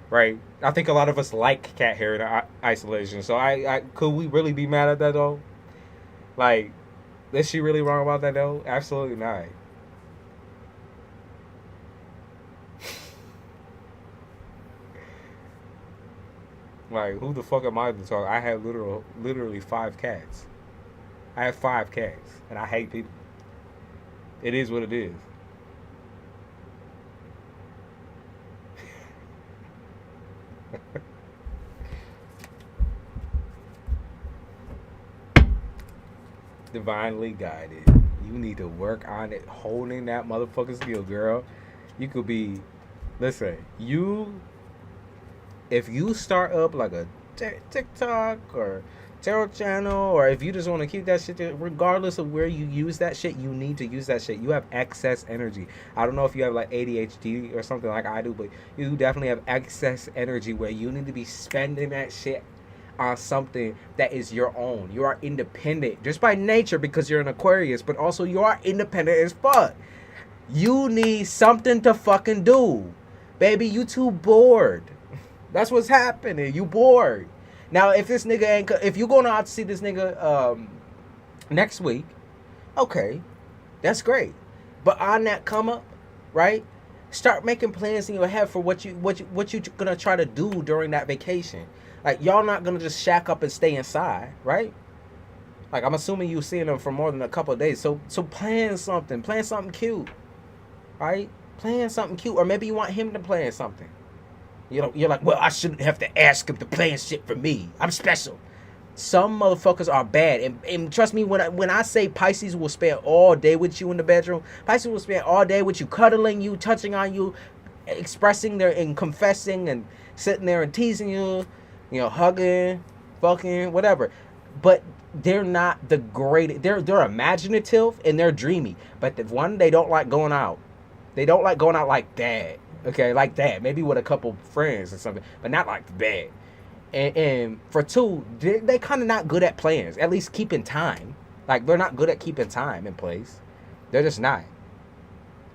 right? I think a lot of us like cat hair in isolation. So I could we really be mad at that though? Like, is she really wrong about that though? Absolutely not. Like, who the fuck am I to talk? I have literally 5 cats. I have 5 cats, and I hate people. It is what it is. Divinely guided. You need to work on it, holding that motherfucking skill, girl. You could be, listen, if you start up like a TikTok or tarot channel, or if you just want to keep that shit, regardless of where you use that shit, you need to use that shit. You have excess energy. I don't know if you have like ADHD or something like I do, but you definitely have excess energy where you need to be spending that shit on something that is your own. You are independent just by nature because you're an Aquarius, but also you are independent as fuck. You need something to fucking do. Baby, you too bored. That's what's happening. You bored. Now, if this nigga ain't, if you going out to see this nigga next week, okay, that's great. But on that come up, right? Start making plans in your head for what you gonna try to do during that vacation. Like, y'all not gonna just shack up and stay inside, right? Like, I'm assuming you seeing them for more than a couple of days. So plan something cute, right? Plan something cute, or maybe you want him to plan something. You know, you're like, well, I shouldn't have to ask him to plan shit for me. I'm special. Some motherfuckers are bad, and trust me when I say Pisces will spend all day with you in the bedroom. Pisces will spend all day with you, cuddling you, touching on you, expressing their and confessing and sitting there and teasing you, you know, hugging, fucking, whatever. But they're not the great. They're imaginative and they're dreamy. But the one, they don't like going out. They don't like going out like that. Okay, like that. Maybe with a couple friends or something, but not like that. And for 2, they kind of not good at plans. At least keeping time. Like, they're not good at keeping time in place. They're just not.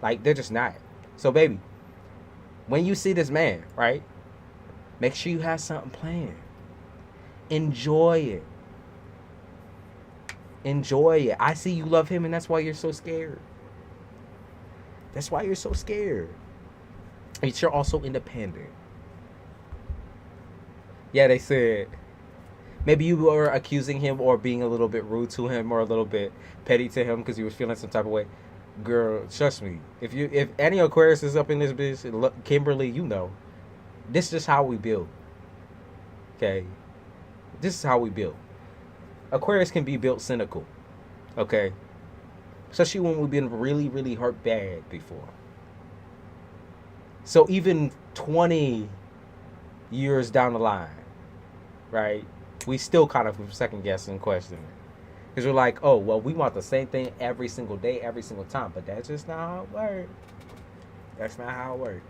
Like, they're just not. So, baby, when you see this man, right, make sure you have something planned. Enjoy it. Enjoy it. I see you love him, and that's why you're so scared. That's why you're so scared. But you're also independent. Yeah, they said maybe you were accusing him or being a little bit rude to him or a little bit petty to him because you were feeling some type of way. Girl, trust me. If any Aquarius is up in this bitch, Kimberly, you know, this is just how we build. Okay, this is how we build. Aquarius can be built cynical. Okay, especially when we've been really, really hurt bad before. So even 20 years down the line, right, we still kind of second guessing and questioning. Because we're like, oh, well, we want the same thing every single day, every single time. But that's just not how it works. That's not how it works.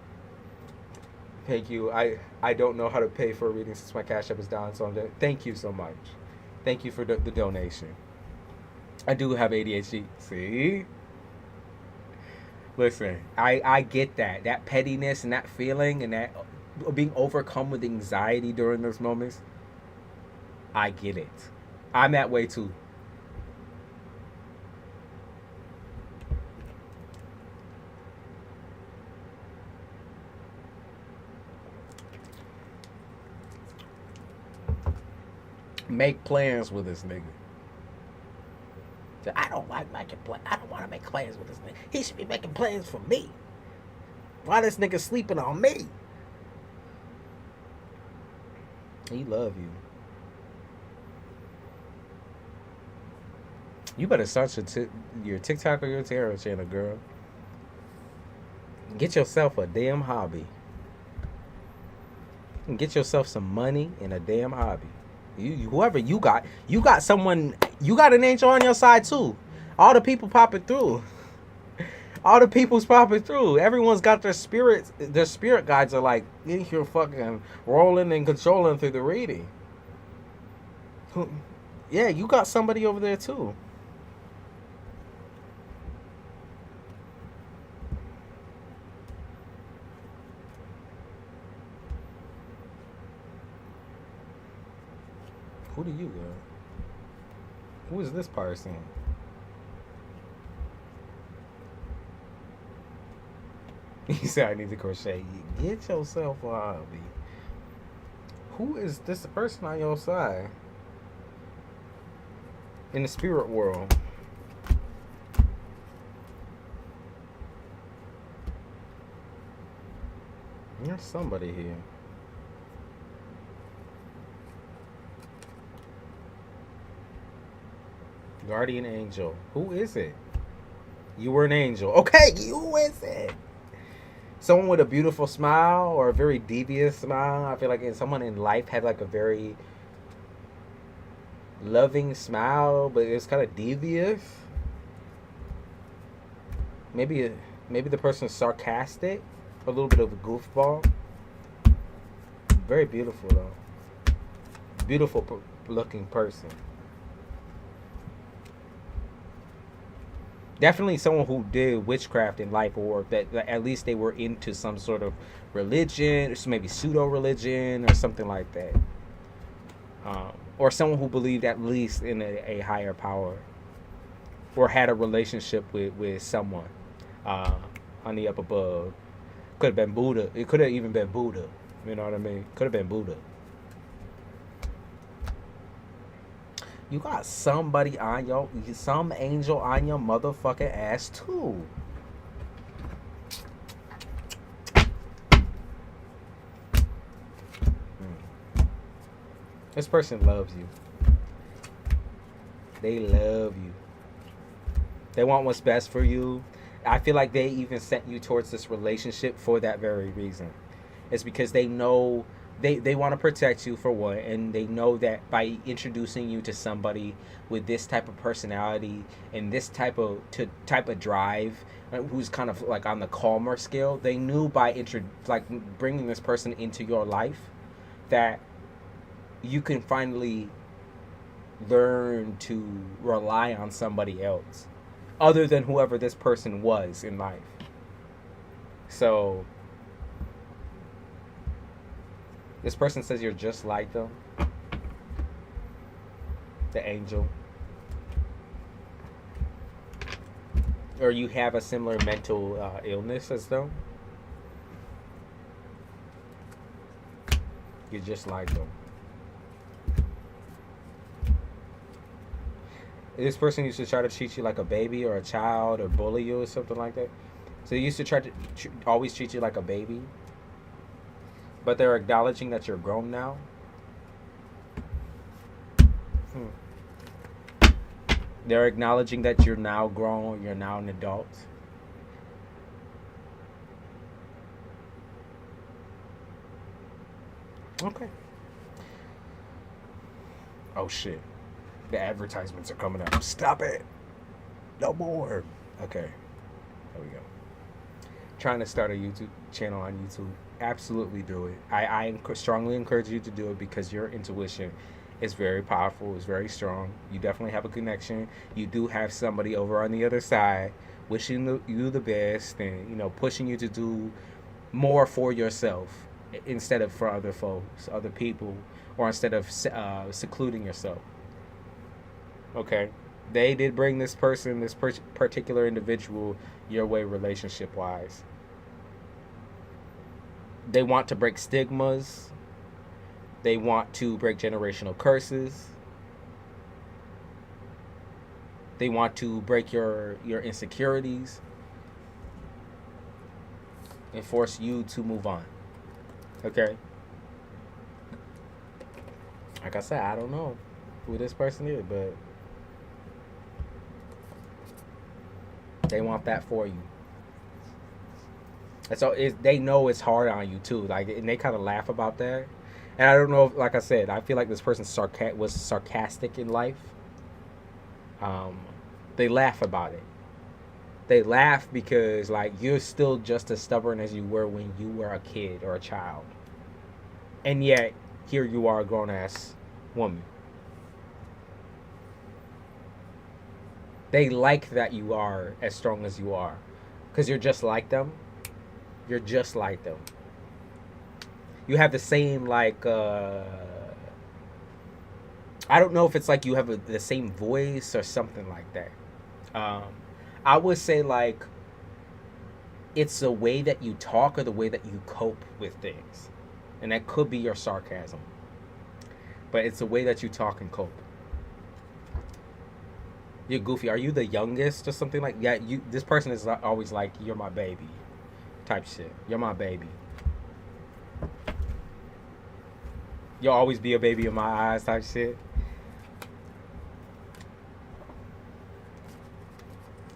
Thank you. I don't know how to pay for a reading since my Cash App is down. So thank you so much. Thank you for the donation. I do have ADHD. See? Listen, I get that. That pettiness and that feeling and that being overcome with anxiety during those moments. I get it. I'm that way too. Make plans with this nigga. I don't like making plans. I don't want to make plans with this nigga. He should be making plans for me. Why this nigga sleeping on me? He love you. You better start your TikTok or your tarot channel, girl. Get yourself a damn hobby. And get yourself some money and a damn hobby. Whoever you got someone, you got an angel on your side too. All the people popping through. All the people's popping through. Everyone's got their spirits. Their spirit guides are like in here fucking rolling and controlling through the reading. Yeah, you got somebody over there too. Who do you got? Who is this person? He said, I need to crochet. Get yourself a hobby. Who is this person on your side? In the spirit world. There's somebody here. Guardian angel. Who is it? You were an angel. Okay, who is it? Someone with a beautiful smile or a very devious smile. I feel like someone in life had like a very loving smile, but it's kind of devious. Maybe the person's sarcastic, a little bit of a goofball. Very beautiful though. Beautiful looking person. Definitely someone who did witchcraft in life, or that at least they were into some sort of religion, or maybe pseudo-religion or something like that. Or someone who believed at least in a higher power, or had a relationship with someone on the up above. Could have been Buddha. It could have even been Buddha. You know what I mean? Could have been Buddha. You got somebody on some angel on your motherfucking ass too. This person loves you. They love you. They want what's best for you. I feel like they even sent you towards this relationship for that very reason. It's because they know they want to protect you for one, and they know that by introducing you to somebody with this type of personality and this type of drive, who's kind of like on the calmer scale, they knew by bringing this person into your life that you can finally learn to rely on somebody else other than whoever this person was in life. So this person says you're just like them, the angel, or you have a similar mental illness as them. You're just like them. This person used to try to treat you like a baby or a child or bully you or something like that. So they used to try to always treat you like a baby. But they're acknowledging that you're grown now. They're acknowledging that you're now grown, you're now an adult. Okay. Oh shit. The advertisements are coming up. Stop it. No more. Okay. There we go. Trying to start a YouTube channel on YouTube. Absolutely do it. I strongly encourage you to do it because your intuition is very powerful. It's very strong. You definitely have a connection. You do have somebody over on the other side wishing you the best and, you know, pushing you to do more for yourself instead of for other folks, other people, or instead of secluding yourself. Okay? They did bring this person, this particular individual, your way relationship-wise. They want to break stigmas. They want to break generational curses. They want to break your insecurities and force you to move on. Okay? Like I said, I don't know who this person is, but they want that for you. And so they know it's hard on you too. Like, and they kind of laugh about that. And I don't know if, like I said, I feel like this person was sarcastic in life. They laugh about it. They laugh because, like, you're still just as stubborn as you were when you were a kid or a child. And yet, here you are, a grown-ass woman. They like that you are as strong as you are. Because you're just like them. You're just like them. You have the same, like, I don't know if it's like you have the same voice or something like that. I would say, like, it's the way that you talk or the way that you cope with things. And that could be your sarcasm. But it's the way that you talk and cope. You're goofy. Are you the youngest or something like that? Yeah, this person is always like, you're my baby type shit. You're my baby. You'll always be a baby in my eyes type shit.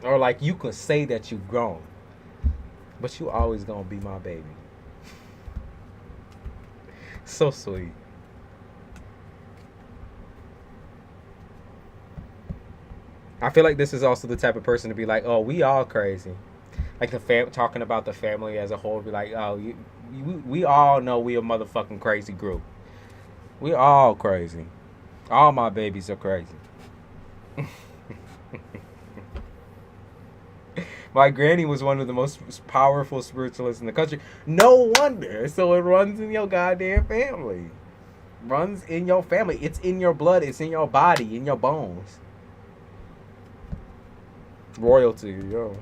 Or like, you could say that you've grown, but you always gonna be my baby. So sweet. I feel like this is also the type of person to be like, oh, we all crazy. Like talking about the family as a whole, be like, oh, we all know we a motherfucking crazy group. We all crazy. All my babies are crazy. My granny was one of the most powerful spiritualists in the country. No wonder. So it runs in your goddamn family. Runs in your family. It's in your blood. It's in your body, in your bones. Royalty, yo.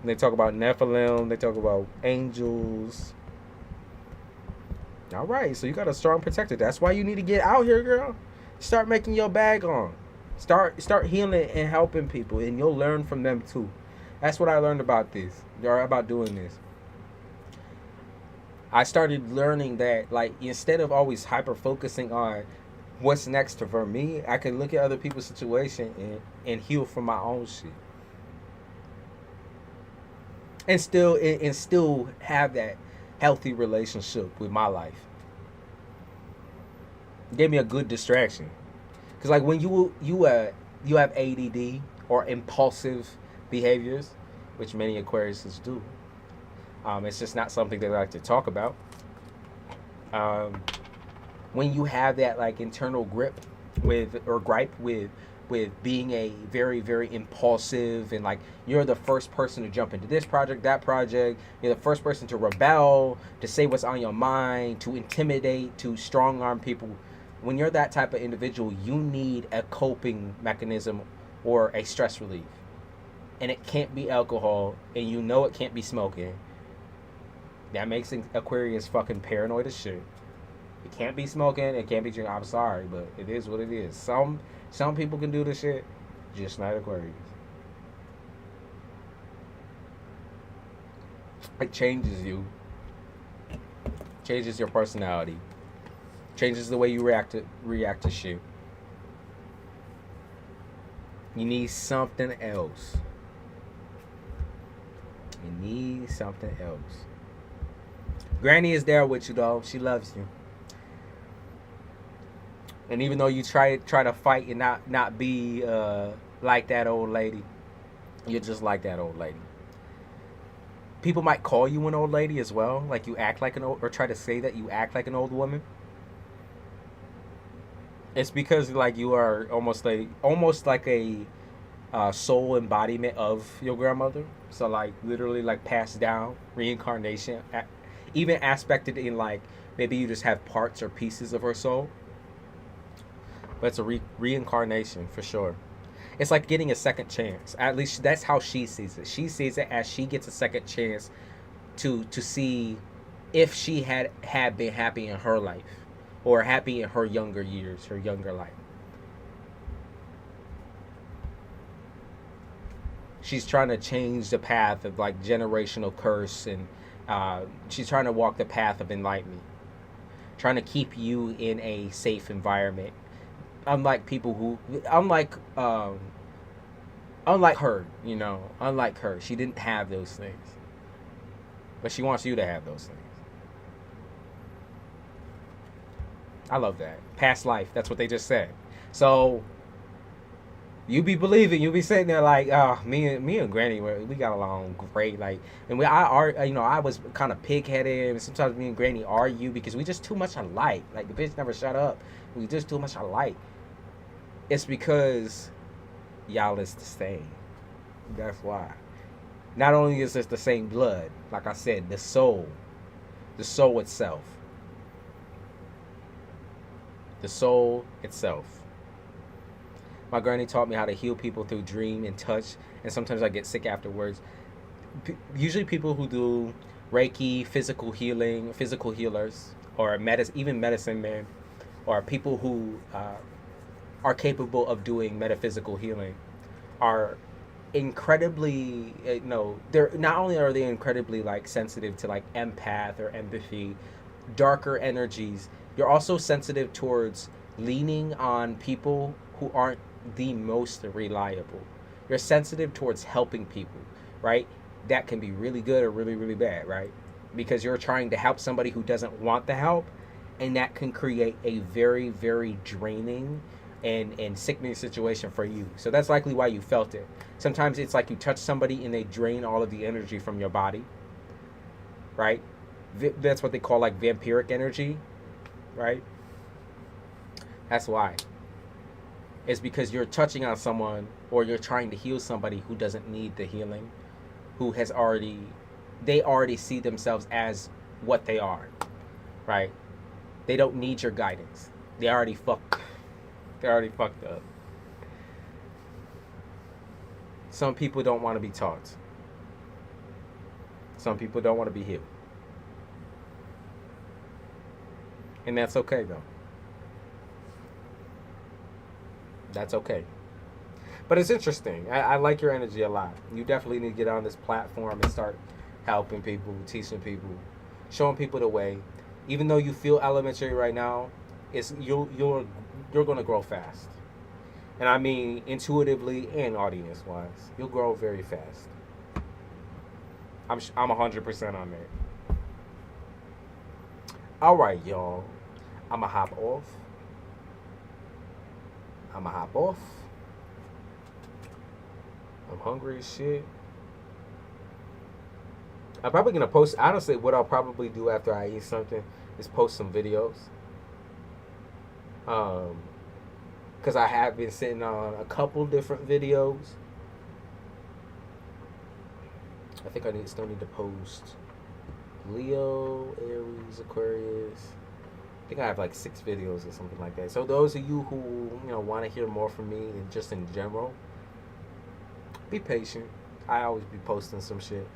They talk about Nephilim. They talk about angels. All right, so you got a strong protector. That's why you need to get out here, girl. Start making your bag on. Start healing and helping people, and you'll learn from them too. That's what I learned about this, or about doing this. I started learning that, like, instead of always hyper focusing on what's next for me, I can look at other people's situation and heal from my own shit. And still have that healthy relationship with my life. It gave me a good distraction. Cause like when you have ADD or impulsive behaviors, which many Aquariuses do. It's just not something they like to talk about. When you have that like internal grip with being a very, very impulsive, and like you're the first person to jump into this project, that project. You're the first person to rebel, to say what's on your mind, to intimidate, to strong arm people. When you're that type of individual, you need a coping mechanism or a stress relief. And it can't be alcohol, and you know it can't be smoking. That makes Aquarius fucking paranoid as shit. It can't be smoking, it can't be drinking. I'm sorry, but it is what it is. Some people can do this shit, just not Aquarius. It changes you. Changes your personality. Changes the way you react to shit. You need something else. You need something else. Granny is there with you though. She loves you. And even though you try to fight and not be like that old lady, you're just like that old lady. People might call you an old lady as well, like you act like an old, or try to say that you act like an old woman. It's because like you are almost like a soul embodiment of your grandmother. So like literally like passed down, reincarnation, even aspected in like maybe you just have parts or pieces of her soul. But it's a reincarnation for sure. It's like getting a second chance. At least that's how she sees it. She sees it as she gets a second chance to see if she had been happy in her life, or happy in her younger years, her younger life. She's trying to change the path of like generational curse, and she's trying to walk the path of enlightenment, trying to keep you in a safe environment. Unlike people who, unlike her, you know, unlike her, she didn't have those things, but she wants you to have those things. I love that. Past life, that's what they just said. So you be believing, you be sitting there like, oh, me and Granny, we got along great. Like, and I was kind of pig-headed, and sometimes me and Granny argue because we just too much alike. Like, the bitch never shut up. We just too much alike. It's because y'all is the same. That's why. Not only is this the same blood, like I said, the soul itself. The soul itself. My granny taught me how to heal people through dream and touch, and sometimes I get sick afterwards. Usually people who do Reiki, physical healing, physical healers, or even medicine men, or people who are capable of doing metaphysical healing, are incredibly, they're not only are they incredibly like sensitive to like empath or empathy, darker energies. You're also sensitive towards leaning on people who aren't the most reliable. You're sensitive towards helping people, right? That can be really good or really, really bad, right? Because you're trying to help somebody who doesn't want the help, and that can create a very, very draining and sickening situation for you. So that's likely why you felt it. Sometimes it's like you touch somebody and they drain all of the energy from your body, right? That's what they call like vampiric energy, right? That's why. It's because you're touching on someone, or you're trying to heal somebody who doesn't need the healing, who has they already see themselves as what they are, right? They don't need your guidance. They're already fucked up. Some people don't want to be taught. Some people don't want to be healed. And that's okay, though. That's okay. But it's interesting. I like your energy a lot. You definitely need to get on this platform and start helping people, teaching people, showing people the way. Even though you feel elementary right now, you're going to grow fast. And I mean intuitively and audience-wise. You'll grow very fast. I'm 100% on that. All right, y'all. I'm going to hop off. I'm hungry as shit. I'm probably going to post, honestly, what I'll probably do after I eat something is post some videos. because I have been sitting on a couple different videos. I think still need to post Leo, Aries, Aquarius. I think I have like 6 videos or something like that. So those of you who want to hear more from me and just in general, be patient. I always be posting some shit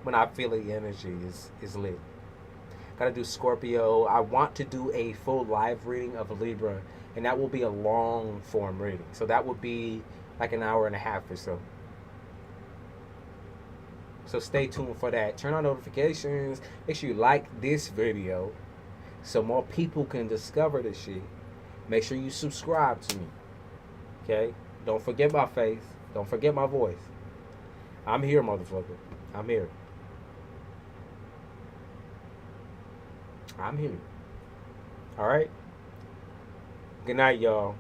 when I feel the energy is lit. Gotta do Scorpio. I want to do a full live reading of Libra, and that will be a long form reading. So that would be like an hour and a half or so. So stay tuned for that. Turn on notifications. Make sure you like this video so more people can discover this shit. Make sure you subscribe to me. Okay? Don't forget my face. Don't forget my voice. I'm here, motherfucker. I'm here. I'm here. Alright? Good night, y'all.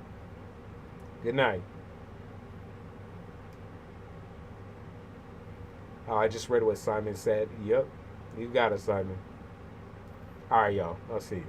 Good night. Oh, I just read what Simon said. Yep. You got it, Simon. Alright, y'all. I'll see you.